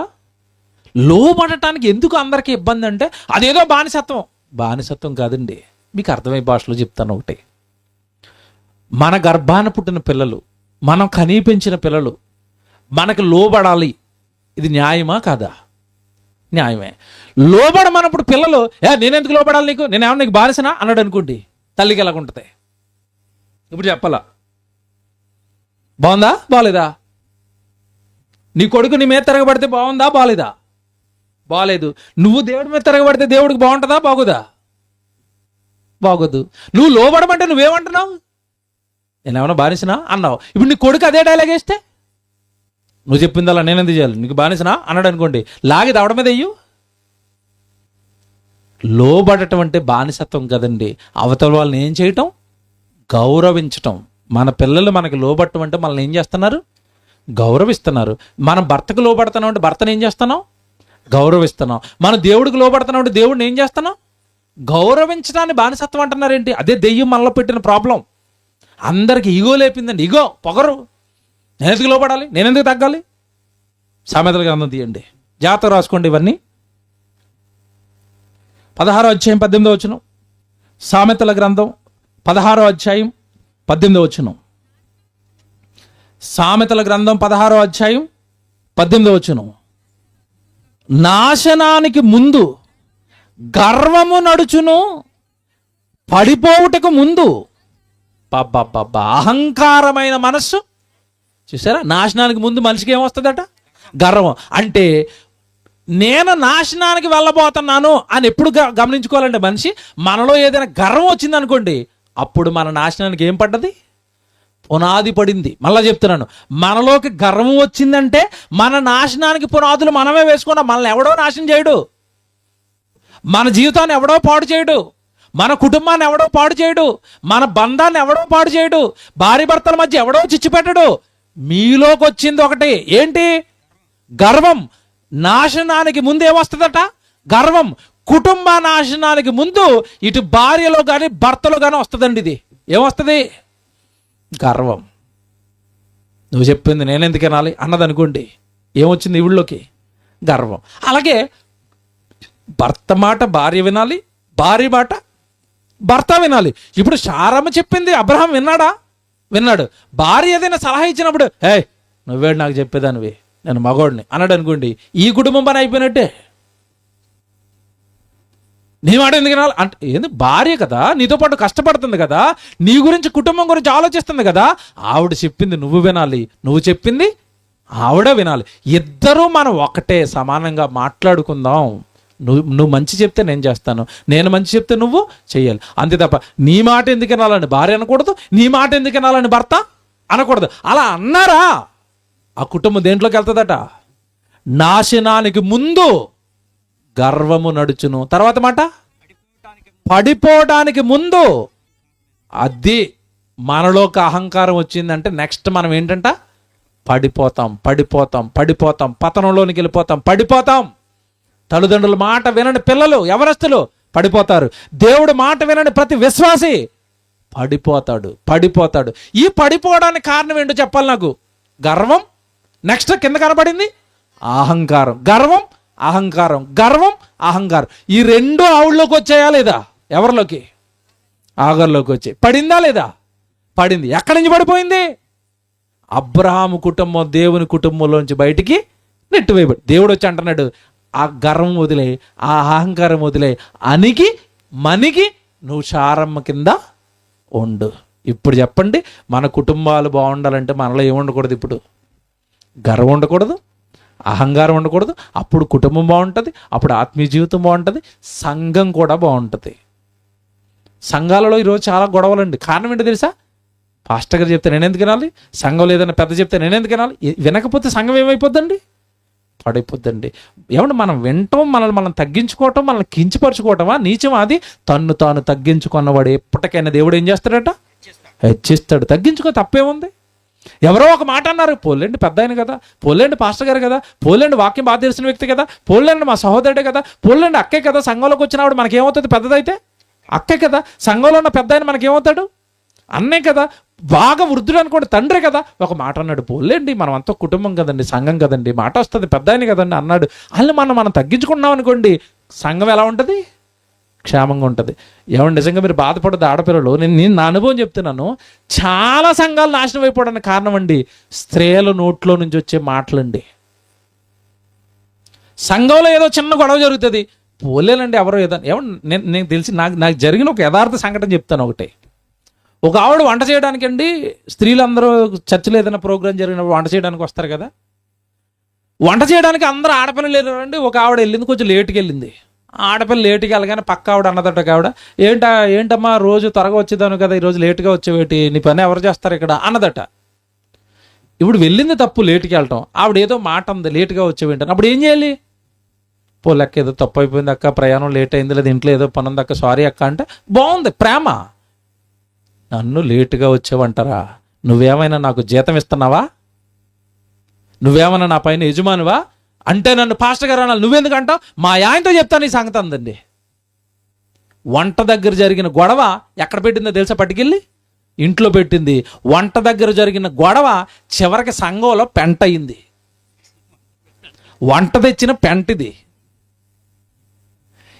[SPEAKER 2] లోబడటానికి ఎందుకు అందరికీ ఇబ్బంది అంటే అదేదో బానిసత్వం కాదండి. మీకు అర్థమయ్యే భాషలో చెప్తాను ఒకటి. మన గర్భాన పుట్టిన పిల్లలు, మనం కనీ పెంచిన పిల్లలు మనకు లోబడాలి. ఇది న్యాయమా కాదా? న్యాయమే. లోబడమన్నప్పుడు పిల్లలు నేనెందుకు లోబడాలి నీకు, నేనేమన్నా నీకు బానిసనా అన్నాడు అనుకోండి, తల్లికి ఎలాగుంటుంది? ఇప్పుడు చెప్పాలా? బాగుందా బాలేదా? నీ కొడుకు నీ మీద తిరగబడితే బాగుందా బాలేదా? బాలేదు. నువ్వు దేవుడి మీద తిరగబడితే దేవుడికి బాగుంటుందా బాగోదా? బాగోదు. నువ్వు లోబడమంటే నువ్వేమంటున్నావు? నేనేమన్నా బానిసనా అన్నావు. ఇప్పుడు నీ కొడుకు అదే డైలాగ్ వేస్తే నువ్వు చెప్పిందలా నేను ఎందుకు చేయాలి, నీకు బానిసనా అన్నాడు అనుకోండి, లాగి దవడ మీద వెయ్యు. లోబడటం అంటే బానిసత్వం కదండి. అవతల వాళ్ళని ఏం చేయటం? గౌరవించటం. మన పిల్లలు మనకి లోబడటం అంటే మనల్ని ఏం చేస్తున్నారు? గౌరవిస్తున్నారు. మనం భర్తకు లోబడుతున్నాం అంటే భర్తను ఏం చేస్తున్నాం? గౌరవిస్తున్నాం. మనం దేవుడికి లోబడుతున్నాం అంటే దేవుడిని ఏం చేస్తున్నాం? గౌరవించడాన్ని బానిసత్వం అంటున్నారేంటి? అదే దెయ్యం మనలో పెట్టిన ప్రాబ్లం. అందరికి ఈగో లేపిందండి, ఈగో, పొగరు. నేనెందుకు లోబడాలి, నేనెందుకు తగ్గాలి? సామెతల గ్రంథం తీయండి, జాగ్రత్తగా రాసుకోండి ఇవన్నీ. 16వ అధ్యాయం 18వ వచనం. సామెతల గ్రంథం 16వ అధ్యాయం 18వ వచనం. సామెతల గ్రంథం 16వ అధ్యాయం 18వ వచనం. నాశనానికి ముందు గర్వము నడుచును, పడిపోవుటకు ముందు అహంకారమైన మనస్సు. చూసారా, నాశనానికి ముందు మనిషికి ఏమొస్తుందట? గర్వం. అంటే నేను నాశనానికి వెళ్ళబోతున్నాను అని ఎప్పుడు గమనించుకోవాలంటే మనిషి, మనలో ఏదైనా గర్వం వచ్చింది అనుకోండి, అప్పుడు మన నాశనానికి ఏం పడ్డది? పునాది పడింది. మళ్ళా చెప్తున్నాను, మనలోకి గర్వం వచ్చిందంటే మన నాశనానికి పునాదులు మనమే వేసుకున్నాం. మనల్ని ఎవడో నాశనం చేయడు, మన జీవితాన్ని ఎవడో పాడు చేయడు, మన కుటుంబాన్ని ఎవడో పాడు చేయడు, మన బంధాన్ని ఎవడో పాడు చేయడు, భార్య భర్తల మధ్య ఎవడో చిచ్చు పెట్టడు. మీలోకి వచ్చింది ఒకటి, ఏంటి? గర్వం. నాశనానికి ముందు ఏమొస్తుందట? గర్వం. కుటుంబ నాశనానికి ముందు ఇటు భార్యలో కానీ భర్తలో కానీ వస్తుందండి. ఇది ఏమొస్తుంది? గర్వం. నువ్వు చెప్పింది నేనెందుకు వినాలి అన్నది అనుకోండి, ఏమొచ్చింది ఈవిళ్ళలోకి? గర్వం. అలాగే భర్త మాట భార్య వినాలి, భార్య మాట భర్త వినాలి. ఇప్పుడు శారమ్మ చెప్పింది అబ్రహాం విన్నాడా? విన్నాడు. భార్య ఏదైనా సలహా ఇచ్చినప్పుడు నువ్వేడు నాకు చెప్పేదానివి, నేను మగోడిని అన్నాడు అనుకోండి, ఈ కుటుంబం పని అయిపోయినట్టే. నీ మాట ఎందుకు వినాలి అంటే ఏంది? భార్య కదా, నీతో పాటు కష్టపడుతుంది కదా, నీ గురించి కుటుంబం గురించి ఆలోచిస్తుంది కదా, ఆవిడ చెప్పింది నువ్వు వినాలి, నువ్వు చెప్పింది ఆవిడ వినాలి. ఇద్దరూ మనం ఒకటే, సమానంగా మాట్లాడుకుందాం. నువ్వు మంచి చెప్తే నేను చేస్తాను, నేను మంచి చెప్తే నువ్వు చెయ్యాలి, అంతే తప్ప నీ మాట ఎందుకు వినాలని భార్య అనకూడదు, నీ మాట ఎందుకు వినాలని భర్త అనకూడదు. అలా అన్నారా ఆ కుటుంబం దేంట్లోకి వెళ్తుందట? నాశనానికి ముందు గర్వము నడుచును. తర్వాత మాట పడిపోవడానికి ముందు. అది మనలోకి అహంకారం వచ్చిందంటే నెక్స్ట్ మనం ఏంటంట? పడిపోతాం, పడిపోతాం, పడిపోతాం, పతనంలోనికి వెళ్ళిపోతాం, పడిపోతాం. తల్లిదండ్రుల మాట వినని పిల్లలు, యవనస్తులు పడిపోతారు. దేవుడు మాట వినని ప్రతి విశ్వాసి పడిపోతాడు. ఈ పడిపోవడానికి కారణం ఏంటో చెప్పాలి నాకు. గర్వం, నెక్స్ట్ కింద కనబడింది అహంకారం. గర్వం, అహంకారం. ఈ రెండు ఆవిడలోకి వచ్చాయా లేదా? ఎవరిలోకి? ఆగర్లోకి వచ్చాయి. పడిందా లేదా? పడింది. ఎక్కడి నుంచి పడిపోయింది? అబ్రహాము కుటుంబం దేవుని కుటుంబంలోంచి బయటికి నెట్టివేయబడి. దేవుడు వచ్చి అంటున్నాడు, ఆ గర్వం వదిలే, ఆ అహంకారం వదిలే, మనికి నువ్వు శారమ్మ కింద ఉండు. ఇప్పుడు చెప్పండి, మన కుటుంబాలు బాగుండాలంటే మనలో ఏముండకూడదు? ఇప్పుడు గర్వం ఉండకూడదు, అహంకారం ఉండకూడదు. అప్పుడు కుటుంబం బాగుంటుంది, అప్పుడు ఆత్మీయ జీవితం బాగుంటుంది, సంఘం కూడా బాగుంటుంది. సంఘాలలో ఈరోజు చాలా గొడవలండి. కారణం ఏంటో తెలుసా? పాస్టర్ గారు చెప్తే నేనెందుకు వినాలి? సంఘంలో ఏదైనా పెద్ద చెప్తే నేనెందుకు వినాలి? వినకపోతే సంఘం ఏమైపోద్దండి? పడిపోద్దండి. ఏమంటే మనం వింటాం, మనం తగ్గించుకోవటం, మనల్ని కించపరచుకోవటమా నీచమా? అది తన్ను తాను తగ్గించుకున్నవాడు ఎప్పటికైనా దేవుడు ఏం చేస్తాడట? హెచ్చిస్తాడు. తగ్గించుకో, తప్పేముంది? ఎవరో ఒక మాట అన్నారు, పోలేండి పెద్ద ఆయన కదా, పోలేండి పాస్టర్ గారు కదా, పోలేండి వాక్యం బాగా తెలిసిన వ్యక్తి కదా, పోలేండి మా సహోదరుడే కదా, పోలేండి అక్కే కదా. సంఘంలోకి వచ్చినప్పుడు మనకేమవుతుంది? పెద్దదైతే అక్కే కదా. సంఘంలో ఉన్న పెద్ద ఆయన మనకేమవుతాడు? అన్నే కదా. బాగా వృద్ధుడు అనుకోండి, తండ్రి కదా. ఒక మాట అన్నాడు, పోలేండి మనం అంతా కుటుంబం కదండి, సంఘం కదండి, మాట వస్తుంది, పెద్ద ఆయన కదండి అన్నాడు. అలా మనం తగ్గించుకున్నాం అనుకోండి, సంఘం ఎలా ఉంటుంది? క్షేమంగా ఉంటుంది. ఏమంటే నిజంగా మీరు బాధపడదు ఆడపిల్లలు. నేను నా అనుభవం చెప్తున్నాను. చాలా సంఘాలు నాశనం అయిపోవడానికి కారణం అండి స్త్రీల నోట్లో నుంచి వచ్చే మాటలండి. సంఘంలో ఏదో చిన్న గొడవ జరుగుతుంది, పోలేనండి ఎవరో ఏదో. ఏమన్నా నేను తెలిసి నాకు జరిగిన ఒక యథార్థ సంఘటన చెప్తాను. ఒకటే, ఒక ఆవిడ వంట చేయడానికి అండి, స్త్రీలందరూ చర్చిలో ఏదైనా ప్రోగ్రాం జరిగినప్పుడు వంట చేయడానికి వస్తారు కదా, వంట చేయడానికి అందరూ ఆడపిల్లలు లేరండి. ఒక ఆవిడ వెళ్ళింది, కొంచెం లేటుకి వెళ్ళింది. ఆడపిల్ల లేటుకి వెళ్ళగానే పక్క ఆవిడ అన్నదట, ఆవిడ ఏంటమ్మా రోజు త్వరగా వచ్చేదాను కదా, ఈరోజు లేటుగా వచ్చేవేటి, నీ పని ఎవరు చేస్తారు ఇక్కడ అన్నదట. ఇప్పుడు వెళ్ళింది తప్పు, లేటుకి వెళ్ళటం. ఆవిడ ఏదో మాట ఉంది, లేటుగా వచ్చేవేంటని. అప్పుడు ఏం చేయాలి? లెక్క ఏదో తప్పు అయిపోయింది అక్క, ప్రయాణం లేట్ అయింది, లేదా ఇంట్లో ఏదో పని ఉంది అక్క, సారీ అక్క అంటే బాగుంది, ప్రేమ. నన్ను లేటుగా వచ్చేవంటారా? నువ్వేమైనా నాకు జీతం ఇస్తున్నావా? నువ్వేమైనా నా పైన యజమానివా? అంటే నన్ను పాస్టర్ గారు అనాలి. నువ్వెందుకంటావు? మా ఆయనతో చెప్తాను ఈ సంగతి అందండి. వంట దగ్గర జరిగిన గొడవ ఎక్కడ పెట్టిందో తెలుసా? పట్టుకెళ్ళి ఇంట్లో పెట్టింది. వంట దగ్గర జరిగిన గొడవ చివరికి సంఘంలో పెంట అయింది. వంట తెచ్చిన పెంటిది.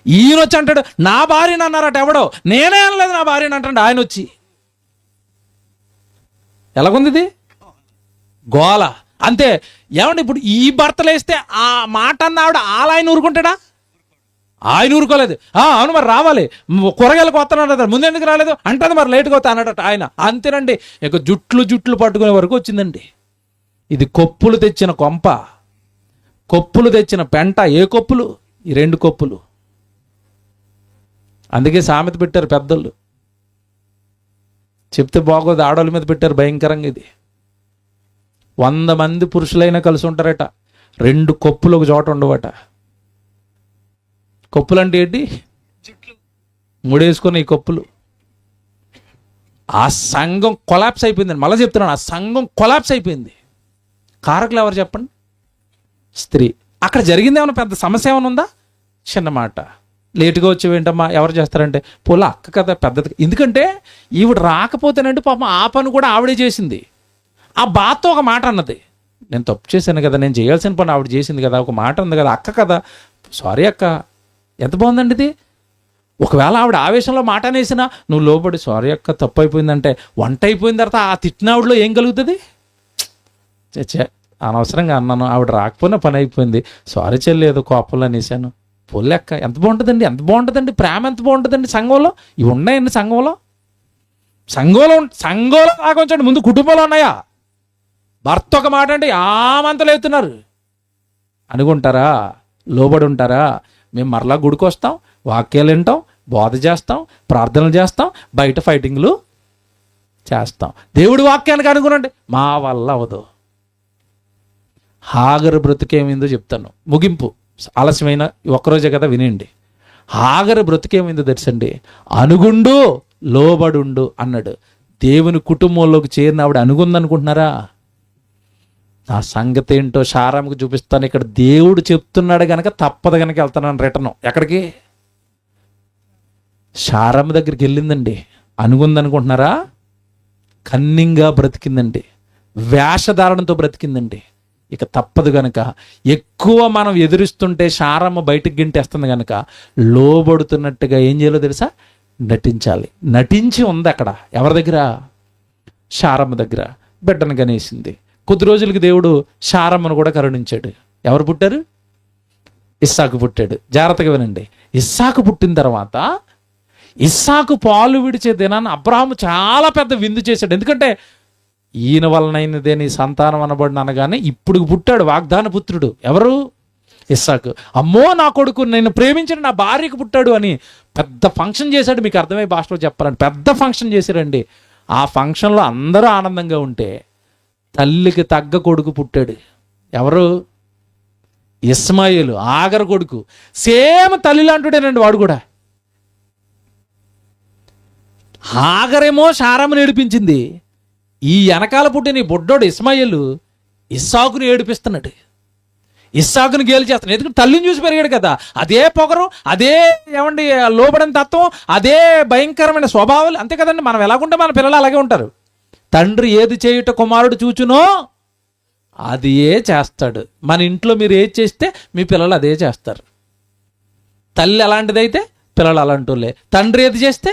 [SPEAKER 2] ఈయన వచ్చి అంటాడు, నా భార్యని అన్నారట ఎవడో, నేనే అనలేదు నా భార్యని అంటాడు ఆయన వచ్చి. ఎలాగుంది ఇది? గోల అంతే. ఏమండి ఇప్పుడు ఈ భర్తలు వేస్తే ఆ మాట అన్న ఆవిడ ఆయన ఊరుకుంటాడా? ఆయన ఊరుకోలేదు. అవును మరి రావాలి, కూరగాయలకు వస్తానంట, ముందెందుకు రాలేదు అంటుంది, మరి లేటుగా వస్తా అన్నట ఆయన. అంతేనండి, ఇక జుట్లు పట్టుకునే వరకు వచ్చిందండి. ఇది కొప్పులు తెచ్చిన కొంప, కొప్పులు తెచ్చిన పెంట. ఏ కొప్పులు? ఈ 2 కొప్పులు. అందుకే సామెత పెట్టారు పెద్దలు, చెప్తే బాగోదు, ఆడవాళ్ళ మీద పెట్టారు భయంకరంగా. ఇది 100 మంది పురుషులైనా కలిసి ఉంటారట, 2 కొప్పులు ఒక చోట ఉండవట. కొప్పులు అంటే ఏంటి? ముడేసుకున్న ఈ కొప్పులు. ఆ సంఘం కొలాప్స్ అయిపోయిందండి. మళ్ళీ చెప్తున్నాను, ఆ సంఘం కొలాప్స్ అయిపోయింది. కారకులు ఎవరు చెప్పండి? స్త్రీ. అక్కడ జరిగింది ఏమైనా పెద్ద సమస్య ఏమైనా ఉందా? చిన్న మాట, లేటుగా వచ్చేవేంటమ్మా ఎవరు చేస్తారంటే, పోలా అక్క కదా పెద్దది. ఎందుకంటే ఈవిడ రాకపోతేనంటే పాపం ఆ పని కూడా ఆవిడే చేసింది. ఆ బాధతో ఒక మాట అన్నది, నేను తప్పు చేశాను కదా, నేను చేయాల్సిన పని ఆవిడ చేసింది కదా, ఒక మాట ఉంది కదా అక్క కదా, సారీ అక్క. ఎంత బాగుందండి ఇది. ఒకవేళ ఆవిడ ఆవేశంలో మాట అనేసినా నువ్వు లోపడి సారీ అక్క తప్పు అయిపోయిందంటే, వంట అయిపోయిన తర్వాత ఆ తిట్టిన ఆవిడలో ఏం కలుగుతుంది? చచ్చే అనవసరంగా అన్నాను, ఆవిడ రాకపోయినా పని అయిపోయింది, సారీ చెల్లేదు కోపంలో అనేసాను. పొల్లెక్క. ఎంత బాగుంటుందండి ప్రేమ, ఎంత బాగుంటుందండి సంఘంలో. ఇవి ఉన్నాయండి సంఘంలో లాగా ఉంచండి. ముందు కుటుంబంలో ఉన్నాయా? భర్త ఒక మాట అంటే ఆమంతలు అవుతున్నారు అనుకుంటారా? లోబడి ఉంటారా? మేము మరలా గుడికి వస్తాం, వాక్యాలు వింటాం, బోధ చేస్తాం, ప్రార్థనలు చేస్తాం, బయట ఫైటింగ్లు చేస్తాం. దేవుడి వాక్యానికి అనుకునండి, మా వల్ల అవదు. హాగరు బ్రతికేమైందో చెప్తాను, ముగింపు. ఆలస్యమైన ఒక్కరోజే కదా, వినండి. హాగరు బ్రతికేమైందో తెలుసండి? అనుగుండు లోబడుండు అన్నాడు. దేవుని కుటుంబంలోకి చేరిన ఆవిడ అనుకుందనుకుంటున్నారా? ఆ సంగతి ఏంటో శారాముకు చూపిస్తాను. ఇక్కడ దేవుడు చెప్తున్నాడు కనుక తప్పదు కనుక వెళ్తున్నాను రిటర్న్. ఎక్కడికి? శారమ్మ దగ్గరికి వెళ్ళిందండి. అనుకుందనుకుంటున్నారా? కన్నింగా బ్రతికిందండి, వేషధారణతో బ్రతికిందండి. ఇక తప్పదు గనక, ఎక్కువ మనం ఎదురిస్తుంటే శారమ్మ బయటికి గింటేస్తుంది గనక లోబడుతున్నట్టుగా ఏం చేయాలో తెలుసా? నటించాలి. నటించి ఉంది అక్కడ. ఎవరి దగ్గర? శారమ్మ దగ్గర. బిడ్డను కనేసింది. కొద్ది రోజులకి దేవుడు శారమ్మను కూడా కరుణించాడు. ఎవరు పుట్టారు? ఇస్సాకు పుట్టాడు. జాగ్రత్తగా వినండి. ఇస్సాకు పుట్టిన తర్వాత ఇస్సాకు పాలు విడిచే దినాన్ని అబ్రాహాము చాలా పెద్ద విందు చేశాడు. ఎందుకంటే ఈయన వలనైనదే నీ సంతానం అనబడిన అనగానే ఇప్పుడు పుట్టాడు వాగ్దాన పుత్రుడు. ఎవరు? ఇస్సాకు. అమ్మో నా కొడుకు, నేను ప్రేమించిన నా భార్యకు పుట్టాడు అని పెద్ద ఫంక్షన్ చేశాడు. మీకు అర్థమయ్యే భాషలో చెప్పాలంటే పెద్ద ఫంక్షన్ చేశారండి. ఆ ఫంక్షన్లో అందరూ ఆనందంగా ఉంటే తల్లికి తగ్గ కొడుకు పుట్టాడు. ఎవరు? ఇస్మాయిలు, ఆగర్ కొడుకు. సేమ్ తల్లి లాంటిడేనండి వాడు కూడా. ఆగరేమో శారమ్మని ఏడిపించింది. ఈ వెనకాల పుట్టిన ఈ బుడ్డోడు ఇస్మాయిలు ఇస్సాకుని ఏడిపిస్తున్నాడు. ఇస్సాకుని గేలు చేస్తున్నాడు. ఎందుకంటే తల్లిని చూసి పెరిగాడు కదా. అదే పొగరు, అదే ఏమండి లోబడిన తత్వం, అదే భయంకరమైన స్వభావాలు. అంతే కదండి, మనం ఎలాగుంటే మన పిల్లలు అలాగే ఉంటారు. తండ్రి ఏది చేయుట కుమారుడు చూచునో అది ఏ చేస్తాడు. మన ఇంట్లో మీరు ఏది చేస్తే మీ పిల్లలు అదే చేస్తారు. తల్లి అలాంటిదైతే పిల్లలు అలాంటి వాళ్ళే. తండ్రి ఏది చేస్తే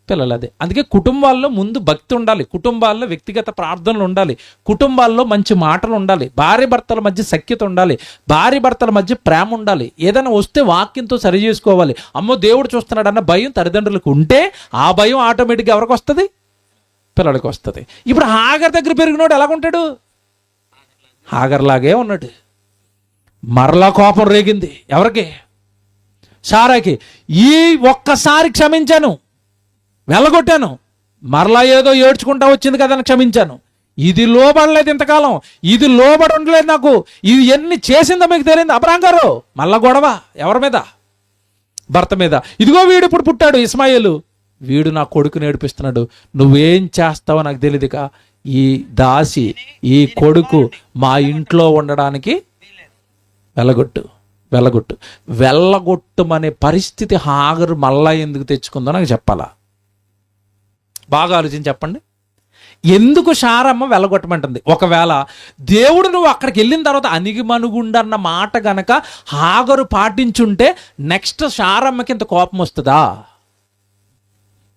[SPEAKER 2] పిల్లలు అదే. అందుకే కుటుంబాల్లో ముందు భక్తి ఉండాలి, కుటుంబాల్లో వ్యక్తిగత ప్రార్థనలు ఉండాలి, కుటుంబాల్లో మంచి మాటలు ఉండాలి, భార్య భర్తల మధ్య సఖ్యత ఉండాలి, భార్య భర్తల మధ్య ప్రేమ ఉండాలి. ఏదైనా వస్తే వాక్యంతో సరి చేసుకోవాలి. అమ్మో దేవుడు చూస్తున్నాడు అన్న భయం తల్లిదండ్రులకు ఉంటే ఆ భయం ఆటోమేటిక్గా ఎవరికి వస్తుంది? పిల్లలకి వస్తుంది. ఇప్పుడు హాగర్ దగ్గర పెరిగినోడు ఎలాగుంటాడు? హాగర్లాగే ఉన్నాడు. మరలా కోపం రేగింది. ఎవరికి? సారాకి. ఈ ఒక్కసారి క్షమించాను, వెళ్ళగొట్టాను, మరలా ఏదో ఏడ్చుకుంటా వచ్చింది కదా అని క్షమించాను. ఇది లోబడలేదు ఇంతకాలం, ఇది లోబడి ఉండలేదు నాకు, ఇది ఎన్ని చేసిందో మీకు తెలియదు. అబ్రాహాం గారు మళ్ళా గొడవ ఎవరి మీద? భర్త మీద. ఇదిగో వీడు ఇప్పుడు పుట్టాడు ఇస్మాయిలు, వీడు నా కొడుకుని ఏడిపిస్తున్నాడు, నువ్వేం చేస్తావో నాకు తెలియదుగా. ఈ దాసి, ఈ కొడుకు మా ఇంట్లో ఉండడానికి వెళ్ళగొట్టు, వెళ్ళగొట్టు. వెళ్ళగొట్టుమనే పరిస్థితి హాగరు మళ్ళా ఎందుకు తెచ్చుకుందో నాకు చెప్పాలా? బాగా ఆలోచించి చెప్పండి. ఎందుకు శారమ్మ వెళ్ళగొట్టమంటుంది? ఒకవేళ దేవుడు నువ్వు అక్కడికి వెళ్ళిన తర్వాత అనిగిమనుగుండన్న మాట గనక హాగరు పాటించుంటే నెక్స్ట్ శారమ్మకి ఇంత కోపం వస్తుందా?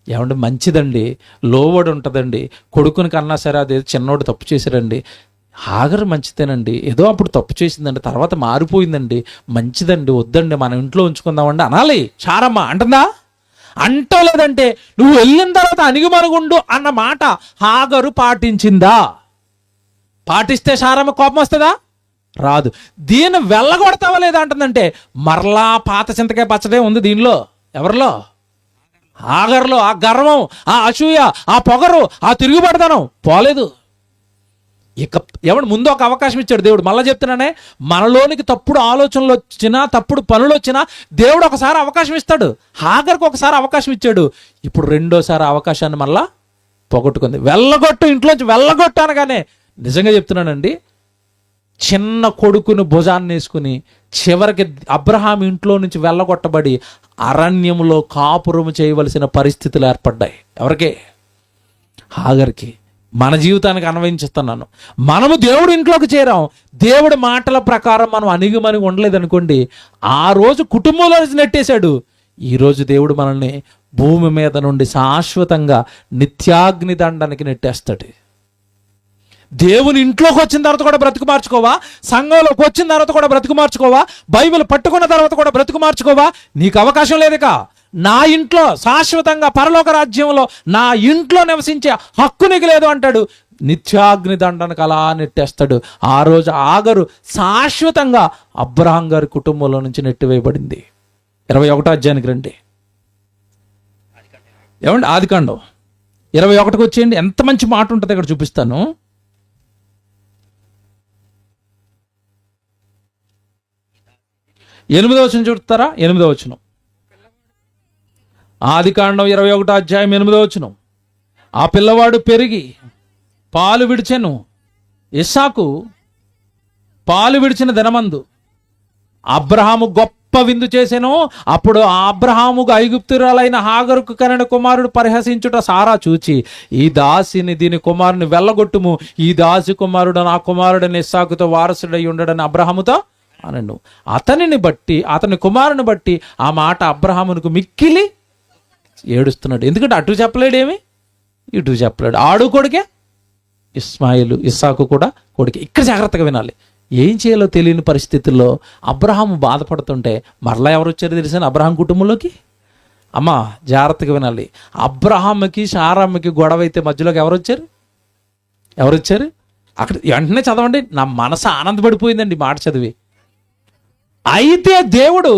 [SPEAKER 2] ఏమంటే మంచిదండి, లోబడి ఉంటుందండి. కొడుకుని కన్నా సరే అదే చిన్నోడు తప్పు చేశారండి. హాగరు మంచిదేనండి, ఏదో అప్పుడు తప్పు చేసిందండి, తర్వాత మారిపోయిందండి, మంచిదండి, వద్దండి మన ఇంట్లో ఉంచుకుందామండి అనాలి. శారమ్మ అంటుందా? అంటలేదంటే నువ్వు వెళ్ళిన తర్వాత అణిగిమనుగుండు అన్న మాట హాగరు పాటించిందా? పాటిస్తే శారమ్మ కోపం వస్తుందా? రాదు. దీన్ని వెళ్ళగొడతావా లేదా అంటుందంటే మరలా పాత చింతకాయ పచ్చడే ఉంది దీనిలో. ఎవరిలో? హాగర్లో. ఆ గర్వం, ఆ అసూయ, ఆ పొగరు, ఆ తిరుగుబడతనం పోలేదు. ఇక ఎవడు ముందు ఒక అవకాశం ఇచ్చాడు దేవుడు. మళ్ళీ చెప్తున్నానే, మనలోనికి తప్పుడు ఆలోచనలు వచ్చినా, తప్పుడు పనులు వచ్చినా దేవుడు ఒకసారి అవకాశం ఇస్తాడు. హాగర్కు ఒకసారి అవకాశం ఇచ్చాడు, ఇప్పుడు రెండోసారి అవకాశాన్ని మళ్ళా పోగొట్టుకుంది. వెళ్ళగొట్టు, ఇంట్లోంచి వెళ్ళగొట్టు అనగానే నిజంగా చెప్తున్నానండి, చిన్న కొడుకును భుజాన్ని వేసుకుని చివరికి అబ్రహాం ఇంట్లో నుంచి వెళ్ళగొట్టబడి అరణ్యంలో కాపురము చేయవలసిన పరిస్థితులు ఏర్పడ్డాయి. ఎవరికి? హాగర్కి. మన జీవితానికి అన్వయించుస్తున్నాను. మనము దేవుడు ఇంట్లోకి చేరాం, దేవుడి మాటల ప్రకారం మనం అణిగిమణిగి ఉండలేదనుకోండి, ఆ రోజు కుటుంబంలో నెట్టేశాడు. ఈరోజు దేవుడు మనల్ని భూమి మీద నుండి శాశ్వతంగా నిత్యాగ్ని దండానికి నెట్టేస్తాడు. దేవుని ఇంట్లోకి వచ్చిన తర్వాత కూడా బ్రతుకు మార్చుకోవా? సంఘంలోకి వచ్చిన తర్వాత కూడా బ్రతుకు మార్చుకోవా? బైబిల్ పట్టుకున్న తర్వాత కూడా బ్రతుకు మార్చుకోవా? నీకు అవకాశం లేదుక. నా ఇంట్లో శాశ్వతంగా పరలోక రాజ్యంలో నా ఇంట్లో నివసించే హక్కు నీకు లేదు అంటాడు. నిత్యాగ్ని దండనకు అలా నెట్టేస్తాడు. ఆ రోజు ఆగరు శాశ్వతంగా అబ్రహాం గారి కుటుంబంలో నుంచి నెట్టివేయబడింది. 21వ అధ్యాయానికి రండి. ఏమండి? ఆదికాండం 21కి వచ్చేయండి. ఎంత మంచి మాట ఉంటుంది ఇక్కడ చూపిస్తాను. ఎనిమిదవ వచనం చూస్తారా? 8వ వచనం. ఆదికాండం 21వ అధ్యాయం 8వ వచనం. ఆ పిల్లవాడు పెరిగి పాలు విడిచెను. ఇస్సాకు పాలు విడిచిన దినమందు అబ్రహాము గొప్ప గొప్ప విందు చేసెను. అప్పుడు అబ్రహాముకు ఐగుప్తురాలైన హాగరుకు కనిన కుమారుడు పరిహసించుట సారా చూచి, ఈ దాసిని దీని కుమారుని వెళ్ళగొట్టుము, ఈ దాసి కుమారుడు నా కుమారుడని ఇస్సాకుతో వారసుడై ఉండడని అబ్రహాముతో అనను. అతని కుమారుని బట్టి ఆ మాట అబ్రహామునకు మిక్కిలి ఏడుస్తున్నాడు. ఎందుకంటే అటు చెప్పలేడేమి, ఇటు చెప్పలేడు. ఆడు కొడుకే ఇస్మాయిలు, ఇస్సాకు కూడా కొడుకే. ఇక్కడ జాగ్రత్తగా వినాలి. ఏం చేయాలో తెలియని పరిస్థితుల్లో అబ్రహాము బాధపడుతుంటే మరలా ఎవరు వచ్చారు తెలిసిన అబ్రహాం కుటుంబంలోకి? అమ్మా జాగ్రత్తగా వినాలి. అబ్రహాముకి శారమ్మకి గొడవ అయితే మధ్యలోకి ఎవరు వచ్చారు? అక్కడ వెంటనే చదవండి. నా మనసు ఆనందపడిపోయిందండి మాట చదివి. అయితే దేవుడు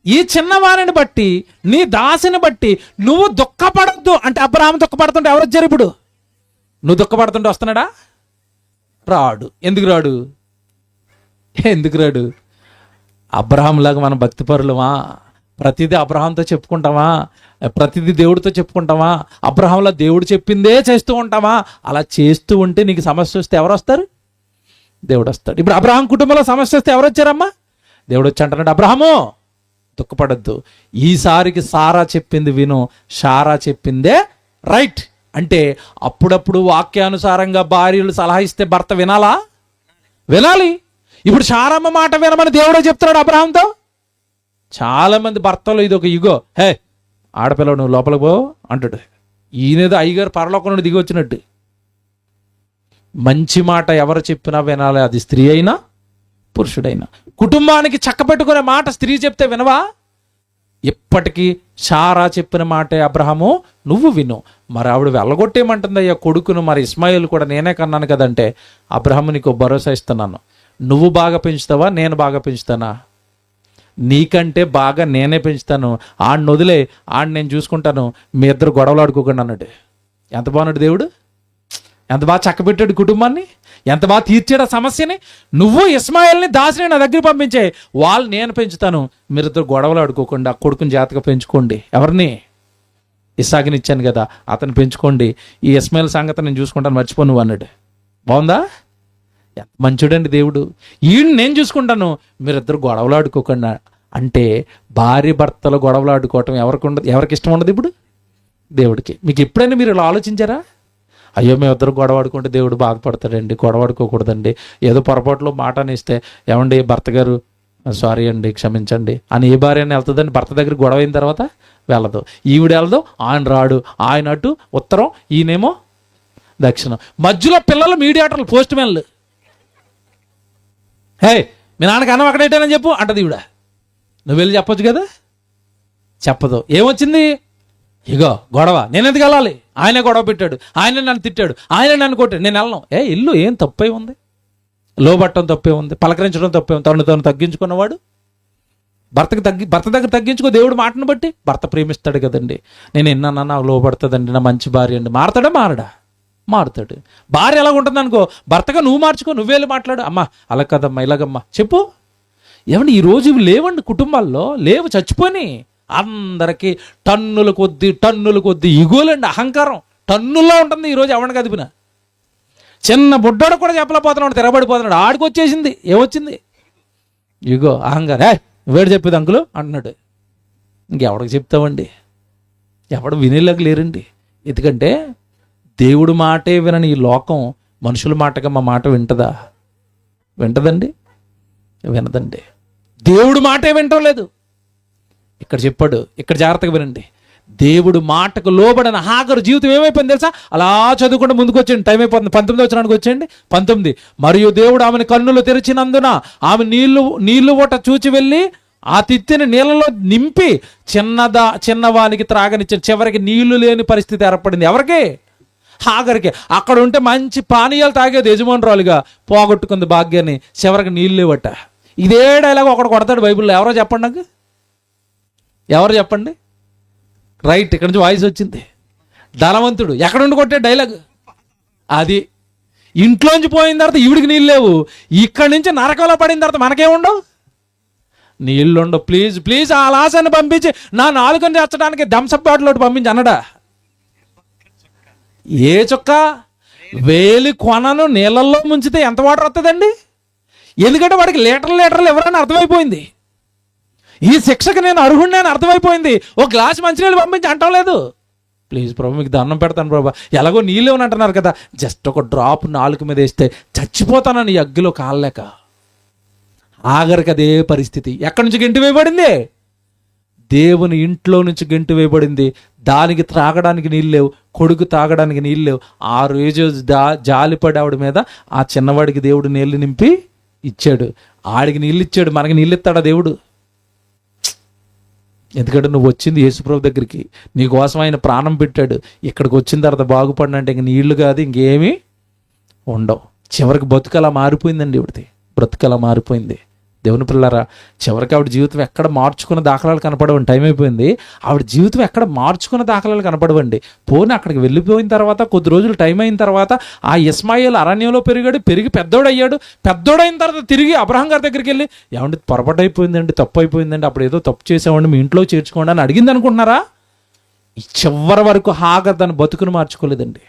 [SPEAKER 2] ఈ చిన్నవారిని బట్టి, నీ దాసిని బట్టి నువ్వు దుఃఖపడద్దు అంటే, అబ్రహాం దుఃఖపడుతుంటే ఎవరు వచ్చారు? ఇప్పుడు నువ్వు దుఃఖపడుతుంటే వస్తున్నాడా? రాడు. ఎందుకు రాడు? అబ్రహాంలాగా మనం భక్తిపరులమా? ప్రతిదీ అబ్రహాంతో చెప్పుకుంటామా? ప్రతిదీ దేవుడితో చెప్పుకుంటామా? అబ్రహాంలా దేవుడు చెప్పిందే చేస్తూ ఉంటామా? అలా చేస్తూ ఉంటే నీకు సమస్య వస్తే ఎవరు వస్తారు? దేవుడు వస్తాడు. ఇప్పుడు అబ్రహాం కుటుంబంలో సమస్య వస్తే ఎవరు వచ్చారమ్మా? దేవుడు వచ్చి అంటున్నాడు, అబ్రహాము దుఃఖపడద్దు, ఈసారికి సారా చెప్పింది విను, శారా చెప్పిందే రైట్. అంటే అప్పుడప్పుడు వాక్యానుసారంగా భార్యలు సలహా ఇస్తే భర్త వినాలి. ఇప్పుడు శారమ్మ మాట వినమని దేవుడే చెప్తున్నాడు అబ్రహాంతో. చాలా మంది భర్తలు ఇది ఒక ఇగో, హే ఆడపిల్ల నువ్వు లోపలికి పో అంటాడు. ఈయనేదో అయ్యగారు పరలోకం నుండి దిగి వచ్చినట్టు. మంచి మాట ఎవరు చెప్పినా వినాలి, అది స్త్రీ అయినా పురుషుడైనా. కుటుంబానికి చక్కబెట్టుకునే మాట స్త్రీ చెప్తే వినవా? ఇప్పటికీ శారా చెప్పిన మాటే అబ్రహాము నువ్వు విను. మరి ఆవిడ వెళ్ళగొట్టేయమంటుంది అయ్యా కొడుకును, మరి ఇస్మాయిల్ కూడా నేనే కన్నాను కదంటే, అబ్రహాము నీకు భరోసా ఇస్తున్నాను, నువ్వు బాగా పెంచుతావా నేను బాగా పెంచుతానా? నీకంటే బాగా నేనే పెంచుతాను, ఆడిని వదిలే, ఆడిని నేను చూసుకుంటాను, మీ ఇద్దరు గొడవలు ఆడుకోకండి అన్నాడు. ఎంత బాగున్నాడు దేవుడు, ఎంత బాగా చక్కబెట్టాడు కుటుంబాన్ని, ఎంత బాగా తీర్చాడు ఆ సమస్యని. నువ్వు ఇస్మాయిల్ని దాసిని నా దగ్గర పంపించే, వాళ్ళు నేను పెంచుతాను, మీరిద్దరు గొడవలు ఆడుకోకుండా కొడుకుని జాగ్రత్తగా పెంచుకోండి. ఎవరిని? ఇస్సాకుని ఇచ్చాను కదా, అతను పెంచుకోండి, ఈ ఇస్మాయిల్ సంగతి నేను చూసుకుంటాను, మర్చిపో నువ్వు అన్నాడు. బాగుందా? మంచుడండి దేవుడు. ఈయన నేను చూసుకుంటాను, మీరిద్దరు గొడవలు ఆడుకోకుండా అంటే, భార్య భర్తలు గొడవలు ఆడుకోవటం ఎవరికి ఇష్టం ఉండదు? ఇప్పుడు దేవుడికి. మీకు ఎప్పుడైనా మీరు ఇలా ఆలోచించారా? అయ్యో మేము ఇద్దరు గొడవ ఆడుకుంటే దేవుడు బాధపడతాడండి, గొడవ ఆడుకోకూడదండి. ఏదో పొరపాటులో మాట అనేస్తే, ఏమండి భర్త గారు సారీ అండి క్షమించండి అని ఏ భార్య అని వెళ్తుందండి? భర్త దగ్గర గొడవ అయిన తర్వాత వెళ్ళదు. ఈవిడ వెళ్ళదు, ఆయన రాడు. ఆయన అటు ఉత్తరం, ఈయనేమో దక్షిణం. మధ్యలో పిల్లలు మీడియాటర్లు, పోస్ట్ మెన్లు. హే మీ నాన్నకి అన్నం అక్కడేటానని చెప్పు అంటది ఈవిడ. నువ్వు వెళ్ళి చెప్పొచ్చు కదా, చెప్పదు. ఏమొచ్చింది? ఇగో గొడవ, నేను ఎందుకు వెళ్ళాలి? ఆయనే గొడవ పెట్టాడు, ఆయనే నన్ను తిట్టాడు, ఆయనే నన్ను కొట్టాడు, నేను వెళ్ళను. ఇల్లు ఏం తప్పే ఉంది? లోబట్టడం తప్పే ఉంది? పలకరించడం తప్పే ఉంది? తను తగ్గించుకున్నవాడు భర్త దగ్గర తగ్గించుకో. దేవుడు మాటను బట్టి భర్త ప్రేమిస్తాడు కదండి. నేను ఎన్నన్నా నాకు లోబడుతుందండి, నా మంచి భార్య అండి. మారతాడా? మారుతాడు. భార్య ఎలా ఉంటుంది అనుకో, భర్తగా నువ్వు మార్చుకో, నువ్వేళ్ళు మాట్లాడు. అమ్మా అలా కదమ్మా, ఇలాగమ్మా చెప్పు. ఏమండి ఈరోజు ఇవి లేవండి కుటుంబాల్లో, లేవు, చచ్చిపోయి. అందరికీ టన్నుల కొద్ది ఇగోలండి, అహంకారం టన్నుల్లో ఉంటుంది ఈరోజు. ఎవరిని కదిపిన చిన్న బుడ్డోడు కూడా చెప్పలేకపోతున్నాడు, తిరగబడిపోతున్నాడు. ఆడికి వచ్చేసింది. ఏమొచ్చింది? ఇగో అహంకారం. వేడు చెప్పేది అంకులు అంటున్నాడు. ఇంకెవడికి చెప్తామండి? ఎవడు వినేలాగా లేరండి. ఎందుకంటే దేవుడు మాటే వినని ఈ లోకం మనుషుల మాటగా మా మాట వింటదండి? వినదండి. దేవుడు మాటే వింటలేదు. ఇక్కడ చెప్పాడు, ఇక్కడ జాగ్రత్తగా వినండి. దేవుడు మాటకు లోబడిన హాగరు జీవితం ఏమైపోయింది తెలుసా? అలా చదువుకుంటే ముందుకు వచ్చేయండి, టైం అయిపోతుంది. 19 వచనానికి వచ్చేయండి. 19. మరియు దేవుడు ఆమెను కన్నులు తెరిచినందున ఆమె నీళ్లు ఓట చూచి వెళ్ళి ఆ తిత్తిని నీళ్ళలో నింపి చిన్నవానికి త్రాగనిచ్చిన. చివరికి నీళ్లు లేని పరిస్థితి ఏర్పడింది. ఎవరికి? హాగరికి. అక్కడ ఉంటే మంచి పానీయాలు తాగేది యజమానురాలుగా, పోగొట్టుకుంది భాగ్యాన్ని. చివరికి నీళ్ళు లేవట. ఇదే డైలాగ్ ఒకడు కొడతాడు బైబిల్లో. ఎవరో చెప్పండి నాకు, ఎవరు చెప్పండి? రైట్, ఇక్కడ నుంచి వాయిస్ వచ్చింది. ధనవంతుడు ఎక్కడుండి కొట్టే డైలాగ్ అది. ఇంట్లోంచి పోయిన తర్వాత ఈవిడికి నీళ్ళు లేవు, ఇక్కడి నుంచి నరకంలో పడిన తర్వాత మనకేముండవు? నీళ్ళుండవు. ప్లీజ్ ఆ లాసాన్ని పంపించి నా నాలుకని తెచ్చడానికి థమ్సప్ బాటిల్ ఒకటి పంపించి అన్నడా? ఏ చుక్క వేలి కొనను నీళ్ళల్లో ముంచితే ఎంత వాటర్ వస్తుందండి? ఎందుకంటే వాడికి లీటర్లు ఎవరైనా అర్థమైపోయింది. ఈ శిక్షకు నేను అర్హుడిని అని అర్థమైపోయింది. ఒక గ్లాస్ మంచినీళ్ళు పంపించి అంటాం లేదు. ప్లీజ్ ప్రభు మీకు దండం పెడతాను ప్రభు, ఎలాగో నీళ్ళు అని అంటున్నారు కదా, జస్ట్ ఒక డ్రాప్ నాలుక మీద వేస్తే చచ్చిపోతానని అగ్గిలో కాలేక. ఆఖరికి అదే పరిస్థితి. ఎక్కడి నుంచి గెంటి వేయబడింది? దేవుని ఇంట్లో నుంచి గెంటి వేయబడింది. దానికి త్రాగడానికి నీళ్ళు లేవు, కొడుకు తాగడానికి నీళ్ళు లేవు. 6 రోజు జాలిపడి ఆవిడ మీద ఆ చిన్నవాడికి దేవుడు నీళ్ళు నింపి ఇచ్చాడు. ఆడికి నీళ్ళు ఇచ్చాడు, మనకి నీళ్ళు ఇస్తాడా దేవుడు? ఎందుకంటే నువ్వు వచ్చింది యేసుప్రభు దగ్గరికి, నీకోసం ఆయన ప్రాణం పెట్టాడు. ఇక్కడికి వచ్చిన తర్వాత బాగుపడినంటే ఇంక నీళ్లు కాదు, ఇంకేమీ ఉండవు. చివరికి బతుకలా మారిపోయిందండి ఇవిడిది, బ్రతుకలా మారిపోయింది. దేవుని పిల్లరా, చివరికి ఆవిడ జీవితం ఎక్కడ మార్చుకున్న దాఖలాలు కనపడవండి. టైం అయిపోయింది. ఆవిడ జీవితం ఎక్కడ మార్చుకున్న దాఖలాలు కనపడవండి. పోనీ అక్కడికి వెళ్ళిపోయిన తర్వాత కొద్ది రోజులు టైం అయిన తర్వాత ఆ ఇస్మాయిల్ అరణ్యంలో పెరిగి పెద్దోడయ్యాడు. పెద్దోడైన తర్వాత తిరిగి అబ్రహాం గారి దగ్గరికి వెళ్ళి, ఏమంటే పొరపాటు అయిపోయిందండి, తప్పు అయిపోయిందండి, అప్పుడు ఏదో తప్పు చేసామండి, మీ ఇంట్లో చేర్చుకోండి అని అడిగింది అనుకుంటున్నారా? ఈ చివరి వరకు హాగర్ తన బతుకును మార్చుకోలేదండి.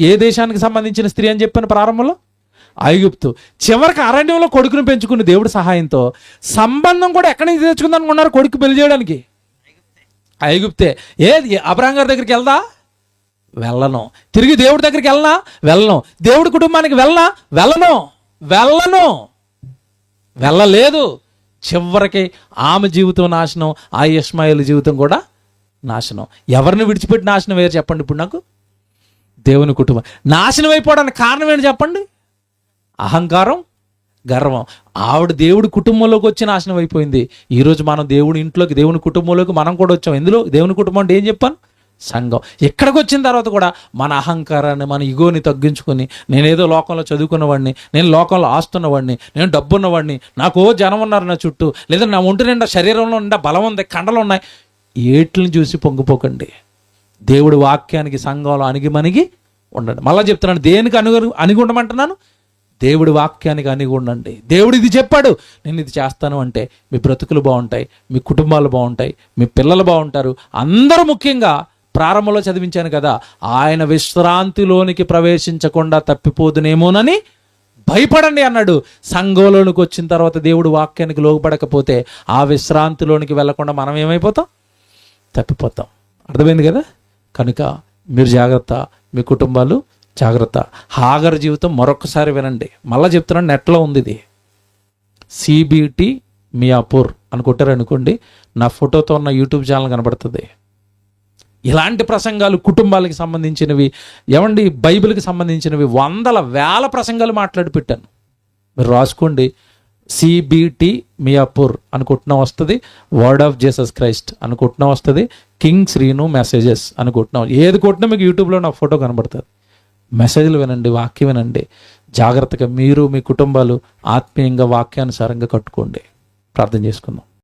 [SPEAKER 2] ఏ దేశానికి సంబంధించిన స్త్రీ అని చెప్పాను ప్రారంభంలో? ఐగుప్తు. చివరికి అరణ్యంలో కొడుకును పెంచుకున్న దేవుడి సహాయంతో సంబంధం కూడా ఎక్కడి నుంచి తెచ్చుకుంది అనుకున్నారు? కొడుకు పెళ్లి చేయడానికి ఐగుప్తే. ఏది అబ్రహాం గారి దగ్గరికి వెళ్దా? వెళ్ళను. తిరిగి దేవుడి దగ్గరికి వెళ్ళను. దేవుడి కుటుంబానికి వెళ్ళను. వెళ్ళలేదు. చివరికి ఆమె జీవితం నాశనం, ఆ ఇష్మాయేలు జీవితం కూడా నాశనం. ఎవరిని విడిచిపెట్టి నాశనం వేరు చెప్పండి ఇప్పుడు నాకు? దేవుని కుటుంబం నాశనం అయిపోవడానికి కారణం ఏంటి చెప్పండి? అహంకారం, గర్వం. ఆవిడ దేవుడి కుటుంబంలోకి వచ్చి నాశనం అయిపోయింది. ఈరోజు మనం దేవుడి ఇంట్లోకి, దేవుని కుటుంబంలోకి మనం కూడా వచ్చాం. ఎందులో? దేవుని కుటుంబం అంటే ఏం చెప్పాను? సంఘం. ఎక్కడికి వచ్చిన తర్వాత కూడా మన అహంకారాన్ని, మన ఇగోని తగ్గించుకొని, నేనేదో లోకంలో చదువుకున్నవాడిని, నేను లోకంలో ఆస్తున్నవాడిని, నేను డబ్బున్నవాడిని, నాకు జనం ఉన్నారు నా చుట్టూ, లేదా నా ఒంటి నిండా శరీరంలో నిండా బలం ఉంది, కండలు ఉన్నాయి, ఏట్లను చూసి పొంగిపోకండి. దేవుడి వాక్యానికి, సంఘంలో అణిగి ఉండండి. మళ్ళీ చెప్తున్నాను, దేనికి అణిగి ఉండమంటున్నాను? దేవుడి వాక్యానికి అణిగి ఉండండి. దేవుడు ఇది చెప్పాడు, నేను ఇది చేస్తాను అంటే మీ బ్రతుకులు బాగుంటాయి, మీ కుటుంబాలు బాగుంటాయి, మీ పిల్లలు బాగుంటారు. అందరూ ముఖ్యంగా ప్రారంభంలో చదివించాను కదా, ఆయన విశ్రాంతిలోనికి ప్రవేశించకుండా తప్పిపోదునేమోనని భయపడండి అన్నాడు. సంఘంలోనికి వచ్చిన తర్వాత దేవుడు వాక్యానికి లోబడకపోతే ఆ విశ్రాంతిలోనికి వెళ్లకుండా మనం ఏమైపోతాం? తప్పిపోతాం. అర్థమైంది కదా? కనుక మీరు జాగ్రత్త, మీ కుటుంబాలు జాగ్రత్త. హాగర్ జీవితం మరొకసారి వినండి. మళ్ళీ చెప్తున్నాను, నెట్లో ఉంది ఇది. CBT మియాపూర్ అని కొట్టారనుకోండి, నా ఫోటోతో ఉన్న యూట్యూబ్ ఛానల్ కనబడుతుంది. ఇలాంటి ప్రసంగాలు కుటుంబాలకి సంబంధించినవి, ఏమండి బైబిల్కి సంబంధించినవి వందల వేల ప్రసంగాలు మాట్లాడి పెట్టాను. మీరు రాసుకోండి. CBT మియాపూర్ అనుకుంటున్నా వస్తుంది, వర్డ్ ఆఫ్ జీసస్ క్రైస్ట్ అనుకుంటున్నా వస్తుంది, కింగ్ శ్రీను మెసేజెస్ అనుకుంటున్నాం. ఏది కొట్టినా మీకు యూట్యూబ్లో నా ఫోటో కనబడుతుంది. మెసేజ్లు వినండి, వాక్యం వినండి. జాగ్రత్తగా మీరు, మీ కుటుంబాలు ఆత్మీయంగా వాక్యానుసారంగా కట్టుకోండి. ప్రార్థన చేసుకుందాం.